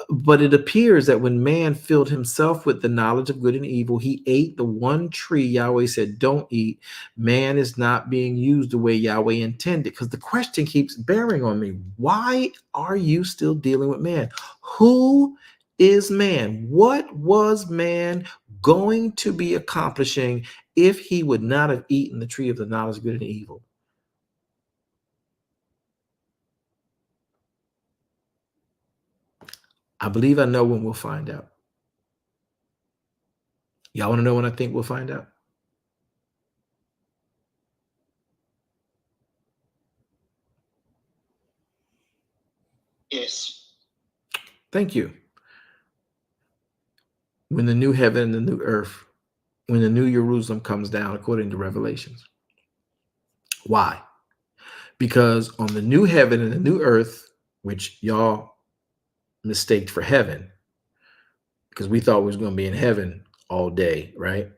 But it appears that when man filled himself with the knowledge of good and evil, he ate the one tree Yahweh said, don't eat. Man is not being used the way Yahweh intended. Because the question keeps bearing on me. Why are you still dealing with man? Who is man? What was man going to be accomplishing if he would not have eaten the tree of the knowledge of good and evil? I believe I know when we'll find out. Y'all want to know when I think we'll find out? Yes. Thank you. When the new heaven and the new earth, when the new Jerusalem comes down, according to Revelations. Why? Because on the new heaven and the new earth, which y'all mistaked for heaven, because we thought we was going to be in heaven all day, right?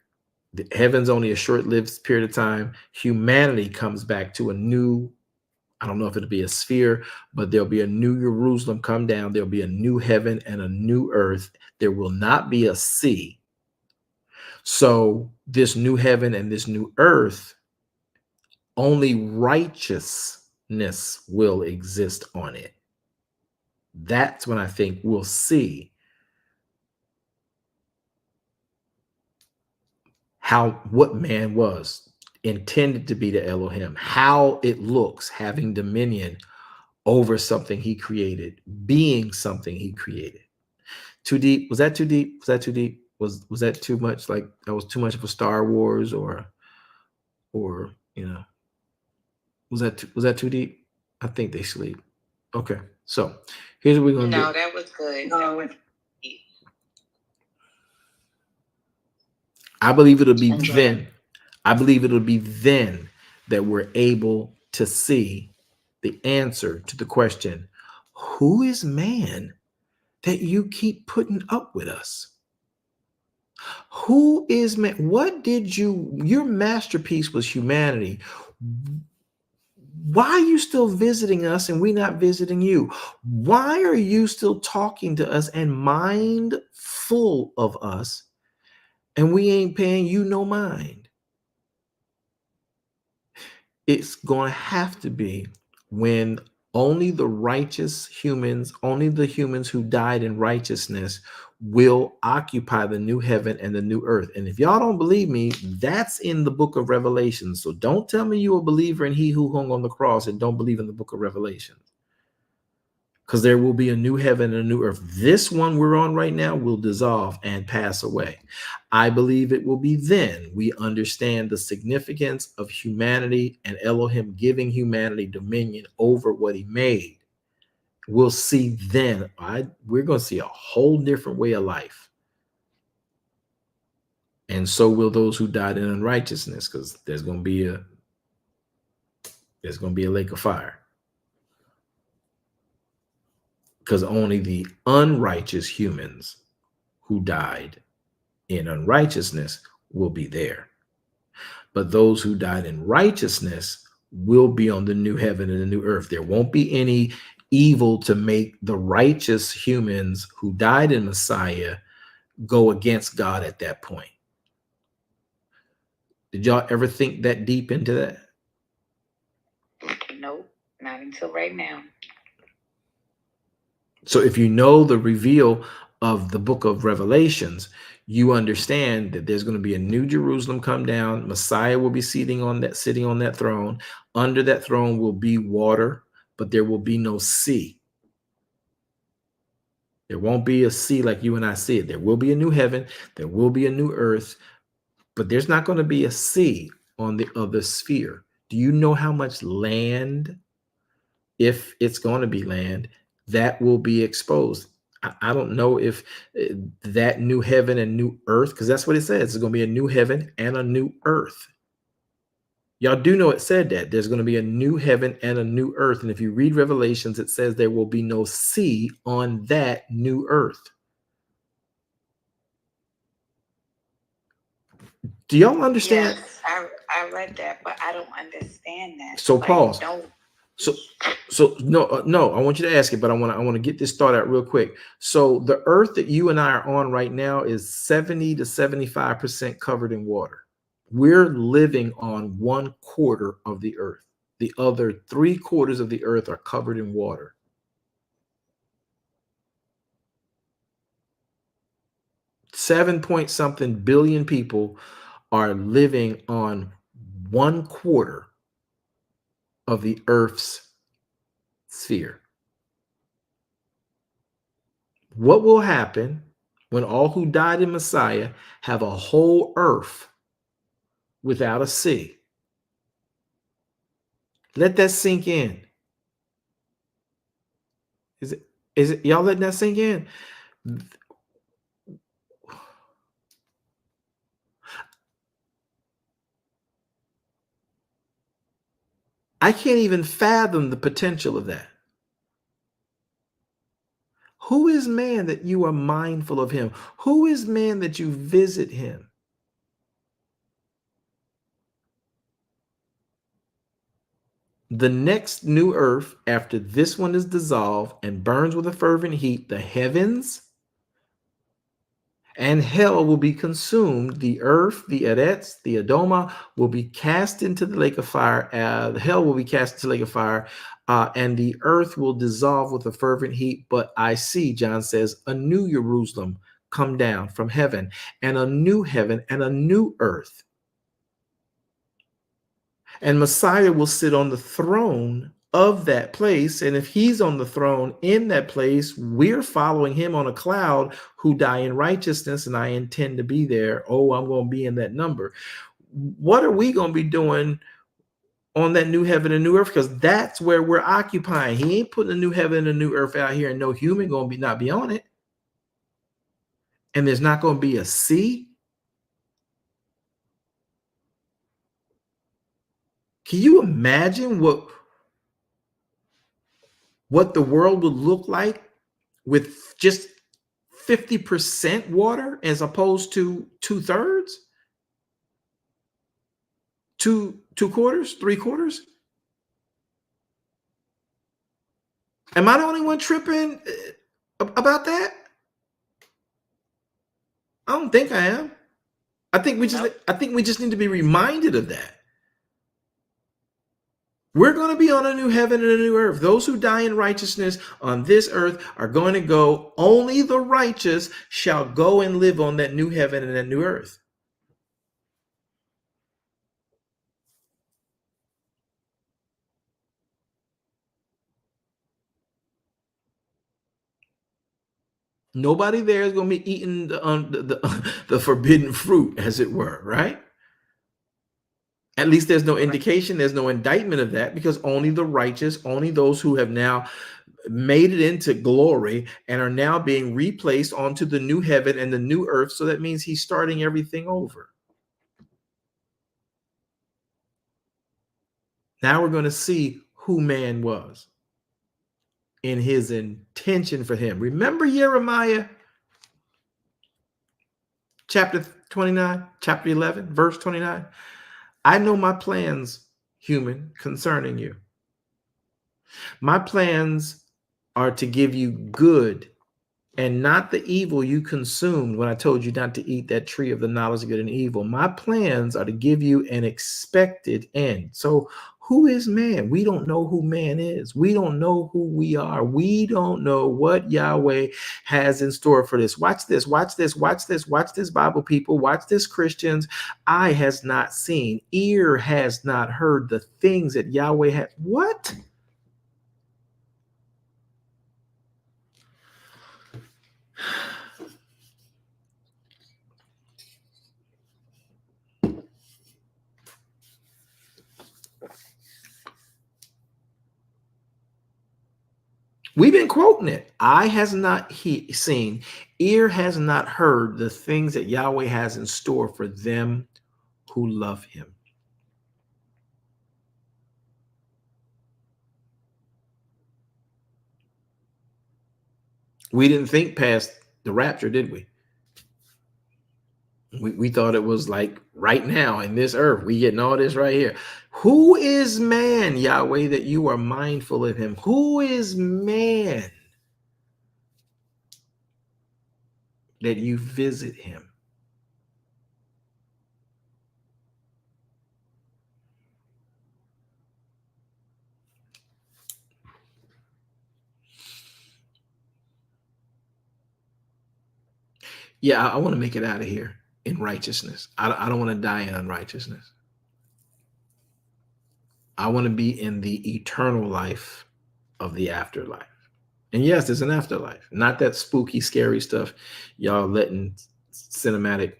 The heaven's only a short-lived period of time. Humanity comes back to a new, I don't know if it'll be a sphere, but there'll be a new Jerusalem come down. There'll be a new heaven and a new earth. There will not be a sea. So this new heaven and this new earth, only righteousness will exist on it. That's when I think we'll see what man was intended to be to Elohim, how it looks having dominion over something he created, being something he created. Too deep? Was that too deep? Was that too deep? Was that too much? Like that was too much of a Star Wars, or was that too deep? I think they sleep. Okay, so here's what we're gonna do. No, that was good. I believe it'll be then. I believe it'll be then that we're able to see the answer to the question, who is man that you keep putting up with us? Who is man? What did your masterpiece was humanity. Why are you still visiting us and we not visiting you? Why are you still talking to us and mindful of us and we ain't paying you no mind? It's going to have to be when only the righteous humans, only the humans who died in righteousness will occupy the new heaven and the new earth. And if y'all don't believe me, that's in the book of Revelation. So don't tell me you're a believer in he who hung on the cross and don't believe in the book of Revelation. Because there will be a new heaven and a new earth. This one we're on right now will dissolve and pass away. I believe it will be then we understand the significance of humanity and Elohim giving humanity dominion over what he made. We'll see then. We're going to see a whole different way of life. And so will those who died in unrighteousness, because there's going to be a lake of fire. Because only the unrighteous humans who died in unrighteousness will be there. But those who died in righteousness will be on the new heaven and the new earth. There won't be any evil to make the righteous humans who died in Messiah go against God at that point. Did y'all ever think that deep into that? Nope, not until right now. So if you know the reveal of the book of Revelations, you understand that there's going to be a new Jerusalem come down. Messiah will be sitting on that throne. Under that throne will be water, but there will be no sea. There won't be a sea like you and I see it. There will be a new heaven. There will be a new earth, but there's not going to be a sea on the other sphere. Do you know how much land, if it's going to be land, that will be exposed? I don't know if that new heaven and new earth, because that's what it says. It's going to be a new heaven and a new earth. Y'all do know it said that there's going to be a new heaven and a new earth. And if you read Revelations, it says there will be no sea on that new earth. Do y'all understand? Yes, I read that, but I don't understand that. So pause. No. So no, I want you to ask it, but I want to get this thought out real quick. So the earth that you and I are on right now is 70 to 75% covered in water. We're living on 1/4 of the earth. The other 3/4 of the earth are covered in water. 7-point-something billion people are living on 1/4 of the earth's sphere. What will happen when all who died in Messiah have a whole earth without a sea? Let that sink in. Is it y'all letting that sink in? I can't even fathom the potential of that. Who is man that you are mindful of him? Who is man that you visit him? The next new earth, after this one is dissolved and burns with a fervent heat, the heavens and hell will be consumed. The earth, the Eretz, the Adoma will be cast into the lake of fire. The hell will be cast into the lake of fire, and the earth will dissolve with a fervent heat. But I see, John says, a new Jerusalem come down from heaven, and a new heaven and a new earth. And Messiah will sit on the throne of that place. And if he's on the throne in that place, we're following him on a cloud who die in righteousness. And I intend to be there. Oh, I'm going to be in that number. What are we going to be doing on that new heaven and new earth? Because that's where we're occupying. He ain't putting a new heaven and a new earth out here and no human going to not be on it. And there's not going to be a sea. Can you imagine what the world would look like with just 50% water as opposed to 2/3? 2/4, 3/4? Am I the only one tripping about that? I don't think I am. I think we just need to be reminded of that. We're going to be on a new heaven and a new earth. Those who die in righteousness on this earth are going to go. Only the righteous shall go and live on that new heaven and that new earth. Nobody there is going to be eating the forbidden fruit, as it were, right? At least there's no indication, there's no indictment of that, because only the righteous, only those who have now made it into glory and are now being replaced onto the new heaven and the new earth. So that means he's starting everything over. Now we're going to see who man was in his intention for him. Remember Jeremiah chapter 29, chapter 11, verse 29. I know my plans, human, concerning you. My plans are to give you good and not the evil you consumed when I told you not to eat that tree of the knowledge of good and evil. My plans are to give you an expected end. So who is man? We don't know who man is. We don't know who we are. We don't know what Yahweh has in store for this. Watch this, watch this, watch this, watch this, Bible people, watch this, Christians. Eye has not seen, ear has not heard the things that Yahweh had. What? We've been quoting it. Eye has not seen, ear has not heard the things that Yahweh has in store for them who love him. We didn't think past the rapture, did we? We thought it was like right now in this earth. We getting all this right here. Who is man, Yahweh, that you are mindful of him? Who is man that you visit him? Yeah, I want to make it out of here in righteousness. I don't want to die in unrighteousness. I want to be in the eternal life of the afterlife. And yes, there's an afterlife. Not that spooky, scary stuff y'all letting cinematic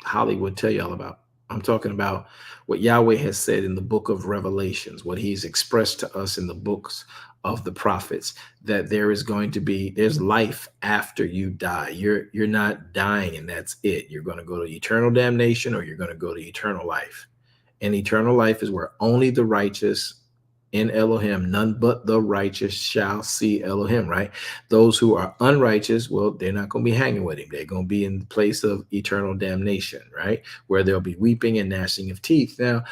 Hollywood tell y'all about. I'm talking about what Yahweh has said in the book of Revelations, what he's expressed to us in the books of the prophets, that there is going to be, there's life after you die. You're not dying and that's it. You're going to go to eternal damnation or you're going to go to eternal life. And eternal life is where only the righteous in Elohim, none but the righteous shall see Elohim, right? Those who are unrighteous, well, they're not going to be hanging with him. They're going to be in the place of eternal damnation, right? Where there'll be weeping and gnashing of teeth. Now,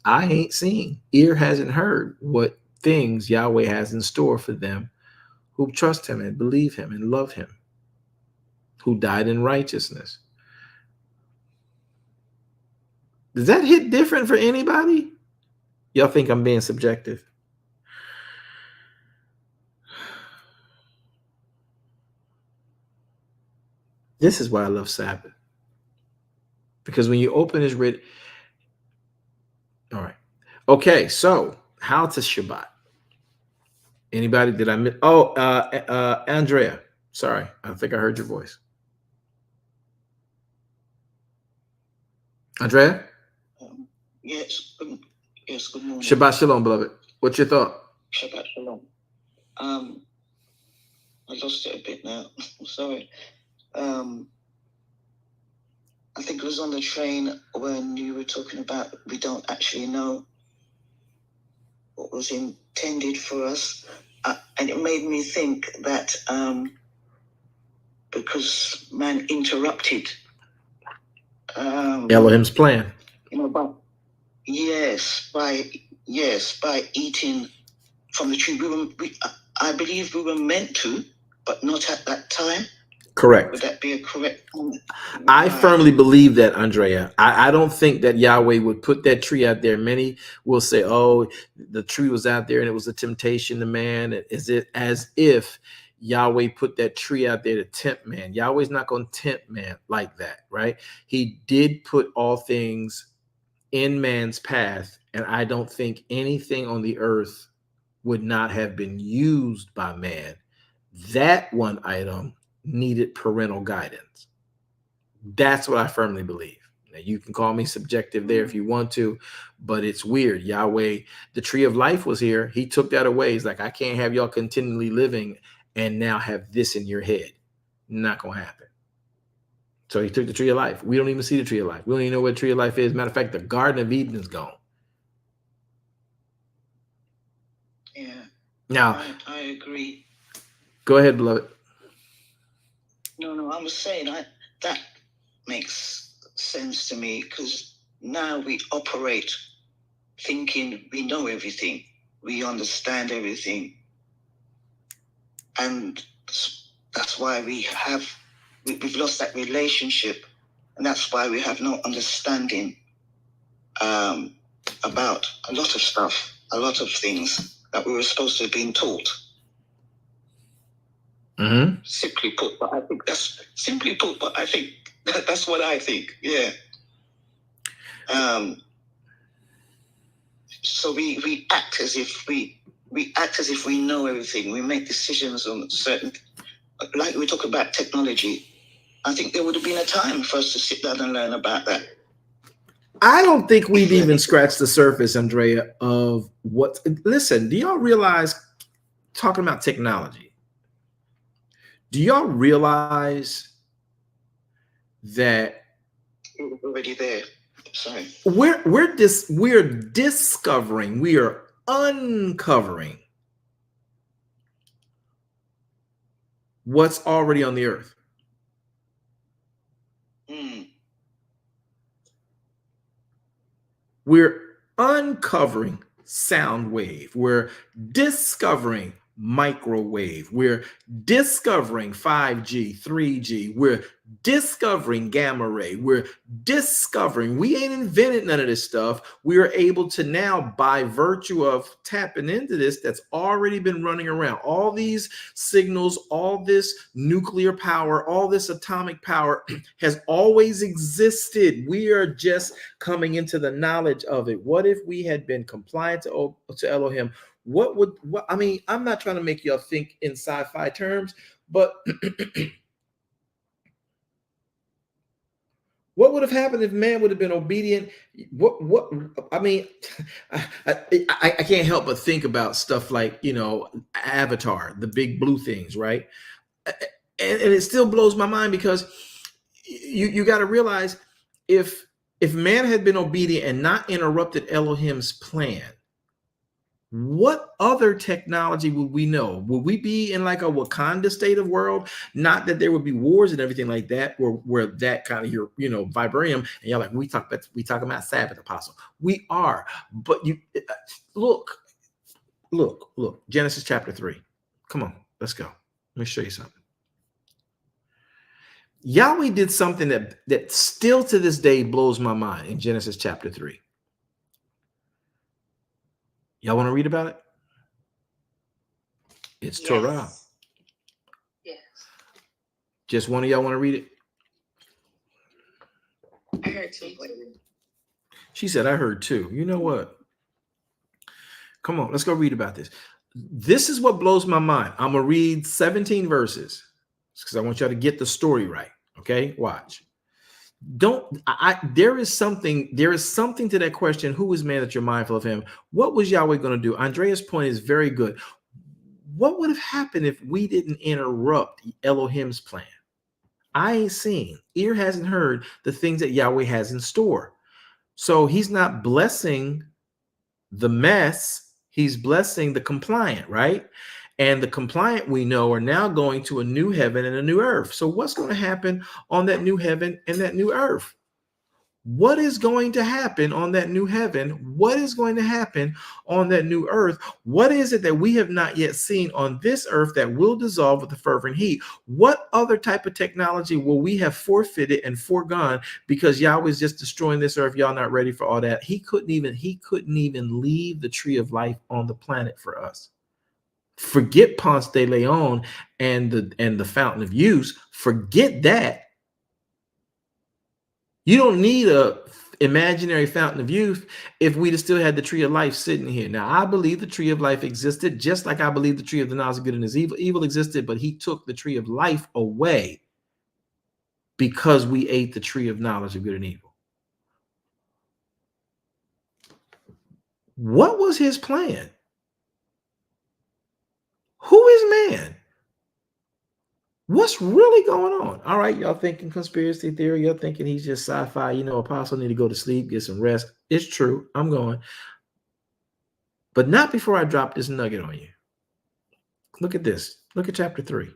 I ain't seen, ear hasn't heard what things Yahweh has in store for them who trust him and believe him and love him, who died in righteousness. Does that hit different for anybody? Y'all think I'm being subjective? This is why I love Sabbath. Because when you open his writ, all right. Okay, so how to Shabbat? Anybody? Did I miss? Oh, Andrea. Sorry, I think I heard your voice. Andrea? Yes. Yes, good morning. Shabbat Shalom, beloved. What's your thought? Shabbat Shalom. I lost it a bit now. Sorry. I think it was on the train when you were talking about we don't actually know what was intended for us. And it made me think that because man interrupted Elohim's plan. By eating from the tree. I believe we were meant to, but not at that time. Correct. Would that be a correct comment? I firmly believe that, Andrea. I don't think that Yahweh would put that tree out there. Many will say, oh, the tree was out there and it was a temptation to man. Is it as if Yahweh put that tree out there to tempt man? Yahweh's not going to tempt man like that, right? He did put all things in man's path, and I don't think anything on the earth would not have been used by man. That one item needed parental guidance. That's what I firmly believe. Now, you can call me subjective there if you want to, but it's weird. Yahweh, the tree of life was here. He took that away. He's like, I can't have y'all continually living and now have this in your head. Not going to happen. So he took the tree of life. We don't even see the tree of life. We don't even know what the tree of life is. Matter of fact, the Garden of Eden is gone. Yeah. Now, I agree. Go ahead, beloved. No, I was saying that makes sense to me because now we operate thinking we know everything, we understand everything. And that's why we've lost that relationship, and that's why we have no understanding about a lot of stuff, a lot of things that we were supposed to have been taught. Mm-hmm. Simply put, but I think that's what I think. Yeah. So we act as if we know everything. We make decisions on certain, like we talk about technology. I think there would have been a time for us to sit down and learn about that. I don't think we've even scratched the surface, Andrea, of what. Listen, do y'all realize, talking about technology, do y'all realize that It was already there? Sorry. We're discovering, we are uncovering what's already on the earth. We're uncovering sound wave. We're discovering microwave. We're discovering 5G, 3G. We're discovering gamma ray. We're discovering, we ain't invented none of this stuff. We are able to now, by virtue of tapping into this, that's already been running around. All these signals, all this nuclear power, all this atomic power has always existed. We are just coming into the knowledge of it. What if we had been compliant to Elohim? I mean, I'm not trying to make y'all think in sci-fi terms, but what would have happened if man would have been obedient? I mean, I can't help but think about stuff like, Avatar, the big blue things, right? And it still blows my mind, because you got to realize, if man had been obedient and not interrupted Elohim's plan, what other technology would we know? Would we be in like a Wakanda state of world? Not that there would be wars and everything like that, where that kind of your vibranium, and you're like, we talk about Sabbath, Apostle. We are, but you look, Genesis chapter 3. Come on, let's go. Let me show you something. Yahweh did something that still to this day blows my mind in Genesis chapter 3. Y'all want to read about it? It's Yes. Torah. Yes. Just one of y'all want to read it? I heard two. She said, I heard two. You know what? Come on, let's go read about this. This is what blows my mind. I'm going to read 17 verses because I want y'all to get the story right. Okay, watch. There is something to that question. Who is man that you're mindful of him? What was Yahweh going to do? Andrea's point is very good. What would have happened if we didn't interrupt Elohim's plan? I ain't seen, ear hasn't heard the things that Yahweh has in store. So he's not blessing the mess, he's blessing the compliant, right? And the compliant, we know, are now going to a new heaven and a new earth. So what's going to happen on that new heaven and that new earth? What is going to happen on that new heaven? What is going to happen on that new earth? What is it that we have not yet seen on this earth that will dissolve with the fervent heat? What other type of technology will we have forfeited and foregone because Yahweh is just destroying this earth? Y'all not ready for all that. He couldn't even leave the tree of life on the planet for us. Forget Ponce de Leon and the fountain of youth. Forget that. You don't need a imaginary fountain of youth if we'd still had the tree of life sitting here. Now, I believe the tree of life existed, just like I believe the tree of the knowledge of good and his evil. Evil existed, but he took the tree of life away because we ate the tree of knowledge of good and evil. What was his plan? Who is man? What's really going on? All right, y'all thinking conspiracy theory. Y'all thinking he's just sci-fi. Apostle need to go to sleep, get some rest. It's true. I'm going. But not before I drop this nugget on you. Look at this. Look at chapter 3.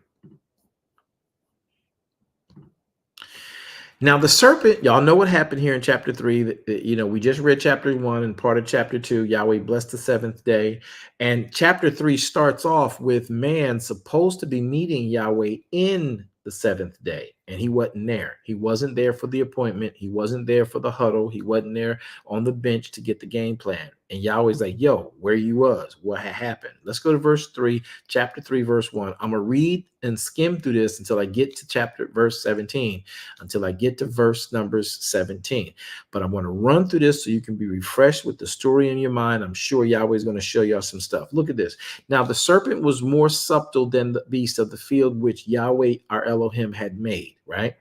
Now, the serpent, y'all know what happened here in chapter 3. We just read chapter 1 and part of chapter 2. Yahweh blessed the seventh day. And chapter 3 starts off with man supposed to be meeting Yahweh in the seventh day. And he wasn't there. He wasn't there for the appointment. He wasn't there for the huddle. He wasn't there on the bench to get the game plan. And Yahweh's like, yo, where you was? What had happened? Let's go to verse 3, chapter 3, verse 1. I'm going to read and skim through this until I get to verse 17. Until I get to verse numbers 17. But I'm going to run through this so you can be refreshed with the story in your mind. I'm sure Yahweh is going to show y'all some stuff. Look at this. Now, the serpent was more subtle than the beast of the field, which Yahweh our Elohim had made, right?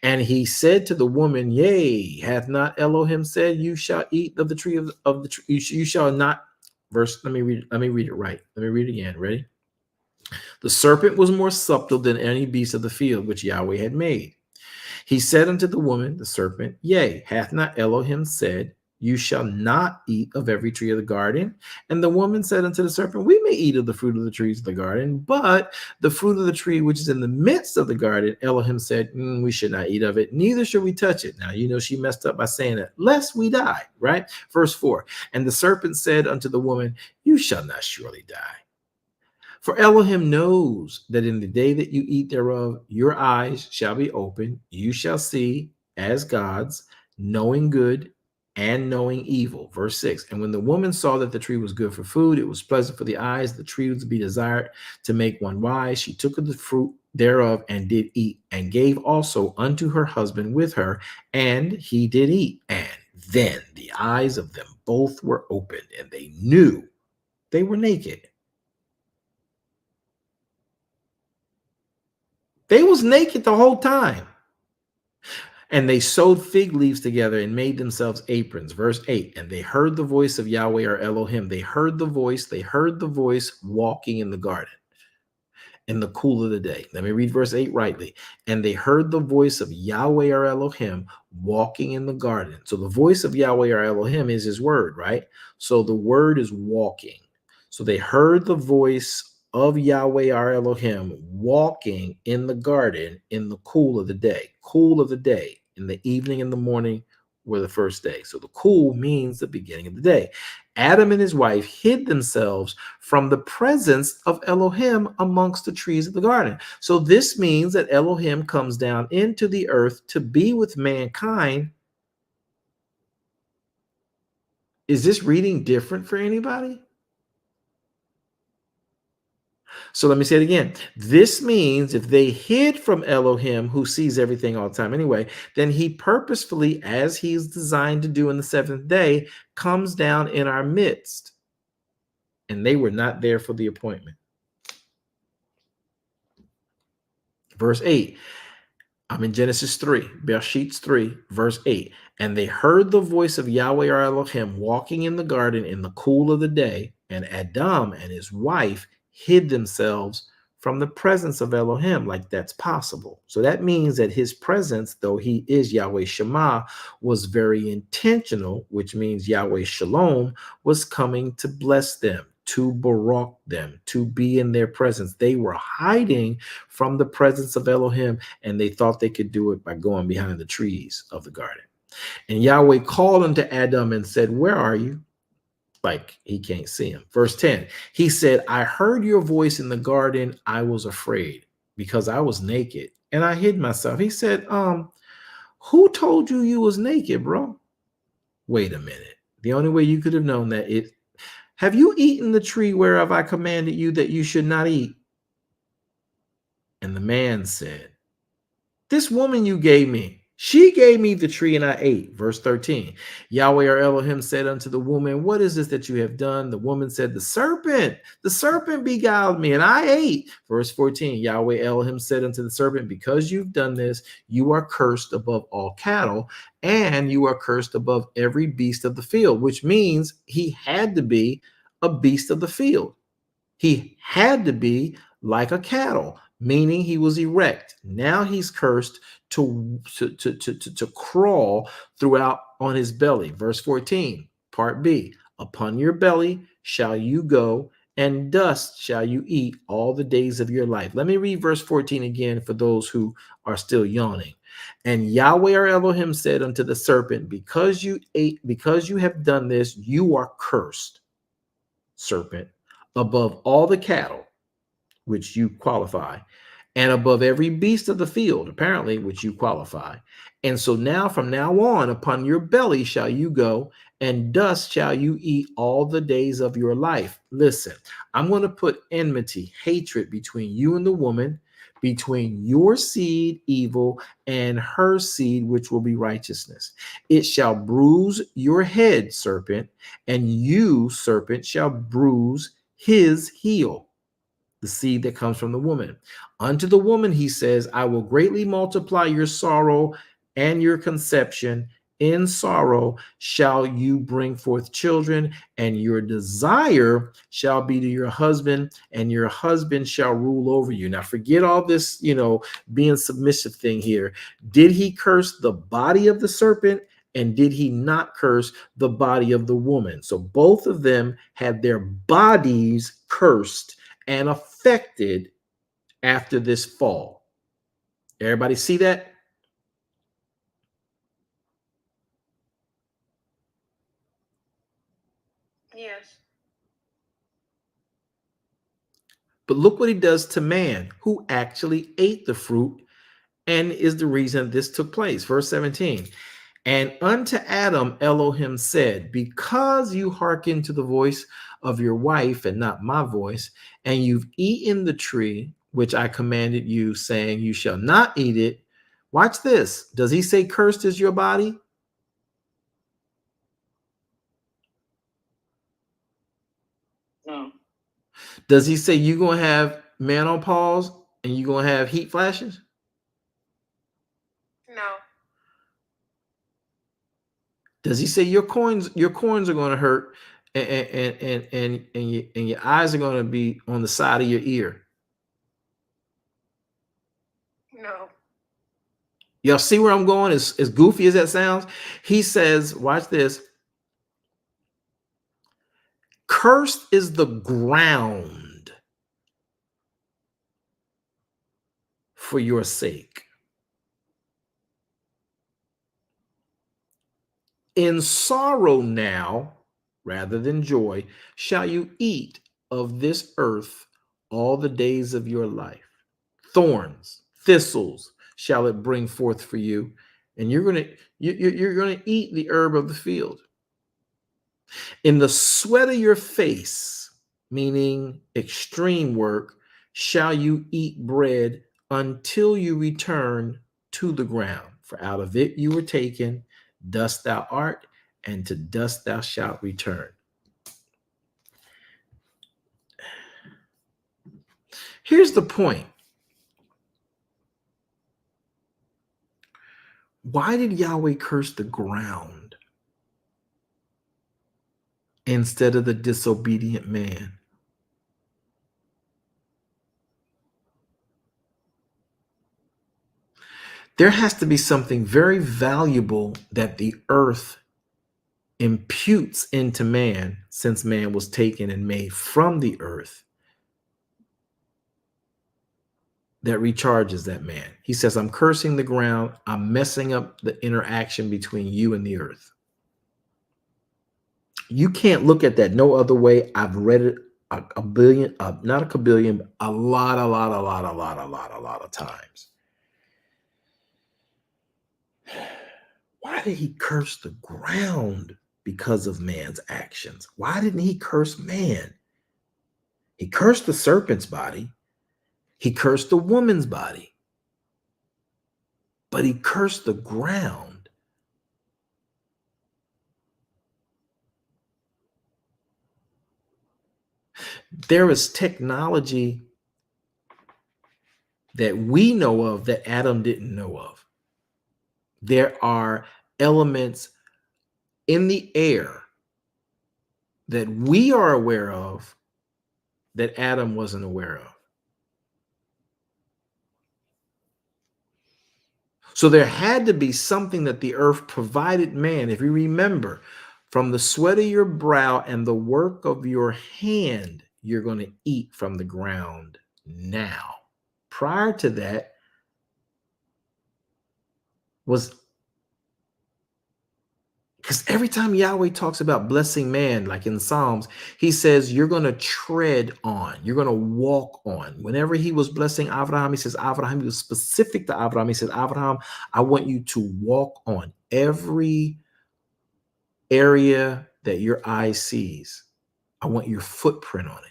And he said to the woman, yea, hath not Elohim said, you shall eat of the tree of the tree, you shall not. Verse, let me read it right. Let me read it again. Ready? The serpent was more subtle than any beast of the field, which Yahweh had made. He said unto the woman, the serpent, yea, hath not Elohim said, you shall not eat of every tree of the garden? And the woman said unto the serpent, we may eat of the fruit of the trees of the garden, but the fruit of the tree which is in the midst of the garden, Elohim said, we should not eat of it, neither should we touch it. Now, she messed up by saying that, lest we die, right? Verse 4, and the serpent said unto the woman, you shall not surely die. For Elohim knows that in the day that you eat thereof, your eyes shall be opened, you shall see as gods, knowing good and knowing evil. Verse 6, and when the woman saw that the tree was good for food, it was pleasant for the eyes, the tree was to be desired to make one wise, she took of the fruit thereof and did eat, and gave also unto her husband with her, and he did eat. And then the eyes of them both were opened, and they knew they were naked. They was naked the whole time. And they sewed fig leaves together and made themselves aprons. Verse 8, and they heard the voice of Yahweh or Elohim. They heard the voice walking in the garden in the cool of the day. Let me read verse 8 rightly. And they heard the voice of Yahweh or Elohim walking in the garden. So the voice of Yahweh or Elohim is his word, right? So the word is walking. So they heard the voice of Yahweh our Elohim walking in the garden in the cool of the day. Cool of the day. In the evening and the morning were the first day. So the cool means the beginning of the day. Adam and his wife hid themselves from the presence of Elohim amongst the trees of the garden. So this means that Elohim comes down into the earth to be with mankind. Is this reading different for anybody? So let me say it again. This means if they hid from Elohim, who sees everything all the time anyway, then he purposefully, as he's designed to do in the seventh day, comes down in our midst. And they were not there for the appointment. Verse 8. I'm in Genesis 3, Bereshit 3, verse 8. And they heard the voice of Yahweh or Elohim walking in the garden in the cool of the day, and Adam and his wife hid themselves from the presence of Elohim, like that's possible. So that means that his presence, though he is Yahweh Shema, was very intentional, which means Yahweh Shalom was coming to bless them, to barak them, to be in their presence. They were hiding from the presence of Elohim, and they thought they could do it by going behind the trees of the garden. And Yahweh called unto Adam and said, where are you? Like he can't see him. Verse 10, he said, I heard your voice in the garden. I was afraid because I was naked and I hid myself. He said, who told you you was naked, bro? Wait a minute. The only way you could have known that have you eaten the tree whereof I commanded you that you should not eat? And the man said, this woman you gave me, she gave me the tree and I ate. Verse 13, Yahweh or Elohim said unto the woman, what is this that you have done? The woman said, the serpent beguiled me and I ate. Verse 14, Yahweh Elohim said unto the serpent, because you've done this, you are cursed above all cattle and you are cursed above every beast of the field, which means he had to be a beast of the field. He had to be like a cattle, meaning he was erect. Now he's cursed to crawl throughout on his belly. Verse 14, part B, upon your belly shall you go, and dust shall you eat all the days of your life. Let me read verse 14 again for those who are still yawning. And Yahweh or Elohim said unto the serpent, because you have done this, you are cursed, serpent, above all the cattle, which you qualify, and above every beast of the field, apparently, which you qualify. And so now, from now on, upon your belly shall you go, and dust shall you eat all the days of your life. Listen, I'm going to put enmity, hatred between you and the woman, between your seed, evil, and her seed, which will be righteousness. It shall bruise your head, serpent, and you, serpent, shall bruise his heel, the seed that comes from the woman. Unto the woman, he says, I will greatly multiply your sorrow and your conception. In sorrow shall you bring forth children, and your desire shall be to your husband, and your husband shall rule over you. Now, forget all this, being submissive thing here. Did he curse the body of the serpent? And did he not curse the body of the woman? So both of them had their bodies cursed and affected after this fall. Everybody see that? Yes. But look what he does to man, who actually ate the fruit and is the reason this took place. Verse 17. And unto Adam Elohim said, because you hearken to the voice of your wife and not my voice, and you've eaten the tree which I commanded you, saying, you shall not eat it. Watch this. Does he say cursed is your body? No. Does he say you're going to have menopause and you're going to have heat flashes? No. Does he say your corns are going to hurt and your eyes are going to be on the side of your ear? No. Y'all see where I'm going? As goofy as that sounds, he says, watch this. Cursed is the ground for your sake. In sorrow now, rather than joy, shall you eat of this earth all the days of your life. Thorns, thistles shall it bring forth for you, and you're going to eat the herb of the field. In the sweat of your face, meaning extreme work, shall you eat bread until you return to the ground. For out of it you were taken, dust thou art, and to dust thou shalt return. Here's the point. Why did Yahweh curse the ground instead of the disobedient man? There has to be something very valuable that the earth imputes into man, since man was taken and made from the earth, that recharges that man. He says, I'm cursing the ground. I'm messing up the interaction between you and the earth. You can't look at that no other way. I've read it a billion, not a kabillion, but a lot of times. Why did he curse the ground? Because of man's actions. Why didn't he curse man? He cursed the serpent's body. He cursed the woman's body. But he cursed the ground. There is technology that we know of that Adam didn't know of. There are elements in the air that we are aware of that Adam wasn't aware of. So there had to be something that the earth provided man. If you remember, from the sweat of your brow and the work of your hand, you're going to eat from the ground now. Prior to that, was, because every time Yahweh talks about blessing man, like in Psalms, he says, you're going to tread on, you're going to walk on. Whenever he was blessing Abraham, he says, Abraham, he was specific to Abraham. He said, Abraham, I want you to walk on every area that your eye sees. I want your footprint on it.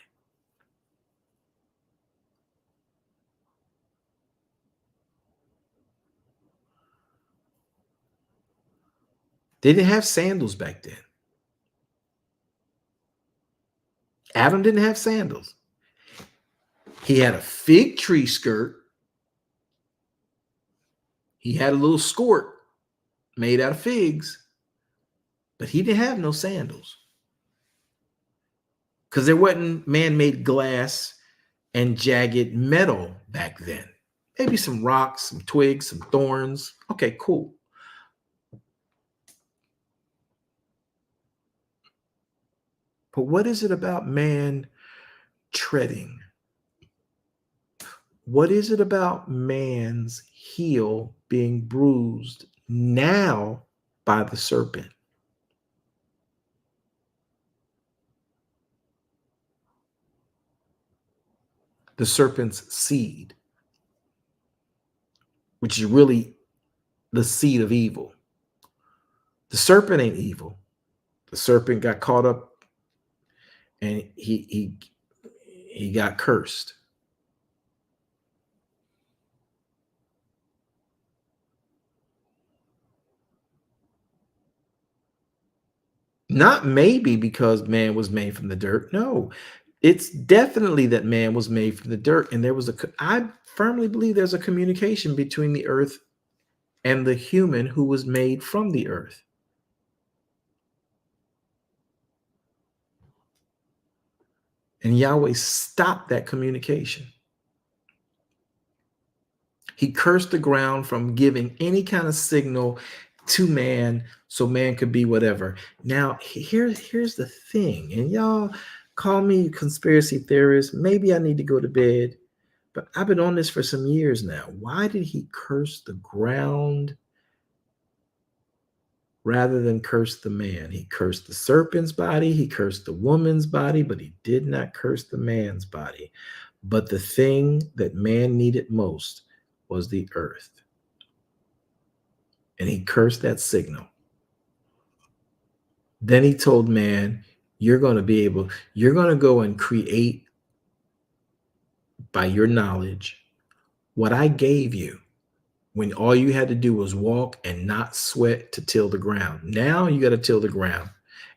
They didn't have sandals back then. Adam didn't have sandals. He had a fig tree skirt. He had a little skirt made out of figs, but he didn't have no sandals because there wasn't man-made glass and jagged metal back then. Maybe some rocks, some twigs, some thorns. Okay, cool. But what is it about man treading? What is it about man's heel being bruised now by the serpent? The serpent's seed, which is really the seed of evil. The serpent ain't evil. The serpent got caught up and he got cursed. Not maybe because man was made from the dirt. No, it's definitely that man was made from the dirt. And I firmly believe there's a communication between the earth and the human who was made from the earth. And Yahweh stopped that communication. He cursed the ground from giving any kind of signal to man so man could be whatever. Now, here's the thing, and y'all call me conspiracy theorist. Maybe I need to go to bed, but I've been on this for some years now. Why did he curse the ground rather than curse the man? He cursed the serpent's body, he cursed the woman's body, but he did not curse the man's body. But the thing that man needed most was the earth. And he cursed that signal. Then he told man, you're going to go and create by your knowledge what I gave you when all you had to do was walk and not sweat to till the ground. Now you got to till the ground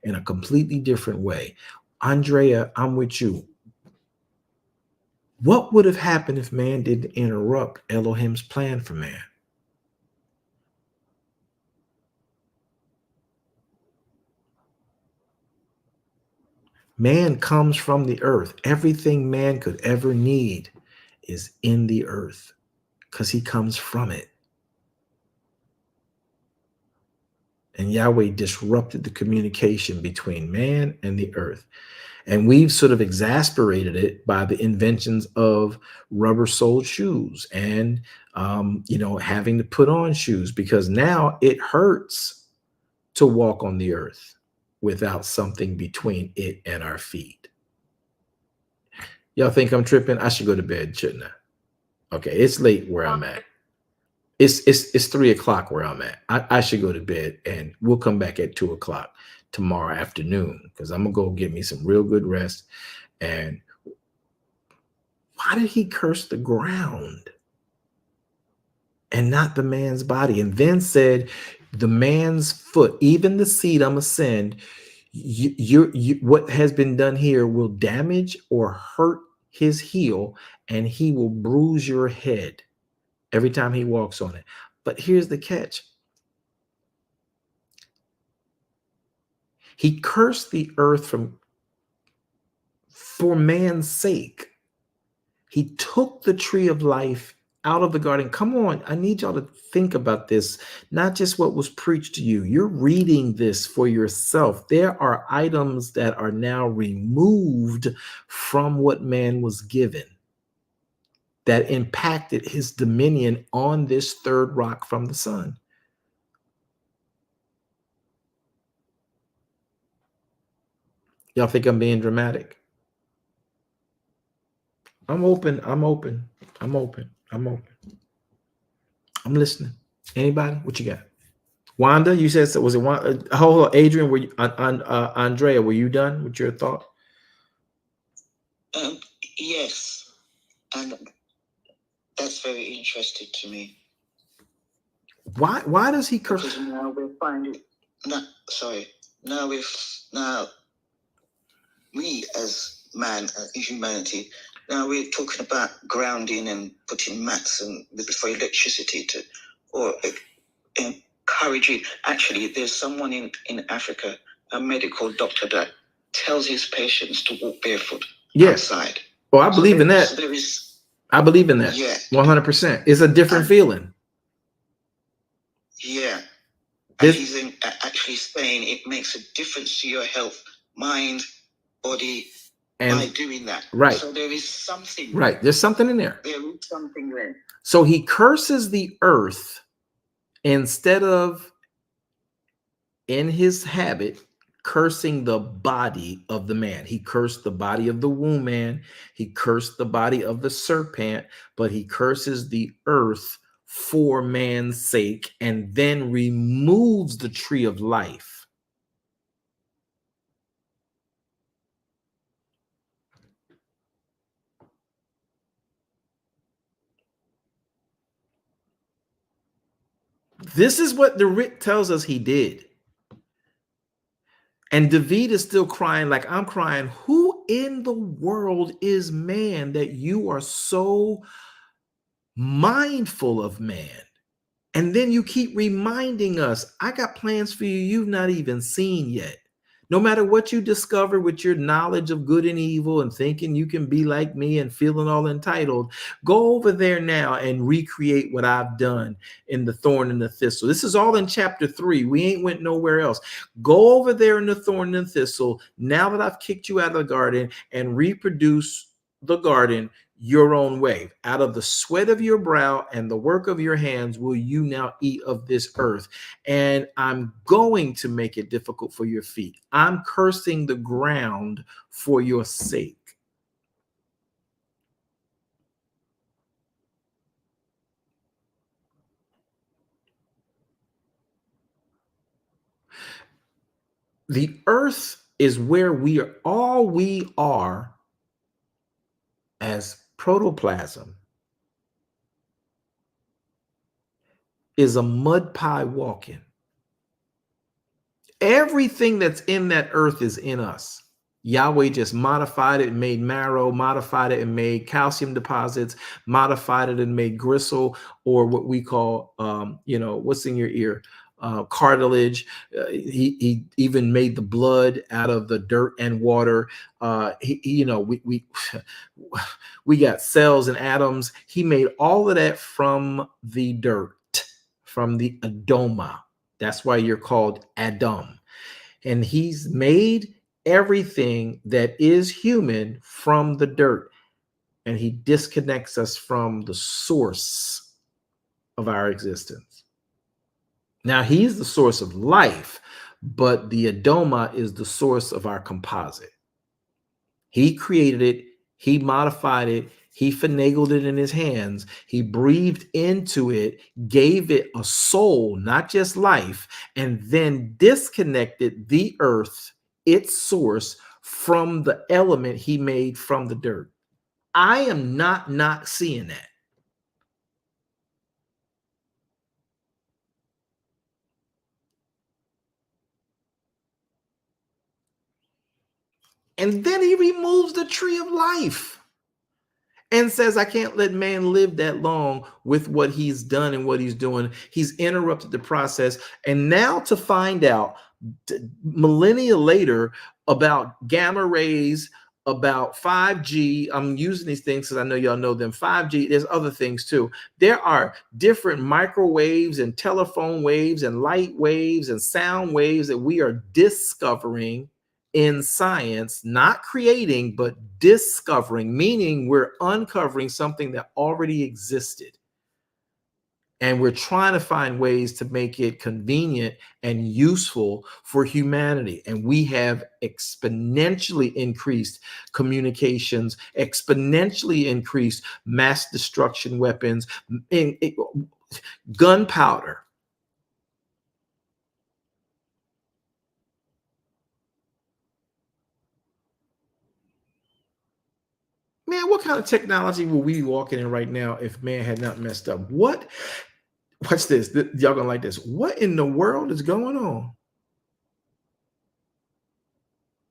in a completely different way. Andrea, I'm with you. What would have happened if man didn't interrupt Elohim's plan for man? Man comes from the earth. Everything man could ever need is in the earth because he comes from it. And Yahweh disrupted the communication between man and the earth. And we've sort of exasperated it by the inventions of rubber-soled shoes and, having to put on shoes because now it hurts to walk on the earth without something between it and our feet. Y'all think I'm tripping? I should go to bed, shouldn't I? Okay, it's late where I'm at. It's 3 o'clock where I'm at. I should go to bed and we'll come back at 2 o'clock tomorrow afternoon because I'm gonna go get me some real good rest. And why did he curse the ground and not the man's body? And then said, the man's foot, even the seed I'm gonna send, what has been done here will damage or hurt his heel, and he will bruise your head every time he walks on it. But here's the catch. He cursed the earth for man's sake. He took the tree of life out of the garden. Come on, I need y'all to think about this, not just what was preached to you. You're reading this for yourself. There are items that are now removed from what man was given that impacted his dominion on this third rock from the sun. Y'all think I'm being dramatic? I'm open. I'm open. I'm open. I'm open. I'm listening. Anybody? What you got? Wanda, you said so. Was it Wanda? Hold on, Adrian. Were you Andrea? Were you done with your thought? Yes, and that's very interesting to me. Why does he curse? Because now we're finding. No, sorry. Now we as man, humanity. Now we're talking about grounding and putting mats and for electricity to, or encouraging. Actually, there's someone in Africa, a medical doctor that tells his patients to walk barefoot outside. Oh, I believe in that. So there is. I believe in that. Yeah. 100%. It's a different feeling. Yeah. And he's actually saying it makes a difference to your health, mind, body, and by doing that. Right. So there is something. Right. There's something in there. There is something there. So he curses the earth instead of, in his habit, cursing the body of the man. He cursed the body of the womb man. He cursed the body of the serpent, but he curses the earth for man's sake and then removes the tree of life. This is what the writ tells us he did. And David is still crying like I'm crying. Who in the world is man that you are so mindful of man? And then you keep reminding us, I got plans for you you've not even seen yet. No matter what you discover with your knowledge of good and evil and thinking you can be like me and feeling all entitled, go over there now and recreate what I've done in the thorn and the thistle. This is all in chapter 3. We ain't went nowhere else. Go over there in the thorn and thistle now that I've kicked you out of the garden and reproduce the garden your own way. Out of the sweat of your brow and the work of your hands will you now eat of this earth. And I'm going to make it difficult for your feet. I'm cursing the ground for your sake. The earth is where we are, all we are as protoplasm is a mud pie walking. Everything that's in that earth is in us. Yahweh just modified it and made marrow, modified it and made calcium deposits, modified it and made gristle, or what we call, what's in your ear? Cartilage. He even made the blood out of the dirt and water. We got cells and atoms. He made all of that from the dirt, from the Adoma. That's why you're called Adam. And he's made everything that is human from the dirt. And he disconnects us from the source of our existence. Now, he's the source of life, but the Adoma is the source of our composite. He created it. He modified it. He finagled it in his hands. He breathed into it, gave it a soul, not just life, and then disconnected the earth, its source, from the element he made from the dirt. I am not seeing that. And then he removes the tree of life and says, I can't let man live that long with what he's done and what he's doing. He's interrupted the process. And now to find out millennia later about gamma rays, about 5G, I'm using these things because I know y'all know them. 5G, there's other things too. There are different microwaves and telephone waves and light waves and sound waves that we are discovering in science, not creating, but discovering, meaning we're uncovering something that already existed. And we're trying to find ways to make it convenient and useful for humanity. And we have exponentially increased communications, exponentially increased mass destruction weapons, gunpowder. Man, what kind of technology will we be walking in right now if man had not messed up? Watch this. Y'all gonna like this. What in the world is going on?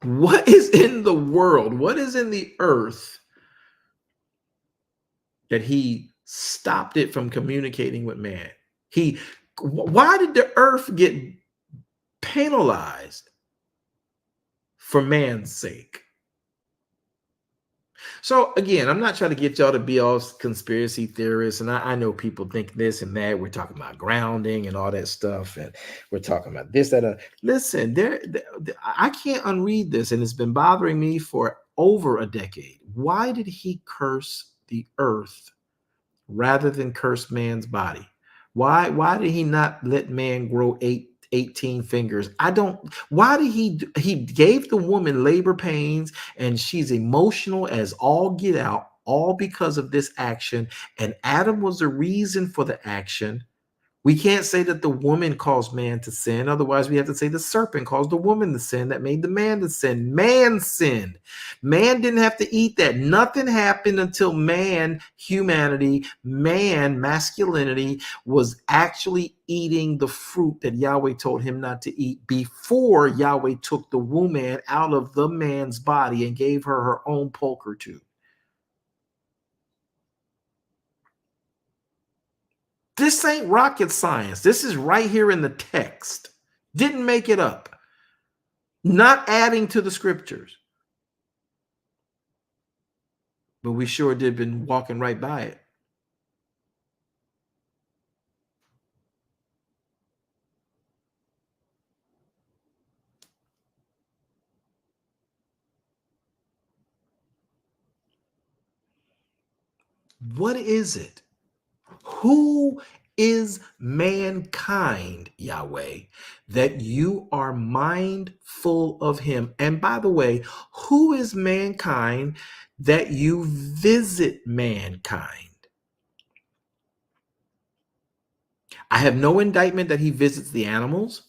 What is in the world? What is in the earth that he stopped it from communicating with man? Why did the earth get penalized for man's sake? So again, I'm not trying to get y'all to be all conspiracy theorists, and I know people think this and that. We're talking about grounding and all that stuff, and we're talking about this, that. Listen, I can't unread this, and it's been bothering me for over a decade. Why did he curse the earth rather than curse man's body? Why did he not let man grow 18 fingers? Why did he gave the woman labor pains, and she's emotional as all get out, all because of this action, and Adam was the reason for the action. We can't say that the woman caused man to sin. Otherwise, we have to say the serpent caused the woman to sin that made the man to sin. Man sinned. Man didn't have to eat that. Nothing happened until man, humanity, man, masculinity, was actually eating the fruit that Yahweh told him not to eat before Yahweh took the woman out of the man's body and gave her her own poker tube. This ain't rocket science. This is right here in the text. Didn't make it up. Not adding to the scriptures. But we sure did been walking right by it. What is it? Who is mankind, Yahweh, that you are mindful of him? And by the way, who is mankind that you visit mankind? I have no indictment that he visits the animals.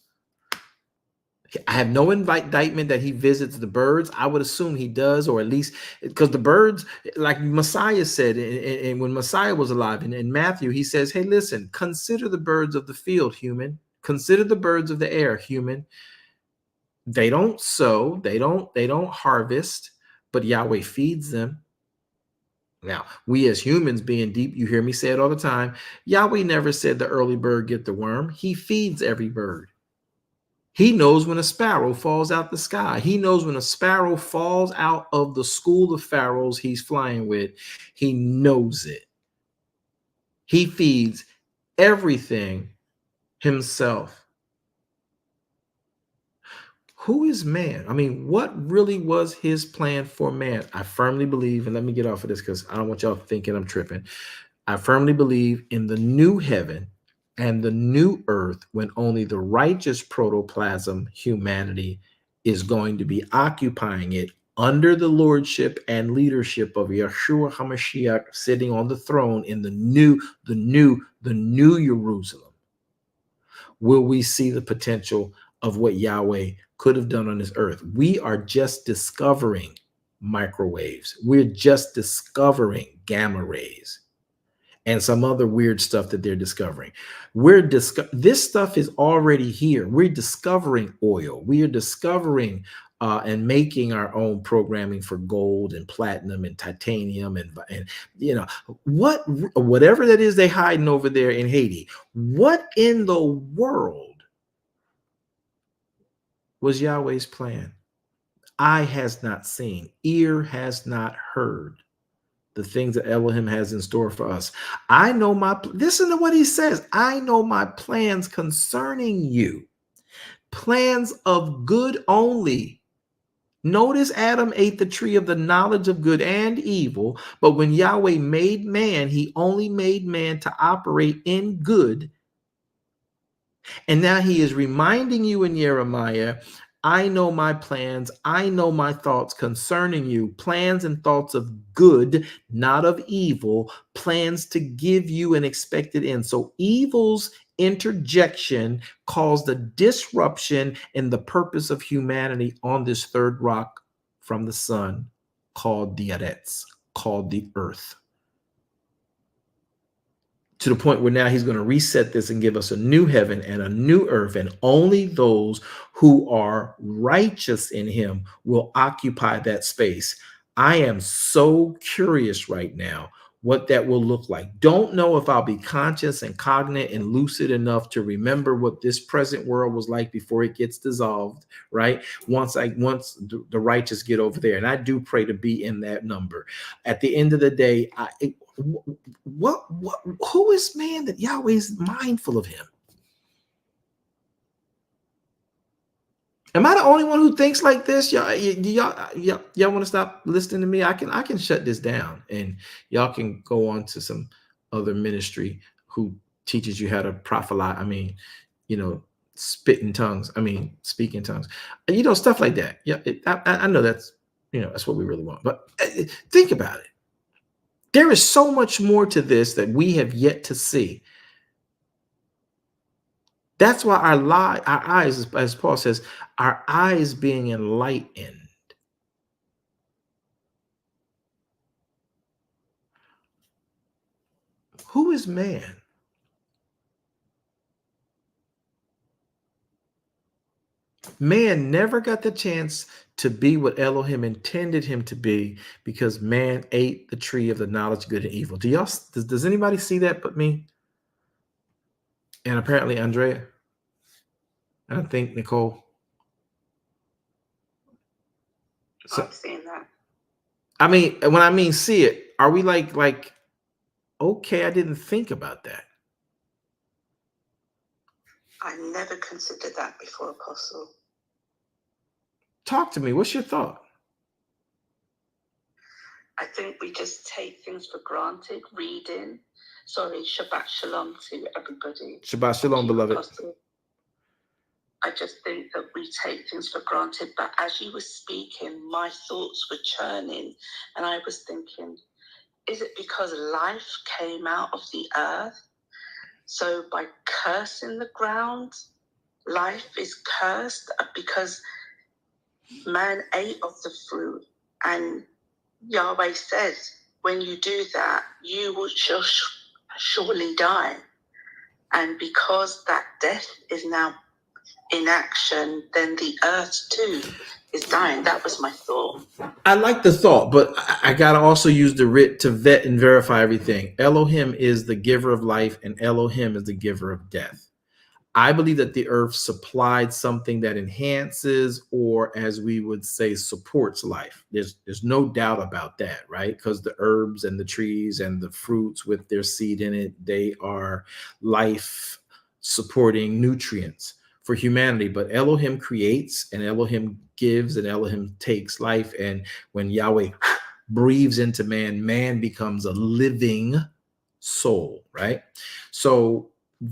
I have no indictment that he visits the birds. I would assume he does, or at least because the birds, like Messiah said, and when Messiah was alive in Matthew, he says, hey, listen, consider the birds of the field, human. Consider the birds of the air, human. They don't sow, they don't harvest, but Yahweh feeds them. Now, we as humans being deep, you hear me say it all the time, Yahweh never said the early bird get the worm. He feeds every bird. He knows when a sparrow falls out the sky. He knows when a sparrow falls out of the school of pharaohs he's flying with. He knows it. He feeds everything himself. Who is man? I mean, what really was his plan for man? I firmly believe, and let me get off of this because I don't want y'all thinking I'm tripping. I firmly believe in the new heaven and the new earth when only the righteous protoplasm humanity is going to be occupying it under the lordship and leadership of Yeshua HaMashiach sitting on the throne in the new Jerusalem. Will we see the potential of what Yahweh could have done on this earth? We are just discovering microwaves. We're just discovering gamma rays and some other weird stuff that they're discovering. This stuff is already here. We're discovering oil. We are discovering and making our own programming for gold and platinum and titanium and you know whatever that is they hiding over there in Haiti. What in the world was Yahweh's plan? Eye has not seen, ear has not heard the things that Elohim has in store for us. I know listen to what he says. I know my plans concerning you, plans of good only, Notice Adam ate the tree of the knowledge of good and evil, but when Yahweh made man, he only made man to operate in good. And now he is reminding you in Jeremiah, I know my plans, I know my thoughts concerning you, plans and thoughts of good, not of evil, plans to give you an expected end. So evil's interjection caused a disruption in the purpose of humanity on this third rock from the sun called the Eretz, called the earth. To the point where now he's going to reset this and give us a new heaven and a new earth, and only those who are righteous in him will occupy that space. I am so curious right now what that will look like. Don't know if I'll be conscious and cognate and lucid enough to remember what this present world was like before it gets dissolved, right? Once the righteous get over there, and I do pray to be in that number. At the end of the day, who is man that Yahweh is mindful of him? Am I the only one who thinks like this? Y'all want to stop listening to me? I can shut this down, and y'all can go on to some other ministry who teaches you how to prophesy. I mean, spit in tongues. I mean, speak in tongues. Stuff like that. Yeah, I know that's that's what we really want. But think about it. There is so much more to this that we have yet to see. That's why our eyes, as Paul says, our eyes being enlightened. Who is man? Man never got the chance to be what Elohim intended him to be because man ate the tree of the knowledge of good and evil. Does anybody see that but me? And apparently Andrea. And I think Nicole. So, I've seen that. I mean, when I mean see it, are we like, okay, I didn't think about that. I never considered that before, Apostle. Talk to me. What's your thought? I think we just take things for granted. Reading. Sorry, Shabbat Shalom to everybody. Shabbat Shalom, beloved. Apostle. I just think that we take things for granted. But as you were speaking, my thoughts were churning. And I was thinking, is it because life came out of the earth? So by cursing the ground, life is cursed because man ate of the fruit. And Yahweh says, when you do that, you will surely die. And because that death is now in action, then the earth too is dying. That was my thought. I like the thought, but I gotta also use the writ to vet and verify everything. Elohim is the giver of life, and Elohim is the giver of death. I believe that the earth supplied something that enhances, or as we would say, supports life. There's no doubt about that, right? Because the herbs and the trees and the fruits with their seed in it, they are life supporting nutrients for humanity. But Elohim creates, and Elohim gives, and Elohim takes life. And when Yahweh breathes into man, man becomes a living soul, right? So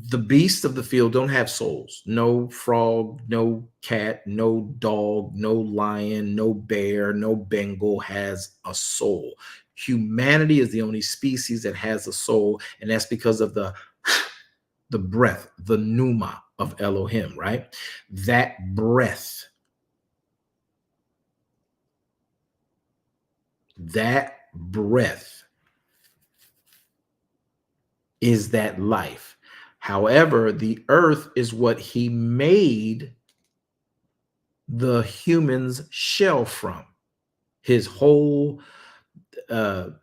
the beasts of the field don't have souls. No frog, no cat, no dog, no lion, no bear, no Bengal has a soul. Humanity is the only species that has a soul, and that's because of the breath, the pneuma of Elohim, right? That breath, is that life. However, the earth is what he made the human's shell from. His whole, everything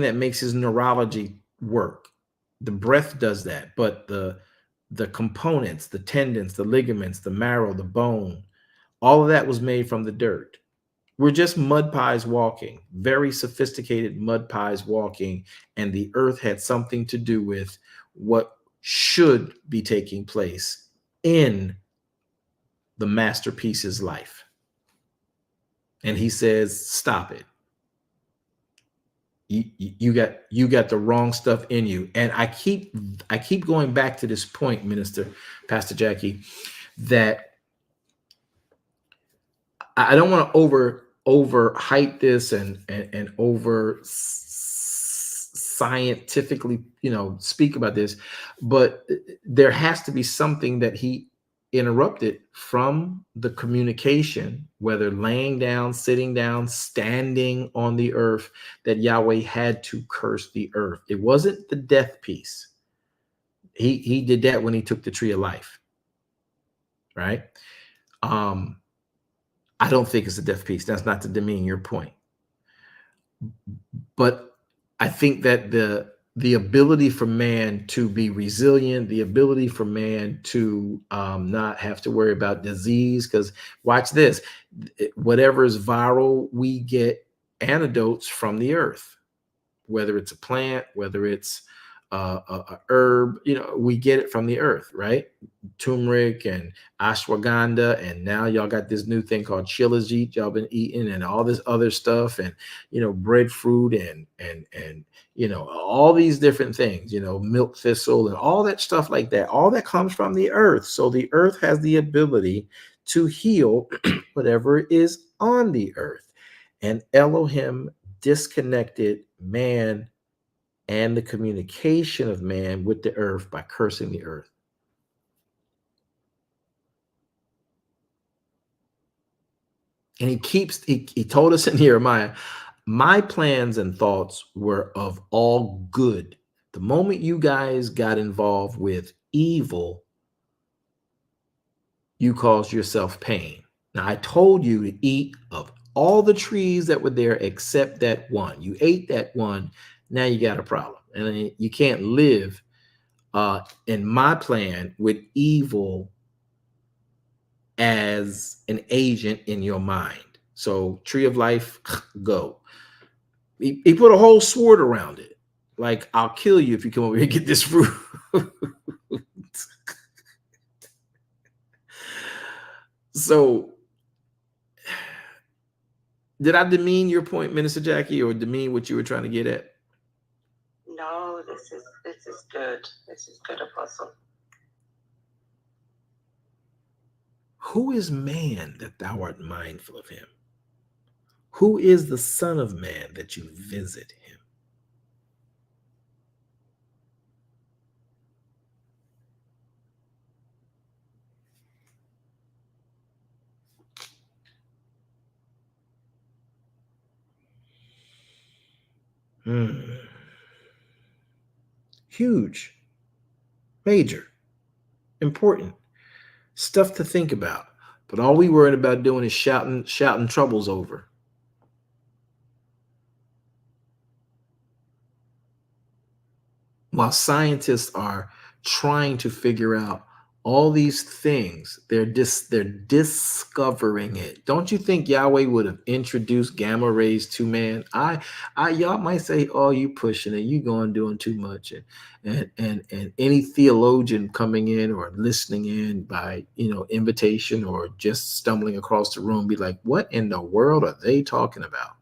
that makes his neurology work. The breath does that, but the components, the tendons, the ligaments, the marrow, the bone, all of that was made from the dirt. We're just mud pies walking, very sophisticated mud pies walking, and the earth had something to do with what should be taking place in the masterpiece's life. And he says, stop it. You got the wrong stuff in you. And I keep going back to this point, Pastor Jackie, that I don't want to over hype this and over scientifically, speak about this, but there has to be something that he interrupted from the communication, whether laying down, sitting down, standing on the earth, that Yahweh had to curse the earth. It wasn't the death piece. He did that when he took the tree of life, right? I don't think it's a death piece. That's not to demean your point. But I think that the ability for man to be resilient, the ability for man to not have to worry about disease, because watch this, whatever is viral, we get antidotes from the earth, whether it's a plant, whether it's a herb, we get it from the earth, right? Turmeric and ashwagandha, and now y'all got this new thing called shilajit y'all been eating, and all this other stuff, and breadfruit and all these different things, milk thistle and all that stuff like that. All that comes from the earth. So the earth has the ability to heal whatever is on the earth. And Elohim disconnected man and the communication of man with the earth by cursing the earth. And he told us in Nehemiah, my plans and thoughts were of all good. The moment you guys got involved with evil, you caused yourself pain. Now, I told you to eat of all the trees that were there except that one. You ate that one. Now you got a problem. And you can't live in my plan with evil as an agent in your mind. So tree of life, go. He put a whole sword around it. Like, I'll kill you if you come over here and get this fruit. So did I demean your point, Minister Jackie, or demean what you were trying to get at? No, this is good. This is good, Apostle. Who is man that thou art mindful of him? Who is the Son of Man that you visit him? Huge, major, important stuff to think about. But all we worried about doing is shouting troubles over. While scientists are trying to figure out all these things, they're discovering it. Don't you think Yahweh would have introduced gamma rays to man? Y'all might say, "Oh, you pushing it, you going doing too much," and any theologian coming in or listening in by invitation or just stumbling across the room be like, "What in the world are they talking about?"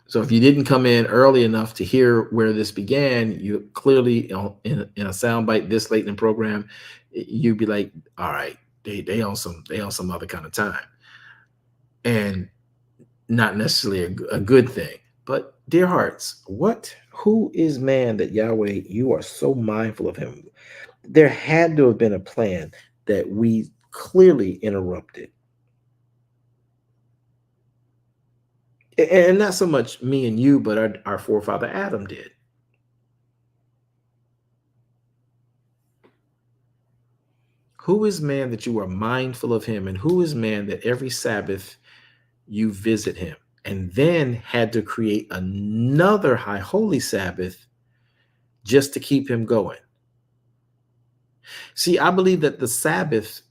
So if you didn't come in early enough to hear where this began, you clearly in a soundbite this late in the program, you'd be like, all right, they on some other kind of time, and not necessarily a good thing. But dear hearts, who is man that Yahweh, you are so mindful of him? There had to have been a plan that we clearly interrupted. And not so much me and you, but our forefather Adam did. Who is man that you are mindful of him? And who is man that every Sabbath you visit him? And then had to create another high holy Sabbath just to keep him going. See, I believe that the Sabbath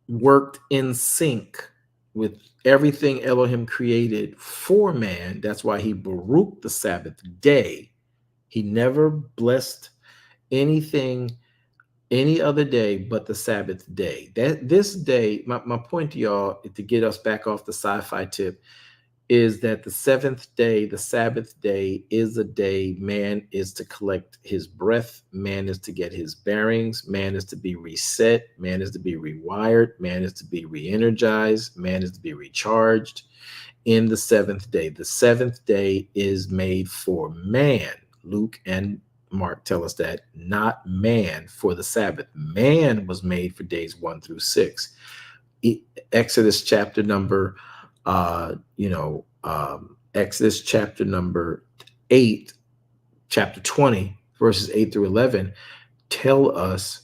worked in sync with everything Elohim created for man. That's why he baruched the Sabbath day. He never blessed anything any other day but the Sabbath day. That this day, my point to y'all to get us back off the sci-fi tip is that the seventh day, the Sabbath day, is a day man is to collect his breath, man is to get his bearings, man is to be reset, man is to be rewired, man is to be re-energized, man is to be recharged in the seventh day. The seventh day is made for man. Luke and Mark tell us that, not man for the Sabbath. Man was made for days 1 through 6. Exodus chapter number, Exodus chapter number 8, chapter 20, verses 8 through 11, tell us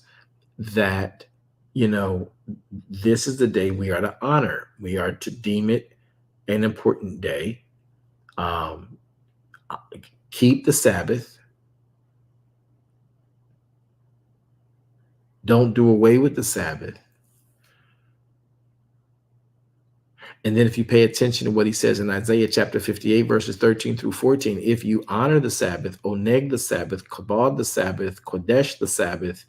that, this is the day we are to honor. We are to deem it an important day. Keep the Sabbath. Don't do away with the Sabbath. And then if you pay attention to what he says in Isaiah chapter 58, verses 13 through 14, if you honor the Sabbath, oneg the Sabbath, kabod the Sabbath, kodesh the Sabbath,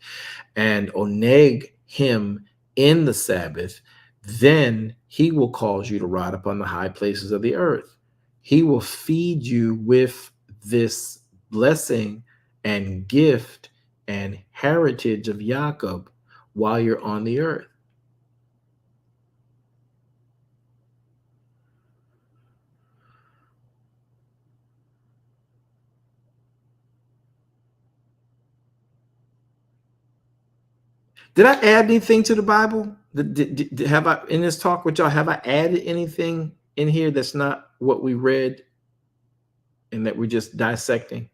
and oneg him in the Sabbath, then he will cause you to ride upon the high places of the earth. He will feed you with this blessing and gift and heritage of Jacob while you're on the earth. Did I add anything to the Bible? Have I, in this talk with y'all, have I added anything in here that's not what we read and that we're just dissecting?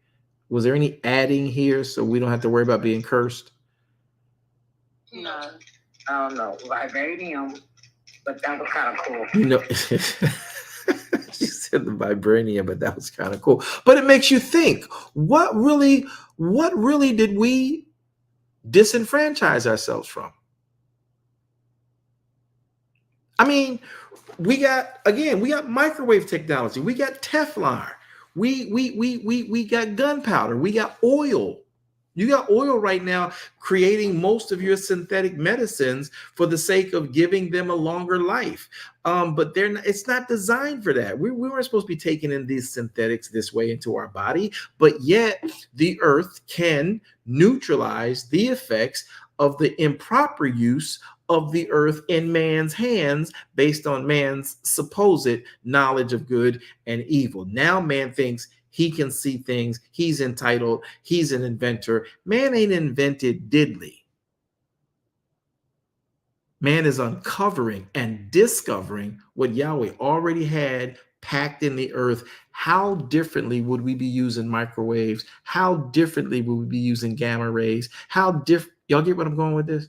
Was there any adding here so we don't have to worry about being cursed? No, I don't know. Vibranium, but that was kind of cool. She said the vibranium, but that was kind of cool. But it makes you think, what really did we disenfranchise ourselves from? I mean, we got microwave technology, we got Teflon, we got gunpowder, we got oil. You got oil right now creating most of your synthetic medicines for the sake of giving them a longer life. But it's not designed for that. We weren't supposed to be taking in these synthetics this way into our body, but yet the earth can neutralize the effects of the improper use of the earth in man's hands based on man's supposed knowledge of good and evil. Now man thinks he can see things. He's entitled. He's an inventor. Man ain't invented diddly. Man is uncovering and discovering what Yahweh already had packed in the earth. How differently would we be using microwaves? How differently would we be using gamma rays? Y'all get what I'm going with this?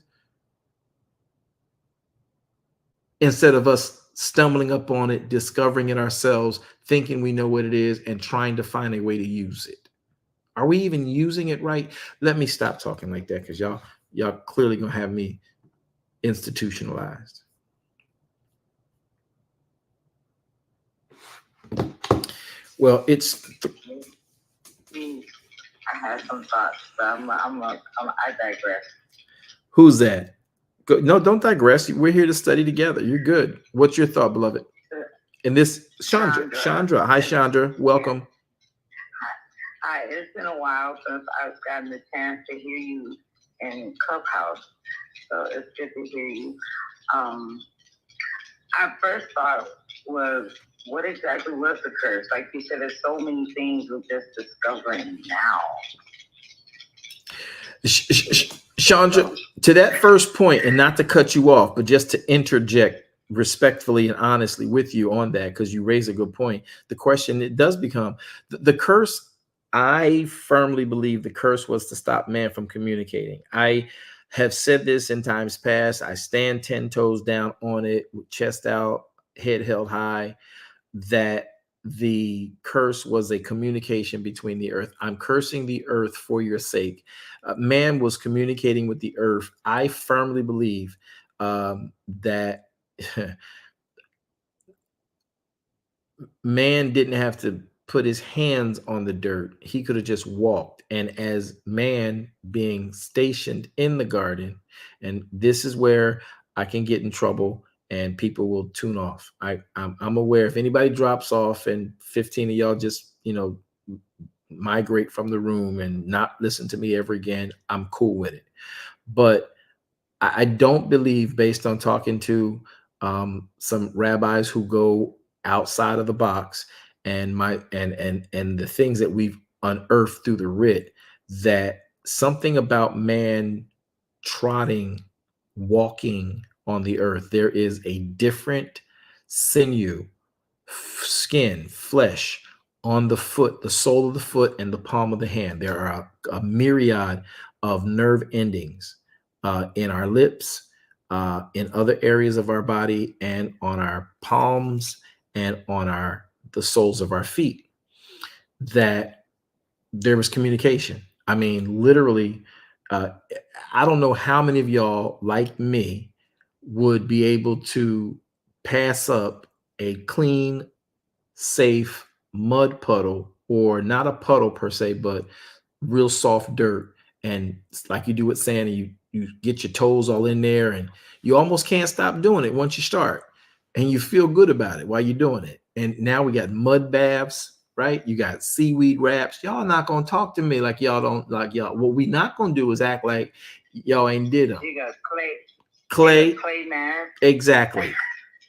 Instead of us stumbling up on it, discovering it ourselves, thinking we know what it is, and trying to find a way to use it. Are we even using it right? Let me stop talking like that, because y'all clearly gonna have me institutionalized. Well, I had some thoughts, but I digress. Who's that? No, don't digress. We're here to study together. You're good. What's your thought, beloved? And this, Chandra. Hi, Chandra. Welcome. Hi. It's been a while since I've gotten the chance to hear you in Clubhouse, so it's good to hear you. I first thought was, what exactly was the curse? Like you said, there's so many things we're just discovering now. Chandra, to that first point, and not to cut you off, but just to interject respectfully and honestly with you on that, because you raise a good point. The question, it does become the curse. I firmly believe the curse was to stop man from communicating. I have said this in times past. I stand 10 toes down on it, with chest out, head held high, that the curse was a communication between the earth. I'm cursing the earth for your sake. Man was communicating with the earth. I firmly believe that man didn't have to put his hands on the dirt. He could have just walked. And as man being stationed in the garden, and this is where I can get in trouble and people will tune off. I'm aware if anybody drops off and 15 of y'all just, migrate from the room and not listen to me ever again, I'm cool with it. But I don't believe, based on talking to some rabbis who go outside of the box and the things that we've unearthed through the writ, that something about man trotting, walking on the earth, there is a different sinew, skin, flesh on the foot, the sole of the foot and the palm of the hand. There are a myriad of nerve endings in our lips, in other areas of our body, and on our palms and on the soles of our feet, that there was communication. I mean, literally, I don't know how many of y'all, like me, would be able to pass up a clean, safe mud puddle, or not a puddle per se, but real soft dirt. And like you do with sand, you get your toes all in there and you almost can't stop doing it once you start. And you feel good about it while you're doing it. And now we got mud baths, right? You got seaweed wraps. Y'all not going to talk to me like y'all don't like y'all. What we not going to do is act like y'all ain't did them. You got Clay. clay man. Exactly.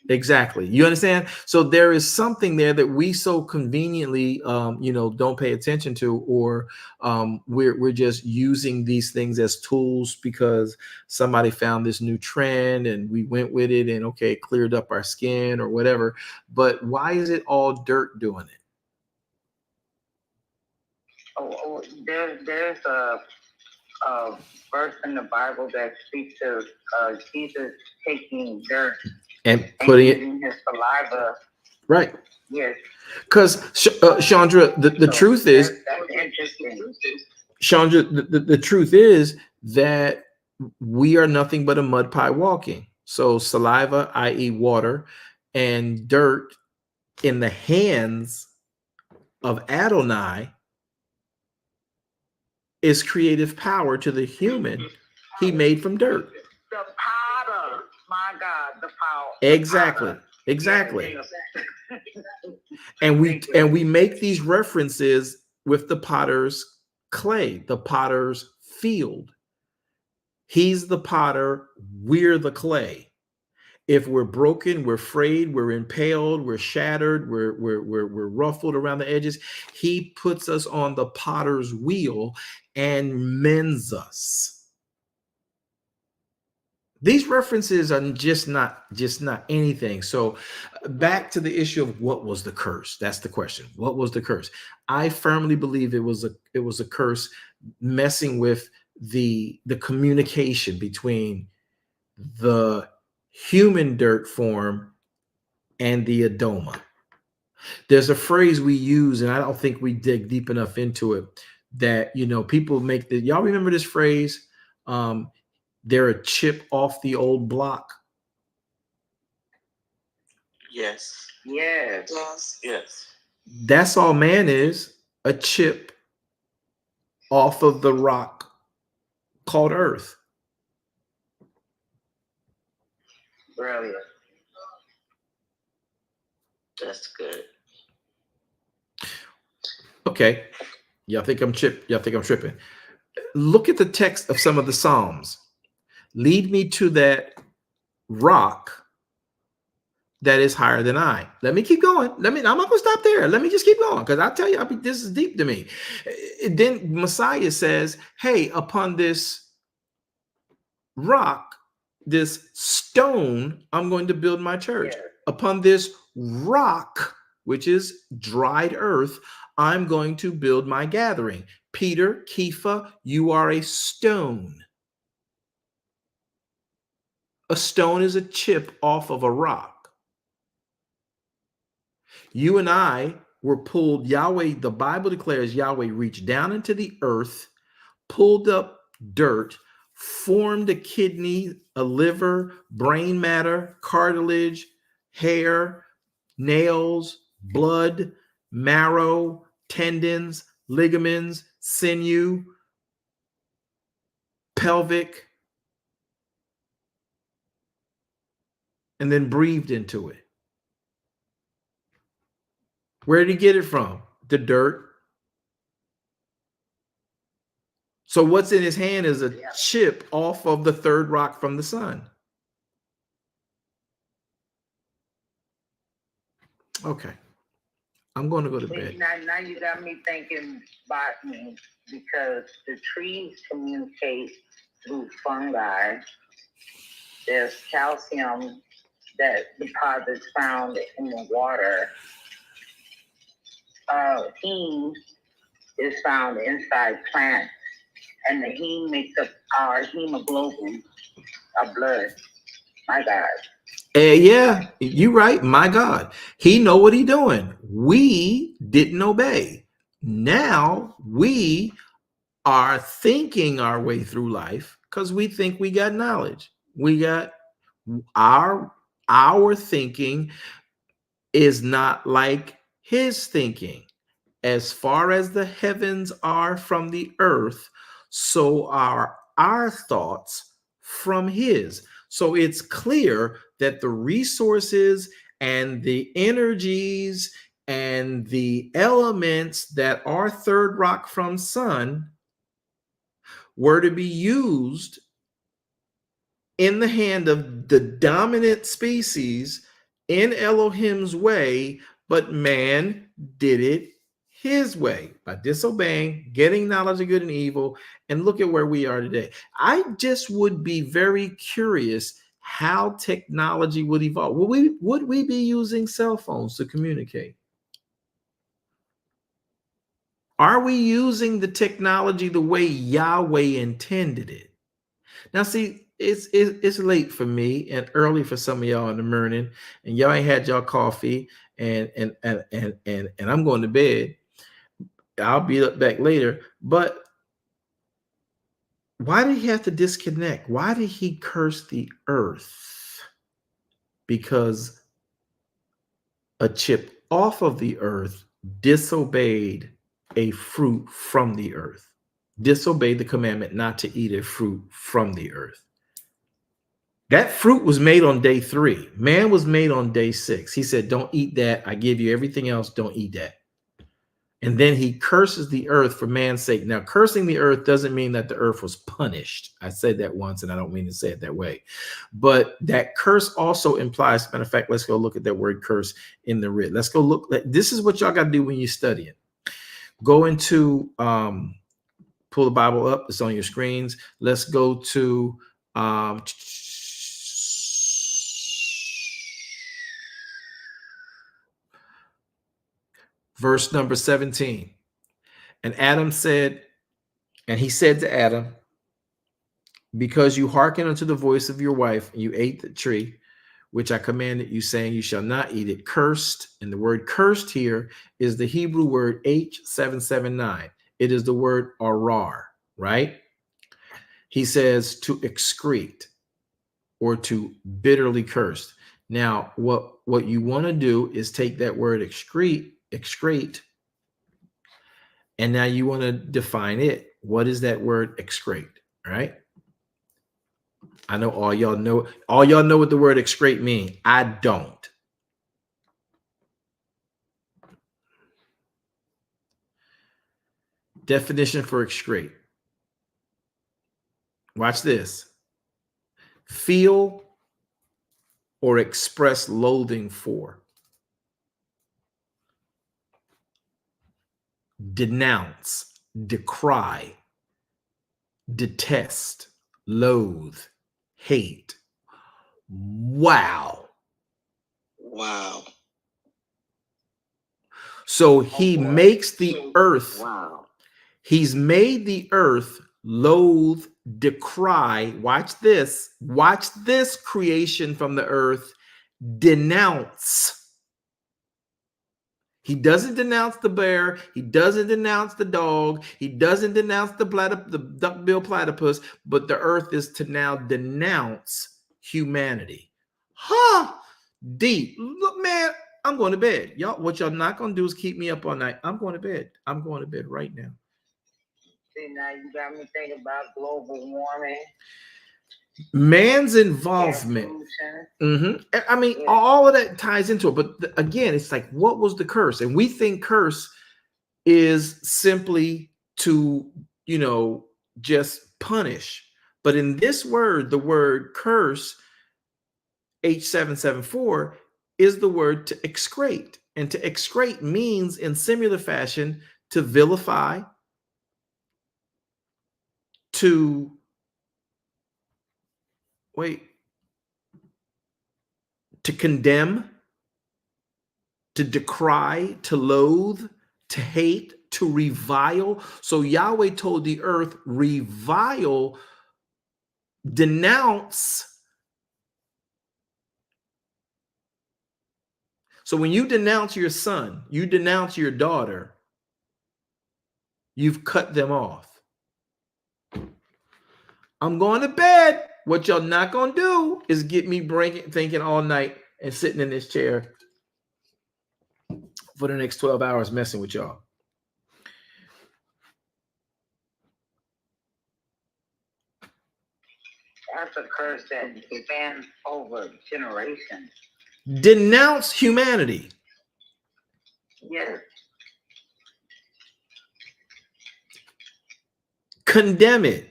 Exactly. You understand? So there is something there that we so conveniently, don't pay attention to, or we're just using these things as tools because somebody found this new trend and we went with it and okay, it cleared up our skin or whatever. But why is it all dirt doing it? There's a verse in the Bible that speaks to Jesus taking dirt and putting it in his saliva. Right. Yes. Because Chandra, the truth is, that's interesting. Chandra, the truth is that we are nothing but a mud pie walking. So saliva, i.e. water, and dirt in the hands of Adonai is creative power to the human he made from dirt. The potter, my God, the power. Exactly. Exactly. And we make these references with the potter's clay, the potter's field. He's the potter, we're the clay. If we're broken, we're frayed, we're impaled, we're shattered, we're ruffled around the edges, he puts us on the potter's wheel and mends us. These references are just not anything. So back to the issue of what was the curse. That's the question. What was the curse? I firmly believe it was a curse messing with the communication between the human dirt form and the Adoma. There's a phrase we use, and I don't think we dig deep enough into it, that people make y'all remember this phrase? They're a chip off the old block. Yes. Yes. Yes. Yes. That's all man is, a chip off of the rock called Earth. Brilliant. That's good. Okay. Y'all think I'm tripping. Look at the text of some of the Psalms. Lead me to that rock that is higher than I. Let me keep going. I'm not going to stop there. Let me just keep going, because I'll tell you, this is deep to me. Then Messiah says, hey, upon this rock, this stone, I'm going to build my church. Yeah. Upon this rock, which is dried earth, I'm going to build my gathering. Peter, Kepha, you are a stone. A stone is a chip off of a rock. You and I were pulled. Yahweh, the Bible declares Yahweh reached down into the earth, pulled up dirt, formed a kidney, a liver, brain matter, cartilage, hair, nails, blood, marrow, tendons, ligaments, sinew, pelvic, and then breathed into it. Where did he get it from? The dirt. So what's in his hand is a chip off of the third rock from the sun. Okay. I'm going to go to bed. Now you got me thinking botany, because the trees communicate through fungi. There's calcium that deposits found in the water. Heme is found inside plants, and the heme makes up our hemoglobin, our blood. My God. Yeah, you right. My God, he know what he doing. We didn't obey. Now we are thinking our way through life because we think we got knowledge. We got our thinking is not like his thinking. As far as the heavens are from the earth, so are our thoughts from his. So it's clear that the resources and the energies and the elements that are third rock from sun were to be used in the hand of the dominant species in Elohim's way, but man did it his way by disobeying, getting knowledge of good and evil, and look at where we are today. I just would be very curious how technology would evolve. Would we be using cell phones to communicate? Are we using the technology the way Yahweh intended it? Now, see, it's late for me and early for some of y'all in the morning, and y'all ain't had y'all coffee, and I'm going to bed. I'll be back later. But why did he have to disconnect? Why did he curse the earth? Because a chip off of the earth disobeyed a fruit from the earth, disobeyed the commandment not to eat a fruit from the earth. That fruit was made on day 3. Man was made on day 6. He said, don't eat that. I give you everything else. Don't eat that. And then he curses the earth for man's sake. Now, cursing the earth doesn't mean that the earth was punished. I said that once, and I don't mean to say it that way. But that curse also implies, matter of fact, let's go look at that word curse in the writ. Let's go look. This is what y'all got to do when you study it. Go into, pull the Bible up. It's on your screens. Let's go to verse number 17. And Adam said, and he said to Adam, because you hearken unto the voice of your wife, and you ate the tree, which I commanded you, saying, you shall not eat it, cursed. And the word cursed here is the Hebrew word H779. It is the word arar, right? He says to excrete or to bitterly curse. Now, what you want to do is take that word excrete, and now you want to define it. What is that word excrete, right? I know all y'all know what the word excrete means. I don't. Definition for excrete. Watch this. Feel or express loathing for. Denounce, decry, detest, loathe, hate. Wow. Wow. So he makes the earth. Wow. He's made the earth loathe, decry. Watch this. Watch this creation from the earth. Denounce. He doesn't denounce the bear. He doesn't denounce the dog. He doesn't denounce the duck-billed platypus. But the earth is to now denounce humanity. Deep. Look, man, I'm going to bed. Y'all, what y'all not going to do is keep me up all night. I'm going to bed. I'm going to bed right now. See, now you got me thinking about global warming. Man's involvement. I mean, all of that ties into it. But again, it's like, what was the curse? And we think curse is simply to, just punish. But in this word, the word curse, H774, is the word to excrete. And to excrete means, in similar fashion, to vilify, to condemn, to decry, to loathe, to hate, to revile. So Yahweh told the earth, revile, denounce. So when you denounce your son, you denounce your daughter, you've cut them off. I'm going to bed. What y'all not going to do is get me thinking all night and sitting in this chair for the next 12 hours messing with y'all. That's a curse that spans over generations. Denounce humanity. Yes. Condemn it.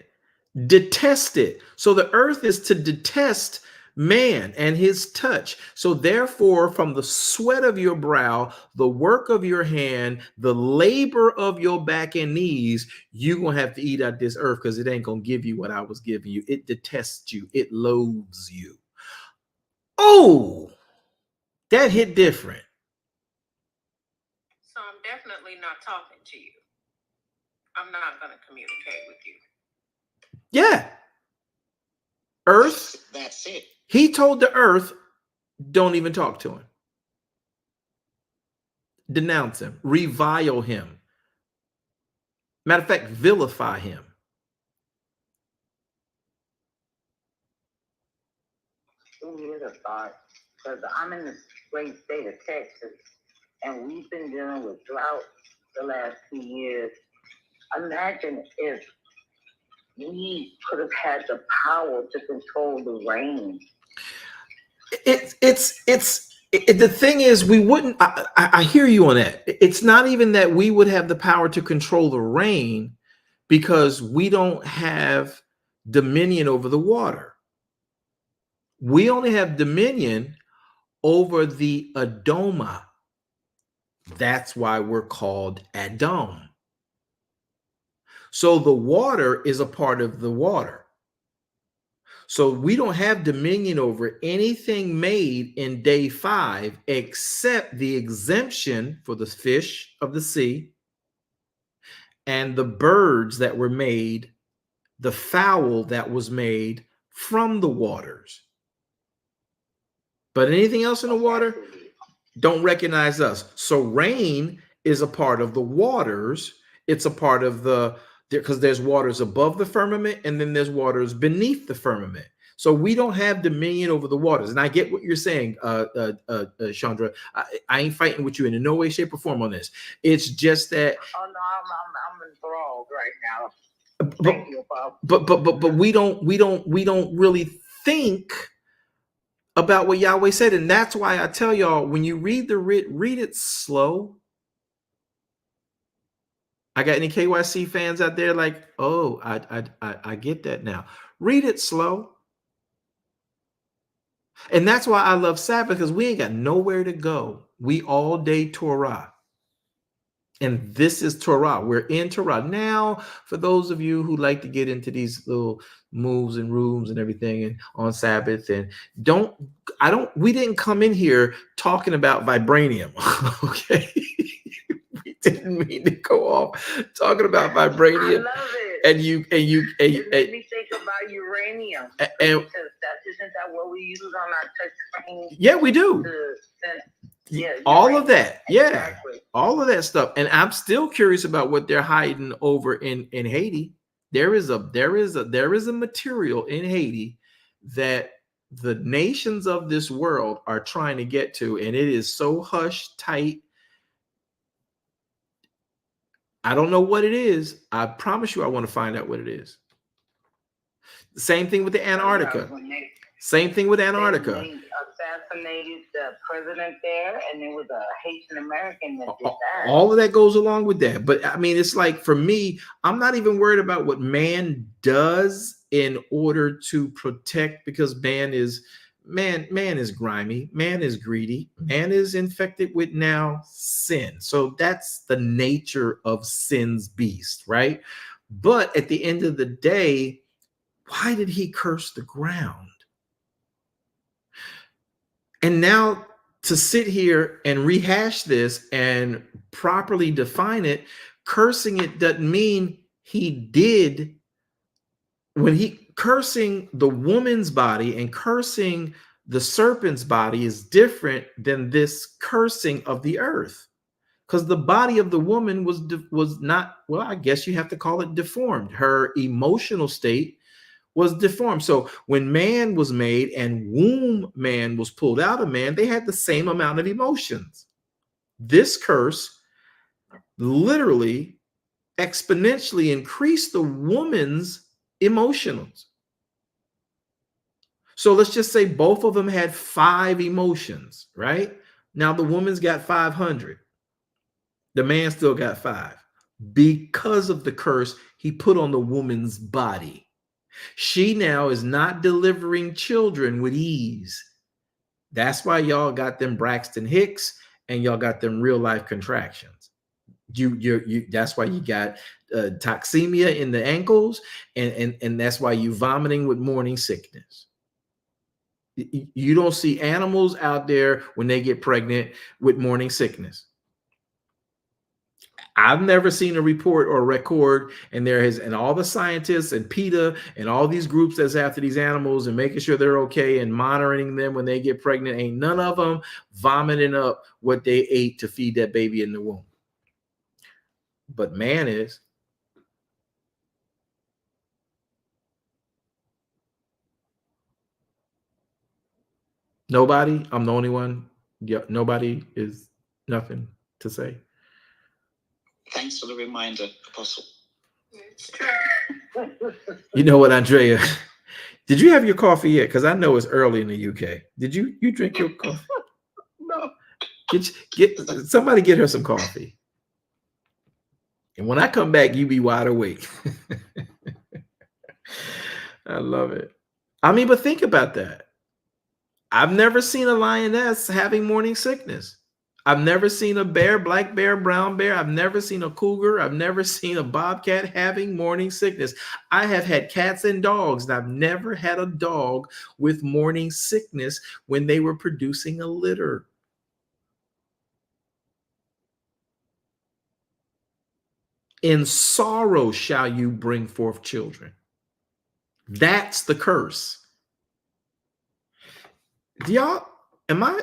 Detest it. So the earth is to detest man and his touch. So therefore, from the sweat of your brow, the work of your hand, the labor of your back and knees, you're going to have to eat out this earth because it ain't going to give you what I was giving you. It detests you. It loathes you. Oh, that hit different. So I'm definitely not talking to you. I'm not going to communicate with you. Yeah. Earth. That's it. He told the earth, don't even talk to him. Denounce him. Revile him. Matter of fact, vilify him. Here's a thought, because I'm in the great state of Texas, and we've been dealing with drought the last few years. Imagine if we could have had the power to control the rain. The thing is, we wouldn't. I hear you on that. It's not even that we would have the power to control the rain, because we don't have dominion over the water. We only have dominion over the Adoma. That's why we're called Adam. So the water is a part of the water. So we don't have dominion over anything made in day 5 except the exemption for the fish of the sea and the birds that were made, the fowl that was made from the waters. But anything else in the water don't recognize us. So rain is a part of the waters. It's a part of because there's waters above the firmament and then there's waters beneath the firmament. So we don't have dominion over the waters. And I get what you're saying, Chandra. I ain't fighting with you in no way, shape, or form on this. It's just that. Oh no, I'm enthralled right now. Thank you, Bob. But we don't really think about what Yahweh said. And that's why I tell y'all, when you read the writ, read it slow. I got any KYC fans out there like, oh, I get that now. Read it slow. And that's why I love Sabbath, because we ain't got nowhere to go. We all day Torah. And this is Torah. We're in Torah. Now, for those of you who like to get into these little moves and rooms and everything and on Sabbath, and we didn't come in here talking about vibranium. Okay. We didn't mean to go off talking about vibranium. I love it. And you it made me think about uranium. And isn't that what we use on our touch screen? Yeah, we do. All of that. Yeah. Exactly. All of that stuff. And I'm still curious about what they're hiding over in Haiti. There is a material in Haiti that the nations of this world are trying to get to, and it is so hush tight. I don't know what it is. I promise you I want to find out what it is. The same thing with the Antarctica. Same thing with Antarctica. They assassinated the president there, and there was a Haitian American that did that. All of that goes along with that. But I mean, it's like, for me, I'm not even worried about what man does in order to protect, because man is grimy, man is greedy, man is infected with now sin. So that's the nature of sin's beast, right? But at the end of the day, why did he curse the ground? And now to sit here and rehash this and properly define it, cursing it doesn't mean he did. When he cursing the woman's body and cursing the serpent's body is different than this cursing of the earth, because the body of the woman was not, well, I guess you have to call it deformed. Her emotional state was deformed. So when man was made and womb man was pulled out of man, they had the same amount of emotions. This curse literally exponentially increased the woman's emotions. So let's just say both of them had 5 emotions, right? Now the woman's got 500. The man still got 5 because of the curse he put on the woman's body. She now is not delivering children with ease. That's why y'all got them Braxton Hicks and y'all got them real life contractions. That's why you got toxemia in the ankles, and that's why you vomiting with morning sickness. You don't see animals out there when they get pregnant with morning sickness. I've never seen a report or a record, and all the scientists and PETA and all these groups that's after these animals and making sure they're okay and monitoring them when they get pregnant, ain't none of them vomiting up what they ate to feed that baby in the womb. But man is. Nobody? I'm the only one? Yeah, nobody is nothing to say. Thanks for the reminder, Apostle. You know what, Andrea? Did you have your coffee yet? Because I know it's early in the UK. Did you drink your coffee? No. Get somebody get her some coffee. And when I come back, you be wide awake. I love it. I mean, but think about that. I've never seen a lioness having morning sickness. I've never seen a bear, black bear, brown bear. I've never seen a cougar. I've never seen a bobcat having morning sickness. I have had cats and dogs, and I've never had a dog with morning sickness when they were producing a litter. In sorrow shall you bring forth children. That's the curse. Y'all know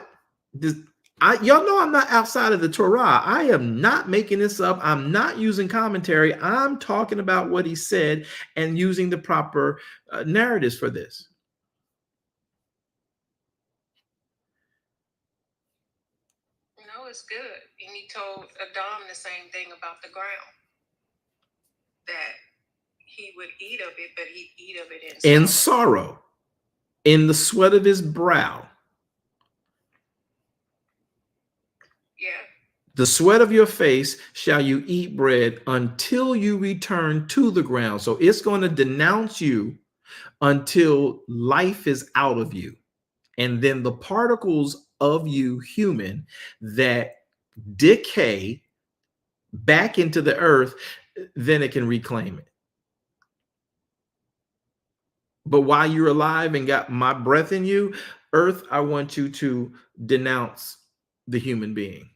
I'm not outside of the Torah. I am not making this up. I'm not using commentary. I'm talking about what he said and using the proper narratives for this. No, it's good. And he told Adam the same thing about the ground. That he would eat of it, but he'd eat of it in sorrow, in the sweat of his brow. Yeah. The sweat of your face shall you eat bread until you return to the ground. So it's going to denounce you until life is out of you. And then the particles of you, human, that decay back into the earth, then it can reclaim it. But while you're alive and got my breath in you, earth, I want you to denounce the human being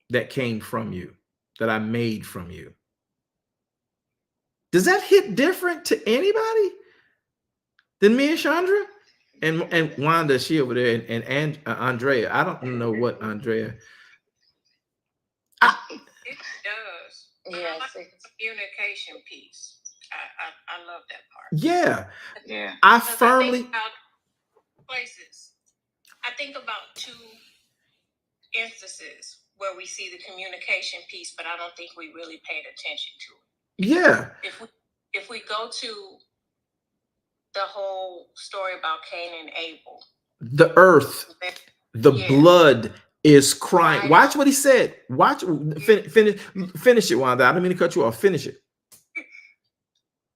that came from you, that I made from you. Does that hit different to anybody than me and Chandra? And Wanda, she over there, and Andrea. I don't know what Andrea. It does. Yeah, like the communication piece. I love that part. Yeah. Yeah. I firmly. places. I think about 2 instances where we see the communication piece, but I don't think we really paid attention to it. Yeah. If we go to the whole story about Cain and Abel, the earth, the blood is crying. Right. Watch what he said. Watch. Finish it, Wanda. I don't mean to cut you off. Finish it.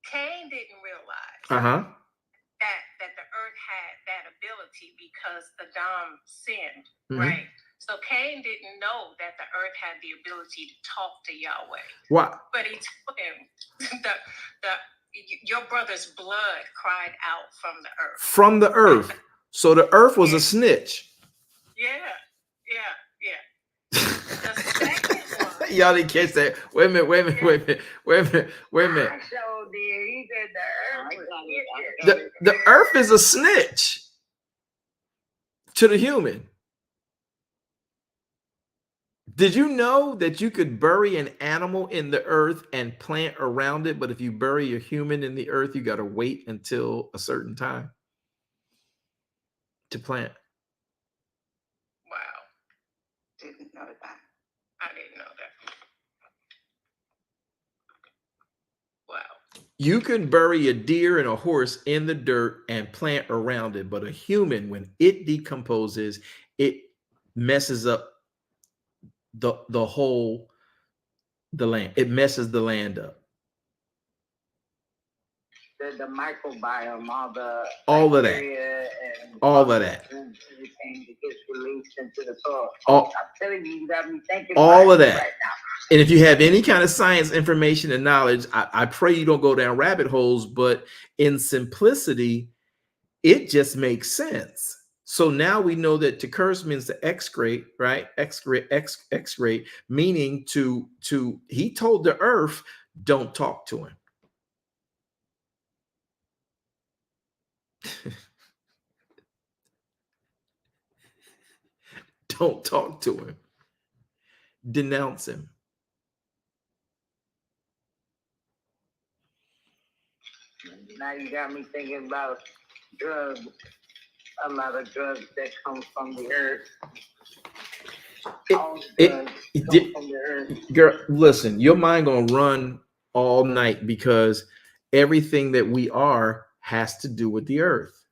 Cain didn't realize Uh-huh. that the earth had that ability because Adam sinned, Mhm. right? So Cain didn't know that the earth had the ability to talk to Yahweh. What? But he told him your brother's blood cried out from the earth. From the earth. So the earth was a snitch. Yeah. The second one. Y'all didn't catch that. Wait a minute. I showed did. He said the earth. The earth is a snitch to the human. Did you know that you could bury an animal in the earth and plant around it? But if you bury a human in the earth, you got to wait until a certain time to plant. Wow. Didn't know that. I didn't know that. Wow. You can bury a deer and a horse in the dirt and plant around it. But a human, when it decomposes, it messes up the land. It messes the land up. The microbiome, all of that, and all of that, everything that gets released into the soil. I'm telling you, you got me thinking all of that. Right now. And if you have any kind of science information and knowledge, I pray you don't go down rabbit holes. But in simplicity, it just makes sense. So now we know that to curse means to excrete, right? Excrete, meaning to he told the earth, don't talk to him. Don't talk to him. Denounce him. Now you got me thinking about drugs. A lot of drugs that come from the earth. Girl, listen, your mind gonna run all night because everything that we are has to do with the earth.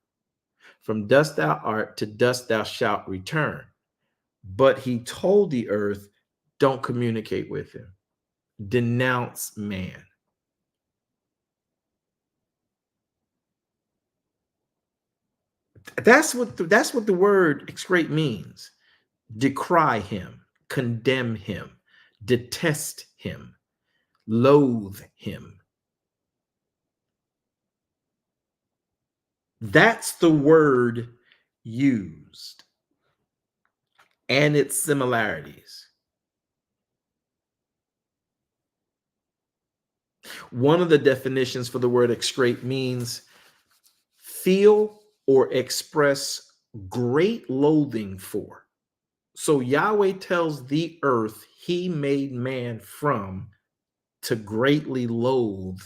From dust thou art, to dust thou shalt return. But he told the earth, don't communicate with him. Denounce man. That's what the word excrete means. Decry him, condemn him, detest him, loathe him. That's the word used and its similarities. One of the definitions for the word excrete means feel or express great loathing for. So Yahweh tells the earth he made man from to greatly loathe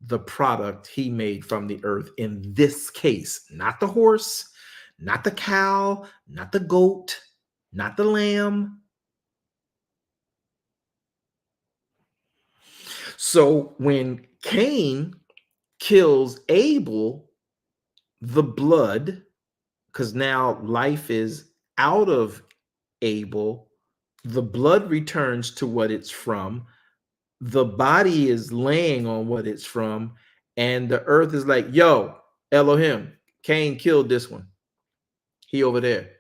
the product he made from the earth. In this case, not the horse, not the cow, not the goat, not the lamb. So when Cain kills Abel, the blood, because now life is out of Abel, the blood returns to what it's from. The body is laying on what it's from, and the earth is like, yo, Elohim, Cain killed this one. He over there.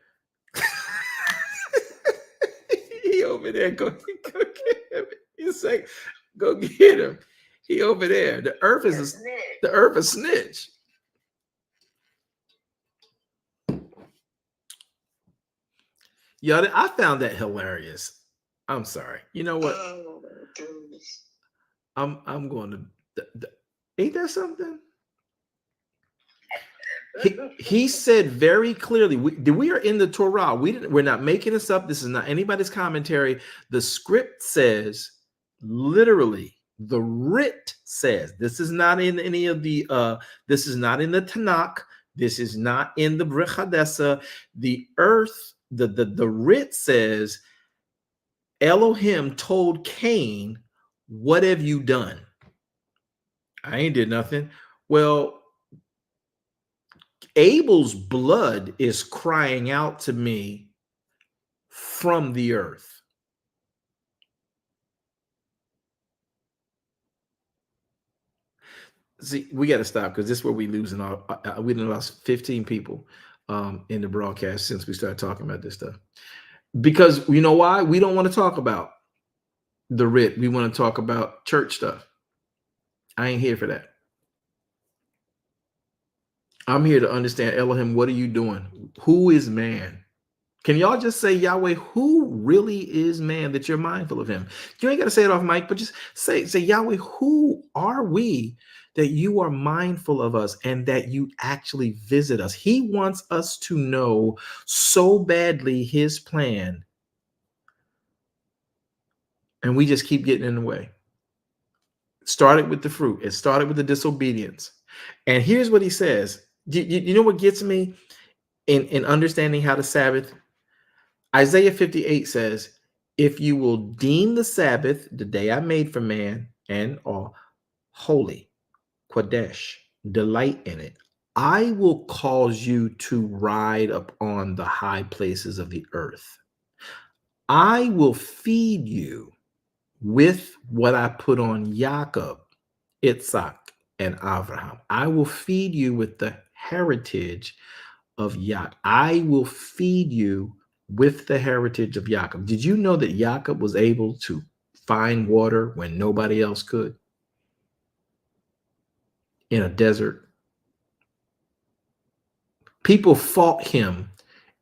He over there. Go get him. You say, go get him. He over there. The earth is a snitch. Y'all, I found that hilarious. I'm sorry. You know what? Oh my goodness. I'm going to. Ain't that something? He said very clearly. We are in the Torah. We're not making this up. This is not anybody's commentary. The script says literally. The writ says this is not in any of the. This is not in the Tanakh. This is not in the Brit Hadessa. The earth, the writ says, Elohim told Cain, what have you done? I ain't did nothing. Well, Abel's blood is crying out to me from the earth. See, we got to stop because this is where we losing all. We done lost 15 people in the broadcast since we started talking about this stuff. Because you know why? We don't want to talk about the writ. We want to talk about church stuff. I ain't here for that. I'm here to understand, Elohim, what are you doing? Who is man? Can y'all just say, Yahweh, who really is man that you're mindful of him? You ain't got to say it off mic, but just say, Yahweh, who are we that you are mindful of us and that you actually visit us? He wants us to know so badly his plan. And we just keep getting in the way. Started with the fruit. It started with the disobedience. And here's what he says. You know what gets me in understanding how to Sabbath? Isaiah 58 says, if you will deem the Sabbath, the day I made for man and all, holy, Kodesh, delight in it, I will cause you to ride upon the high places of the earth. I will feed you with what I put on Jacob, Isaac, and Abraham. I will feed you with the heritage of Jacob. I will feed you with the heritage of Jacob. Did you know that Jacob was able to find water when nobody else could? In a desert. People fought him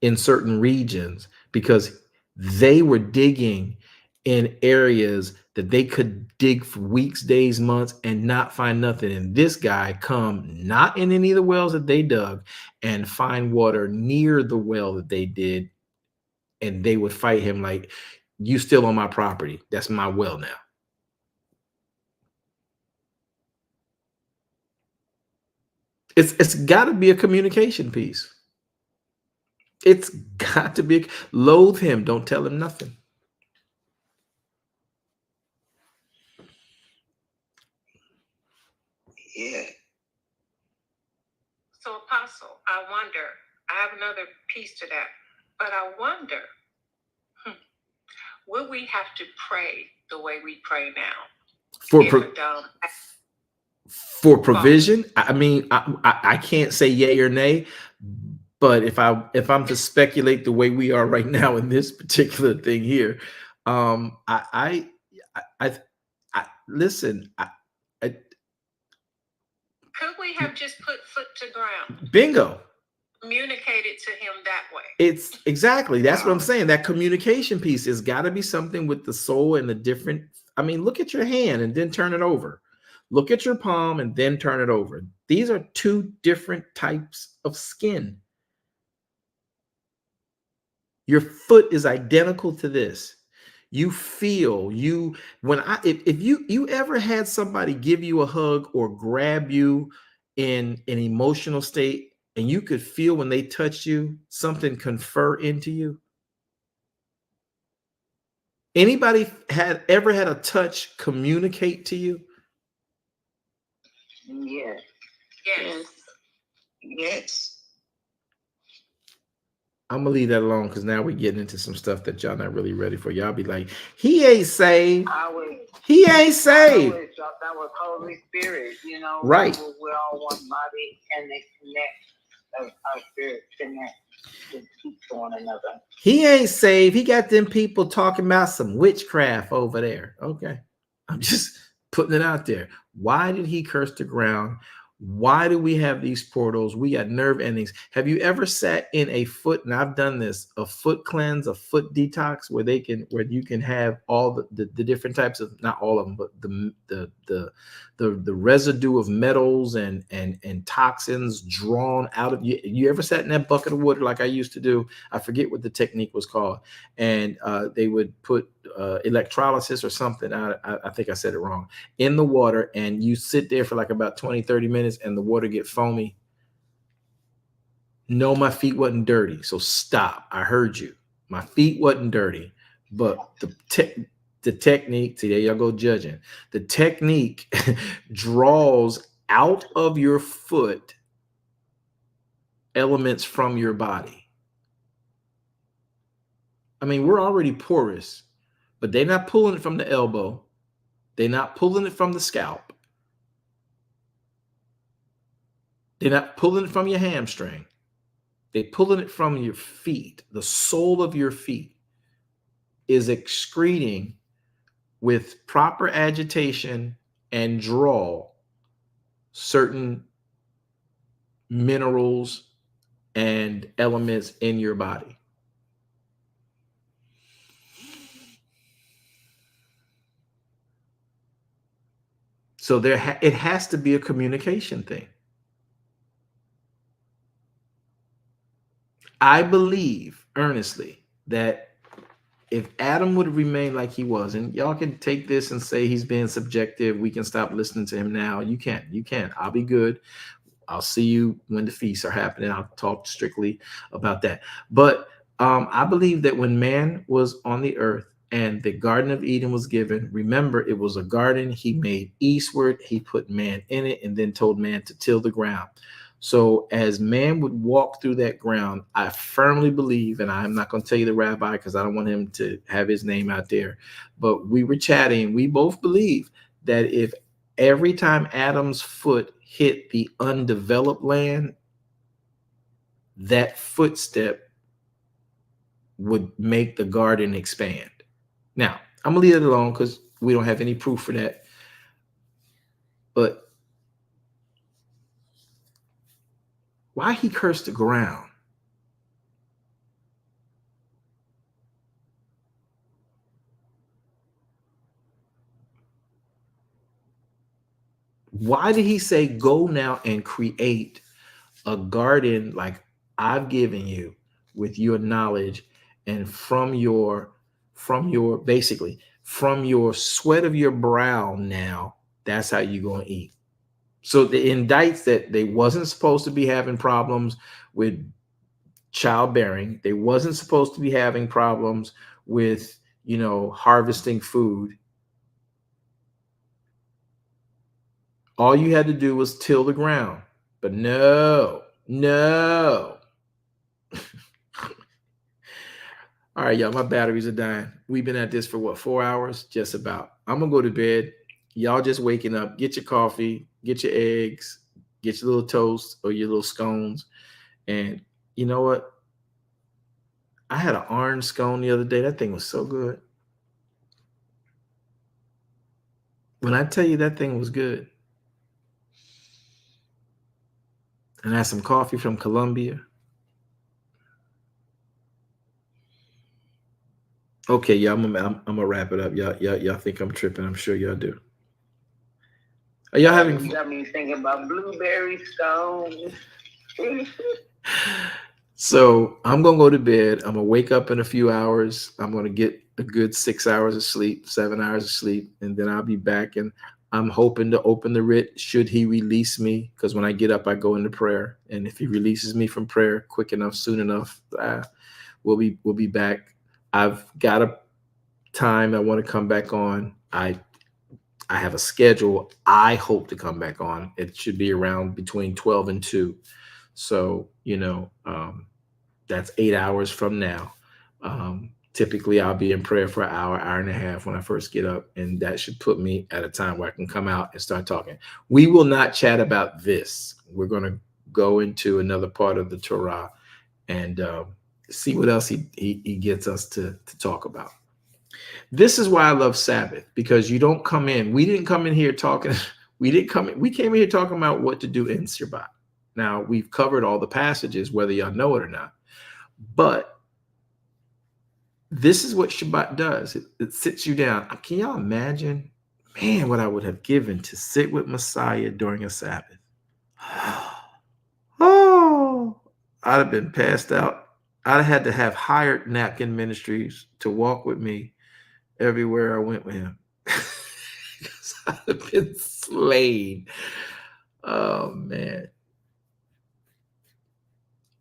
in certain regions because they were digging in areas that they could dig for weeks, days, months, and not find nothing. And this guy come not in any of the wells that they dug and find water near the well that they did. And they would fight him like, you still on my property. That's my well now. It's got to be a communication piece. It's got to be. Loathe him. Don't tell him nothing. Yeah. So, Apostle, I wonder, I have another piece to that, but I wonder, will we have to pray the way we pray now? For provision? I mean, I can't say yay or nay, but if I'm to speculate the way we are right now in this particular thing here, I listen. Could we have just put foot to ground? Bingo. Communicated to him that way. It's exactly, that's what I'm saying. That communication piece has got to be something with the soul and the different. I mean, look at your hand and then turn it over. Look at your palm and then turn it over. These are two different types of skin. Your foot is identical to this. You feel if you ever had somebody give you a hug or grab you in an emotional state and you could feel when they touch you, something confer into you. Anybody ever had a touch communicate to you? Yes. Yes. Yes. I'm gonna leave that alone because now we're getting into some stuff that y'all not really ready for. Y'all be like, he ain't saved. He ain't saved. That was Holy Spirit, you know. Right. We're all one body and they connect. Our spirit connect to one another. He ain't saved. He got them people talking about some witchcraft over there. Okay. I'm just putting it out there. Why did he curse the ground? Why do we have these portals? We got nerve endings. Have you ever sat in a foot, and I've done this, a foot cleanse, a foot detox, where you can have all the different types of, not all of them, but the residue of metals and toxins drawn out of you. You ever sat in that bucket of water like I used to do? I forget what the technique was called. And they would put electrolysis or something, I think I said it wrong, in the water, and you sit there for like about 20-30 minutes and the water get foamy. No, my feet wasn't dirty. So stop. I heard you. My feet wasn't dirty, but the technique, see, there y'all go judging. The technique draws out of your foot elements from your body. I mean, we're already porous, but they're not pulling it from the elbow. They're not pulling it from the scalp. They're not pulling it from your hamstring. They're pulling it from your feet. The sole of your feet is excreting with proper agitation and draw certain minerals and elements in your body. So it has to be a communication thing. I believe earnestly that if Adam would remain like he was, and y'all can take this and say he's being subjective, we can stop listening to him now. You can. I'll be good. I'll see you when the feasts are happening. I'll talk strictly about that. But I believe that when man was on the earth and the Garden of Eden was given, remember, it was a garden he made eastward. He put man in it and then told man to till the ground. So as man would walk through that ground, I firmly believe, and I'm not going to tell you the rabbi because I don't want him to have his name out there, but we were chatting. We both believe that if every time Adam's foot hit the undeveloped land, that footstep would make the garden expand. Now, I'm going to leave it alone because we don't have any proof for that. But why he cursed the ground? Why did he say, go now and create a garden like I've given you with your knowledge, and from your basically from your sweat of your brow, now that's how you're going to eat. So it indicts that they wasn't supposed to be having problems with childbearing. They wasn't supposed to be having problems with, harvesting food. All you had to do was till the ground. But no. All right, y'all, my batteries are dying. We've been at this for what, 4 hours? Just about. I'm going to go to bed. Y'all just waking up. Get your coffee, get your eggs, get your little toast or your little scones. And you know what? I had an orange scone the other day. That thing was so good. When I tell you that thing was good. And I had some coffee from Colombia. Okay, y'all, I'm gonna wrap it up. Y'all think I'm tripping? I'm sure y'all do. Are y'all having? You got me thinking about blueberry scones. So I'm gonna go to bed. I'm gonna wake up in a few hours. I'm gonna get a good 6 hours of sleep, 7 hours of sleep, and then I'll be back. And I'm hoping to open the writ should he release me, because when I get up, I go into prayer. And if he releases me from prayer quick enough, soon enough, we'll be back. I've got a time I want to come back on. I have a schedule. I hope to come back on. It should be around between 12 and 2. So, that's 8 hours from now. Typically, I'll be in prayer for an hour and a half when I first get up, and that should put me at a time where I can come out and start talking. We will not chat about this. We're going to go into another part of the Torah and see what else he gets us to talk about. This is why I love Sabbath, because you don't come in. We didn't come in here talking. We came in here talking about what to do in Shabbat. Now, we've covered all the passages, whether y'all know it or not. But this is what Shabbat does. It sits you down. Can y'all imagine, man, what I would have given to sit with Messiah during a Sabbath? Oh, I'd have been passed out. I'd have had to have hired napkin ministries to walk with me everywhere I went with him. Because I'd have been slain. Oh, man.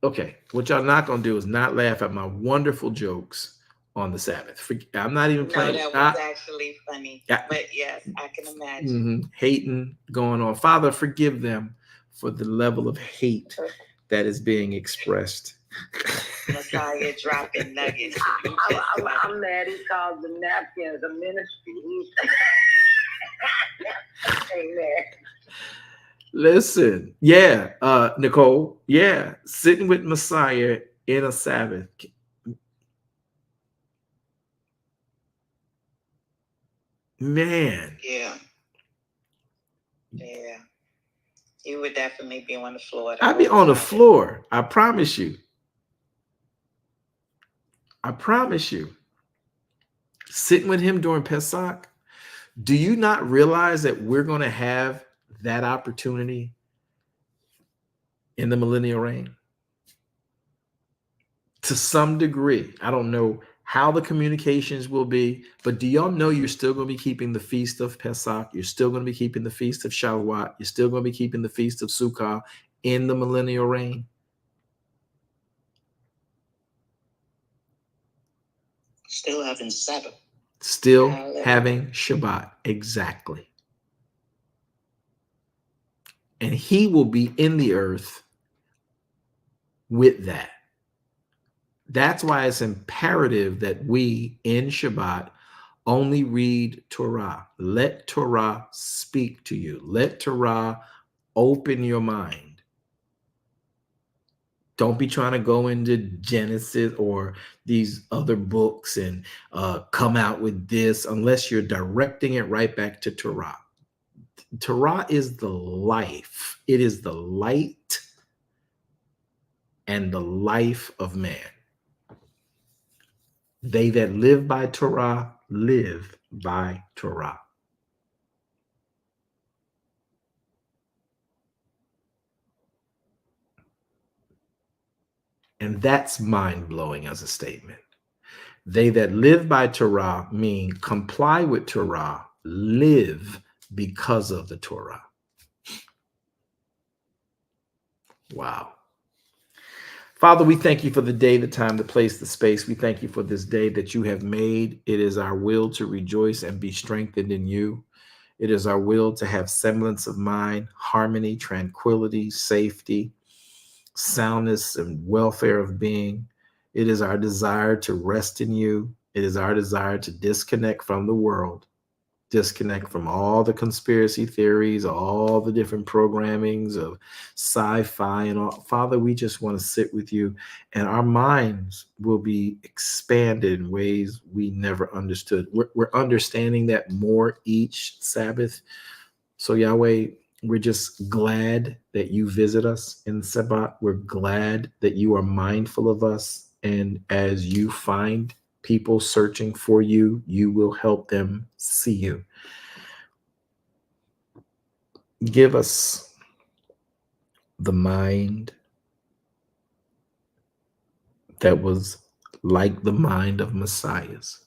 Okay, what y'all not gonna do is not laugh at my wonderful jokes on the Sabbath. I'm not even playing. No, that was actually funny. Yeah. But yes, I can imagine. Hating going on. Father, forgive them for the level of hate that is being expressed. Messiah dropping nuggets. I'm mad he called the napkins a ministry. Amen. Listen, yeah, Nicole, yeah, sitting with Messiah in a Sabbath. Man. Yeah. You would definitely be on the floor. I'd be on the floor. I promise you. Sitting with him during Pesach. Do you not realize that we're going to have that opportunity in the millennial reign? To some degree. I don't know how the communications will be, but do y'all know you're still going to be keeping the feast of Pesach? You're still going to be keeping the feast of Shavuot. You're still going to be keeping the feast of Sukkah in the millennial reign. Still having Sabbath. Still having Shabbat. Exactly. And he will be in the earth with that. That's why it's imperative that we in Shabbat only read Torah. Let Torah speak to you. Let Torah open your mind. Don't be trying to go into Genesis or these other books and come out with this unless you're directing it right back to Torah. Torah is the life. It is the light and the life of man. They that live by Torah live by Torah. And that's mind-blowing as a statement. They that live by Torah mean comply with Torah, live because of the Torah. Wow. Father, we thank you for the day, the time, the place, the space. We thank you for this day that you have made. It is our will to rejoice and be strengthened in you. It is our will to have semblance of mind, harmony, tranquility, safety, soundness, and welfare of being. It is our desire to rest in you. It is our desire to disconnect from the world, disconnect from all the conspiracy theories, all the different programmings of sci-fi and all. Father, we just want to sit with you, and our minds will be expanded in ways we never understood. We're understanding that more each Sabbath. So Yahweh, we're just glad that you visit us in Sabbath. We're glad that you are mindful of us. And as you find people searching for you, you will help them see you. Give us the mind that was like the mind of Messiah's,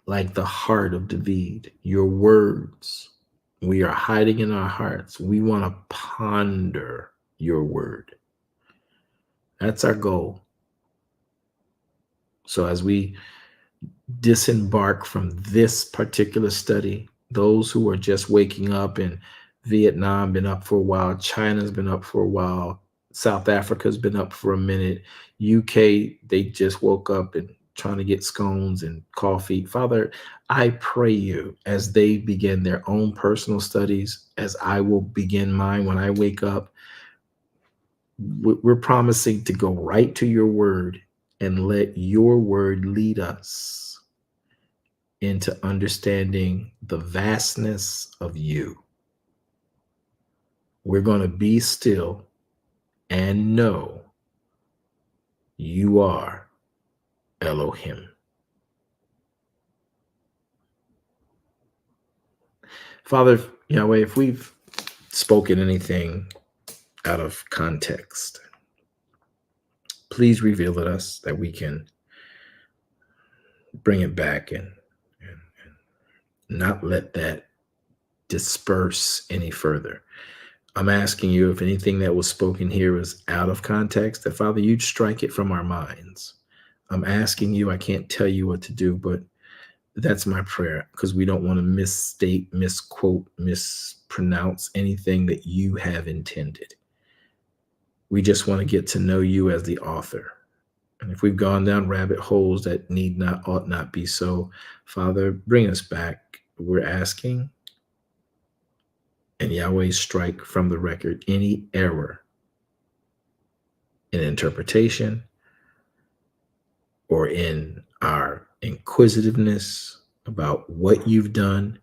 like the heart of David. Your words, we are hiding in our hearts. We want to ponder your word. That's our goal. So as we disembark from this particular study, those who are just waking up in Vietnam, been up for a while, China's been up for a while, South Africa's been up for a minute, UK, they just woke up and trying to get scones and coffee. Father, I pray you as they begin their own personal studies, as I will begin mine when I wake up. We're promising to go right to your word and let your word lead us into understanding the vastness of you. We're going to be still and know you are Elohim. Father, Yahweh, if we've spoken anything out of context, please reveal it us that we can bring it back and not let that disperse any further. I'm asking you, if anything that was spoken here is out of context, that Father, you'd strike it from our minds. I'm asking you, I can't tell you what to do, but that's my prayer, because we don't want to misstate, misquote, mispronounce anything that you have intended. We just want to get to know you as the author. And if we've gone down rabbit holes that need not, ought not be so, Father, bring us back. We're asking, and Yahweh, strike from the record any error in interpretation or in our inquisitiveness about what you've done.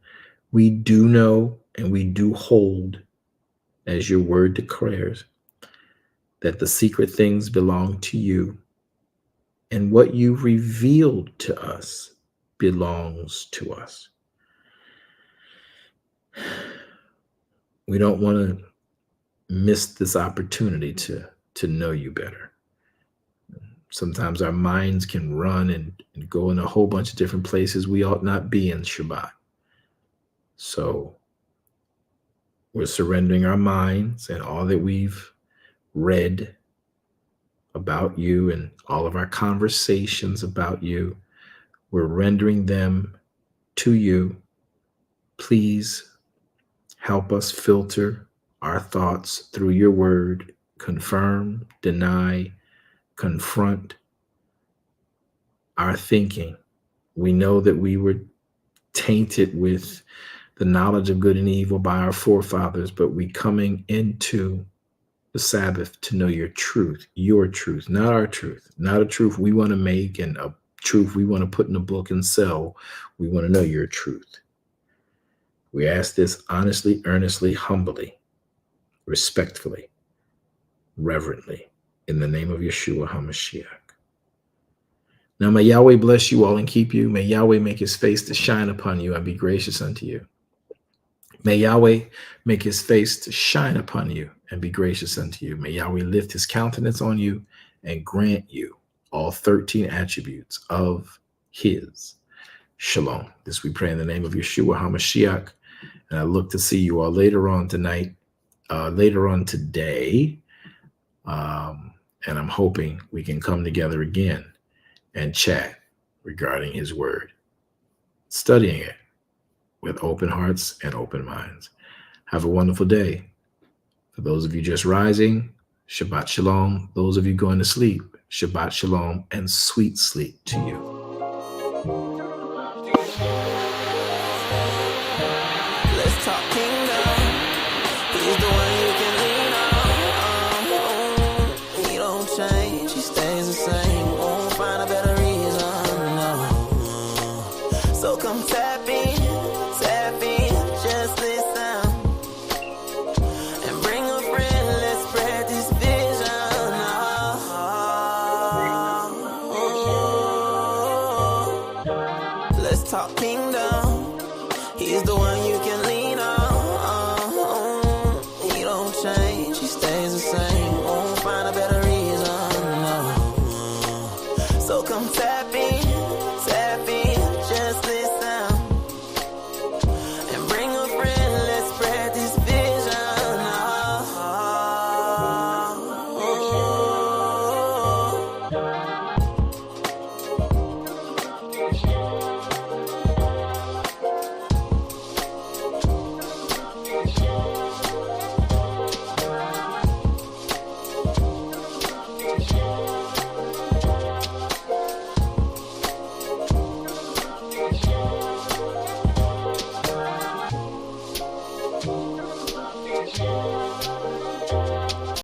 We do know and we do hold, as your word declares, that the secret things belong to you, and what you've revealed to us belongs to us. We don't want to miss this opportunity to know you better. Sometimes our minds can run and go in a whole bunch of different places we ought not be in Shabbat. So we're surrendering our minds and all that we've read about you and all of our conversations about you. We're rendering them to you. Please help us filter our thoughts through your word. Confirm, deny, confront our thinking. We know that we were tainted with the knowledge of good and evil by our forefathers, but we coming into the Sabbath to know your truth, not our truth, not a truth we want to make and a truth we want to put in a book and sell. We want to know your truth. We ask this honestly, earnestly, humbly, respectfully, reverently, in the name of Yeshua HaMashiach. Now may Yahweh bless you all and keep you. May Yahweh make his face to shine upon you and be gracious unto you. May Yahweh make his face to shine upon you and be gracious unto you. May Yahweh lift his countenance on you and grant you all 13 attributes of his shalom. This we pray in the name of Yeshua HaMashiach. And I look to see you all later on tonight, later on today. And I'm hoping we can come together again and chat regarding his word, studying it with open hearts and open minds. Have a wonderful day. For those of you just rising, Shabbat Shalom. Those of you going to sleep, Shabbat Shalom and sweet sleep to you. Let's talk kingdom. He's the one you can lean on. He don't change, he stays the same. Won't find a better reason, no. So come tap in, just listen. And bring a friend, let's spread this vision. Let's talk kingdom. He's the one you can lean on. He don't change, he stays the same. Won't find a better reason, no. So come tap